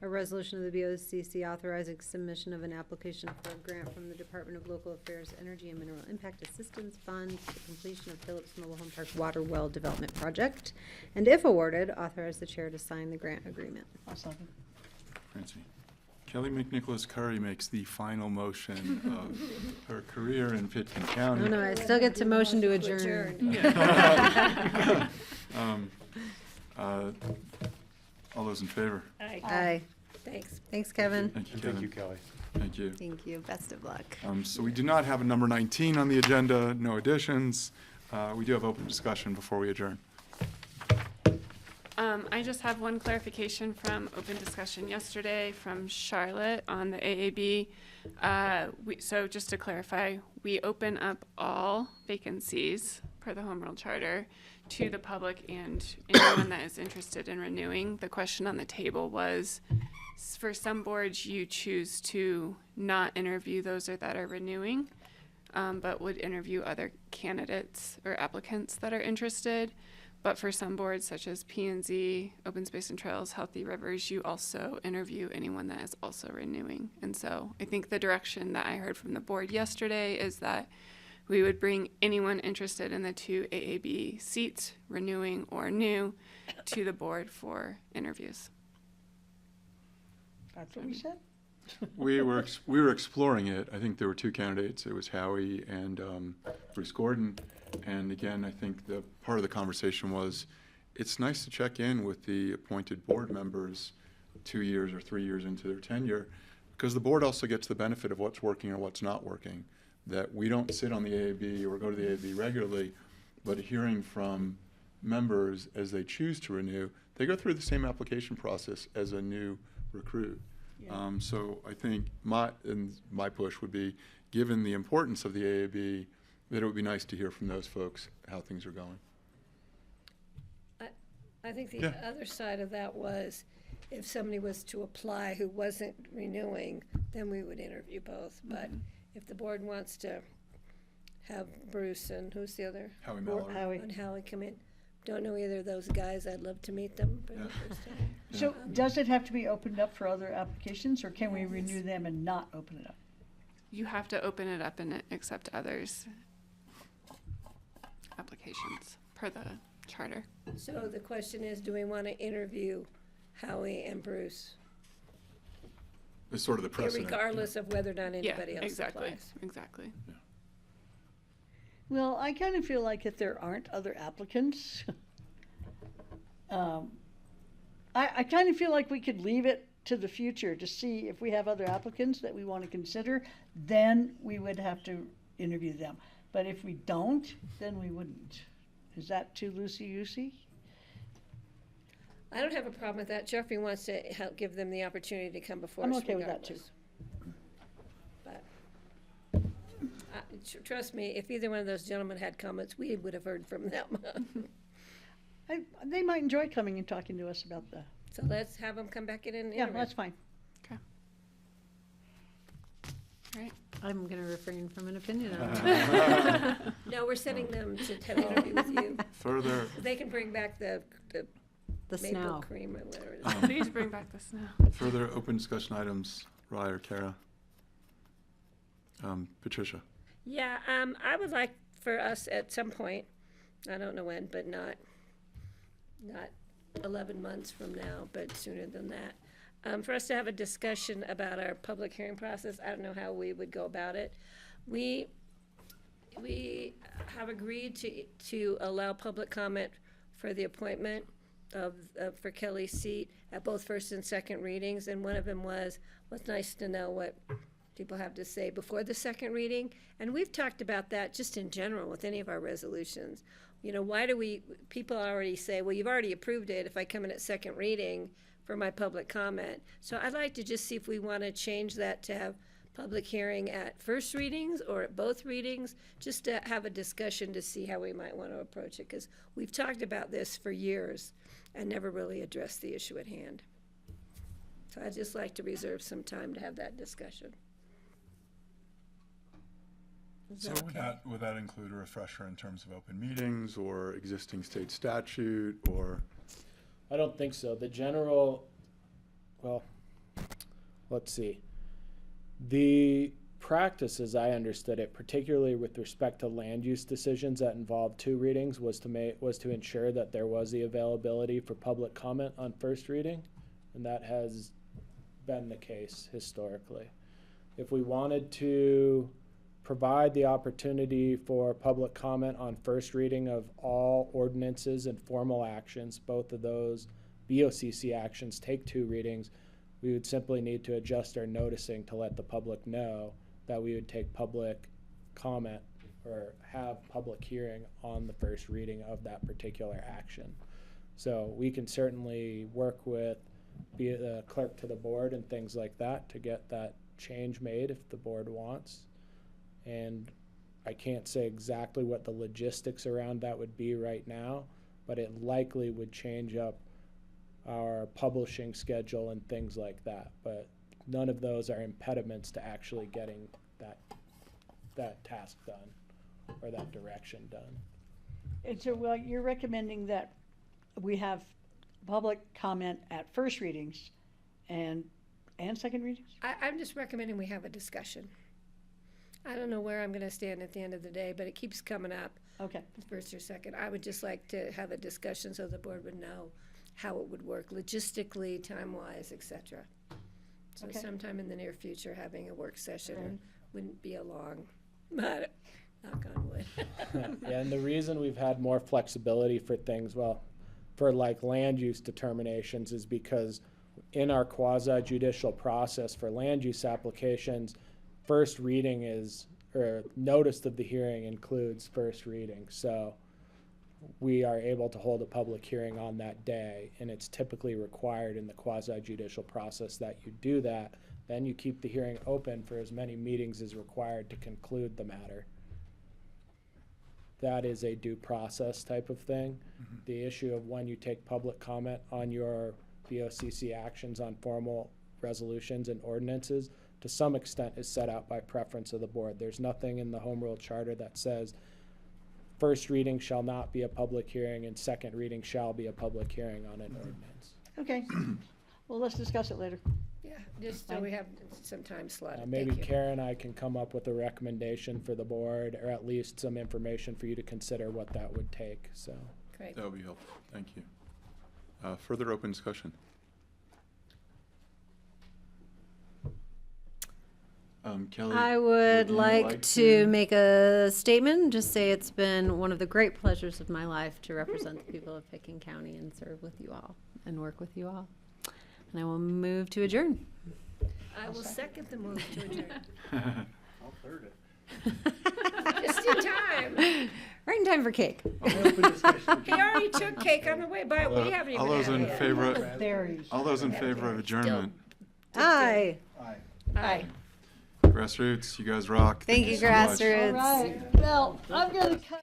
[SPEAKER 5] A resolution of the BoCC authorizing submission of an application for a grant from the Department of Local Affairs Energy and Mineral Impact Assistance Fund for the completion of Phillips Mobile Home Park Water Well Development Project. And if awarded, authorize the chair to sign the grant agreement.
[SPEAKER 1] Francie. Kelly McNicholas Curry makes the final motion of her career in Pitkin County.
[SPEAKER 5] No, I still get to motion to adjourn.
[SPEAKER 1] All those in favor?
[SPEAKER 5] Aye. Thanks. Thanks, Kevin.
[SPEAKER 1] Thank you,
[SPEAKER 7] And
[SPEAKER 1] Kevin.
[SPEAKER 7] thank you, Kelly.
[SPEAKER 1] Thank you.
[SPEAKER 5] Thank you. Best of luck.
[SPEAKER 1] So we do not have a number 19 on the agenda, no additions. We do have open discussion before we adjourn.
[SPEAKER 8] I just have one clarification from open discussion yesterday from Charlotte on the AAB. So just to clarify, we open up all vacancies per the Home Rule Charter to the public and anyone that is interested in renewing. The question on the table was, for some boards, you choose to not interview those that are renewing, but would interview other candidates or applicants that are interested. But for some boards, such as P&Z, Open Space and Trails, Healthy Rivers, you also interview anyone that is also renewing. And so I think the direction that I heard from the board yesterday is that we would bring anyone interested in the 2 AAB seats, renewing or new, to the board for interviews.
[SPEAKER 4] That's what we said?
[SPEAKER 1] We were exploring it. I think there were 2 candidates. It was Howie and Bruce Gordon. And again, I think the part of the conversation was, it's nice to check in with the appointed board members 2 years or 3 years into their tenure, because the board also gets the benefit of what's working or what's not working. That we don't sit on the AAB or go to the AAB regularly, but hearing from members as they choose to renew, they go through the same application process as a new recruit.
[SPEAKER 4] Yeah.
[SPEAKER 1] So I think my push would be, given the importance of the AAB, that it would be nice to hear from those folks how things are going.
[SPEAKER 2] I think the
[SPEAKER 1] Yeah.
[SPEAKER 2] other side of that was, if somebody was to apply who wasn't renewing, then we would interview both. But if the board wants to have Bruce and who's the other?
[SPEAKER 1] Howie Mallory.
[SPEAKER 2] And Howie come in. Don't know either of those guys. I'd love to meet them for the first time.
[SPEAKER 4] So does it have to be opened up for other applications, or can we renew them and not open it up?
[SPEAKER 8] You have to open it up and accept others' applications per the charter.
[SPEAKER 2] So the question is, do we want to interview Howie and Bruce?
[SPEAKER 1] It's sort of the precedent.
[SPEAKER 2] Regardless of whether or not anybody else
[SPEAKER 8] exactly,
[SPEAKER 2] applies.
[SPEAKER 8] exactly.
[SPEAKER 4] Well, I kind of feel like if there aren't other applicants, I kind of feel like we could leave it to the future to see if we have other applicants that we want to consider, then we would have to interview them. But if we don't, then we wouldn't. Is that too loosey-goosey?
[SPEAKER 2] I don't have a problem with that. Jeffrey wants to help give them the opportunity to come before
[SPEAKER 4] I'm
[SPEAKER 2] us
[SPEAKER 4] okay with that, too.
[SPEAKER 2] regardless. But trust me, if either one of those gentlemen had comments, we would have heard from them.
[SPEAKER 4] They might enjoy coming and talking to us about the,
[SPEAKER 2] So let's have them come back in and
[SPEAKER 4] yeah,
[SPEAKER 2] interview.
[SPEAKER 4] that's fine.
[SPEAKER 8] Right.
[SPEAKER 5] I'm going to refrain from an opinion on that.
[SPEAKER 2] No, we're sending them to have an interview with you.
[SPEAKER 1] Further,
[SPEAKER 2] They can bring back the
[SPEAKER 5] The
[SPEAKER 2] maple
[SPEAKER 5] snow.
[SPEAKER 2] cream or whatever it is.
[SPEAKER 8] Please bring back the snow.
[SPEAKER 1] further open discussion items, Rye or Kara? Patricia?
[SPEAKER 2] Yeah, I would like for us at some point, I don't know when, but not 11 months from now, but sooner than that, for us to have a discussion about our public hearing process. I don't know how we would go about it. We have agreed to allow public comment for the appointment for Kelly's seat at both first and second readings, and one of them was nice to know what people have to say before the second reading. And we've talked about that just in general with any of our resolutions. You know, why do people already say, well, you've already approved it if I come in at second reading for my public comment. So I'd like to just see if we want to change that to have public hearing at first readings or at both readings, just to have a discussion to see how we might want to approach it, because we've talked about this for years and never really addressed the issue at hand. So I'd just like to reserve some time to have that discussion.
[SPEAKER 1] So would that include a refresher in terms of open meetings or existing state statute or?
[SPEAKER 15] I don't think so. The general, well, let's see. The practice, as I understood it, particularly with respect to land use decisions that involved two readings, was to ensure that there was the availability for public comment on first reading, and that has been the case historically. If we wanted to provide the opportunity for public comment on first reading of all ordinances and formal actions, both of those BoCC actions take two readings, we would simply need to adjust our noticing to let the public know that we would take public comment or have public hearing on the first reading of that particular action. So we can certainly work with the clerk to the board and things like that to get that change made if the board wants. And I can't say exactly what the logistics around that would be right now, but it likely would change up our publishing schedule and things like that. But none of those are impediments to actually getting that task done or that direction done.
[SPEAKER 4] And so, well, you're recommending that we have public comment at first readings and second readings?
[SPEAKER 2] I'm just recommending we have a discussion. I don't know where I'm going to stand at the end of the day, but it keeps coming up.
[SPEAKER 4] Okay.
[SPEAKER 2] First or second. I would just like to have a discussion so the board would know how it would work logistically, time-wise, et cetera. So
[SPEAKER 4] Okay.
[SPEAKER 2] sometime in the near future, having a work session wouldn't be a long, but knock on wood.
[SPEAKER 15] Yeah, and the reason we've had more flexibility for things, well, for like land use determinations, is because in our quasi-judicial process for land use applications, first reading or notice of the hearing includes first reading. So we are able to hold a public hearing on that day, and it's typically required in the quasi-judicial process that you do that. Then you keep the hearing open for as many meetings as required to conclude the matter. That is a due process type of thing.
[SPEAKER 1] Mm-hmm.
[SPEAKER 15] The issue of when you take public comment on your BoCC actions on formal resolutions and ordinances, to some extent, is set out by preference of the board. There's nothing in the Home Rule Charter that says first reading shall not be a public hearing and second reading shall be a public hearing on an ordinance.
[SPEAKER 4] Okay. Well, let's discuss it later.
[SPEAKER 2] Yeah, just so we have some time slotted.
[SPEAKER 15] Maybe
[SPEAKER 2] Thank you.
[SPEAKER 15] Karen and I can come up with a recommendation for the board, or at least some information for you to consider what that would take, so.
[SPEAKER 2] Great.
[SPEAKER 1] That would be helpful. Thank you. Further open discussion. Kelly?
[SPEAKER 5] I would
[SPEAKER 1] you
[SPEAKER 5] like to make a statement, just say it's been one of the great pleasures of my life to represent the people of Pickens County and serve with you all and work with you all. And I will move to adjourn.
[SPEAKER 2] I will second the move to adjourn.
[SPEAKER 1] I'll third it.
[SPEAKER 2] Just in time.
[SPEAKER 5] Right in time for cake.
[SPEAKER 2] He already took cake on the way by. We haven't even
[SPEAKER 1] All those
[SPEAKER 2] had
[SPEAKER 1] in
[SPEAKER 2] it yet.
[SPEAKER 1] favor, all those in favor of adjournment.
[SPEAKER 5] Aye.
[SPEAKER 2] Aye.
[SPEAKER 1] Grassroots, you guys rock.
[SPEAKER 5] Thank you,
[SPEAKER 1] so much.
[SPEAKER 5] Grassroots.
[SPEAKER 4] All right, Bill, I'm gonna cut.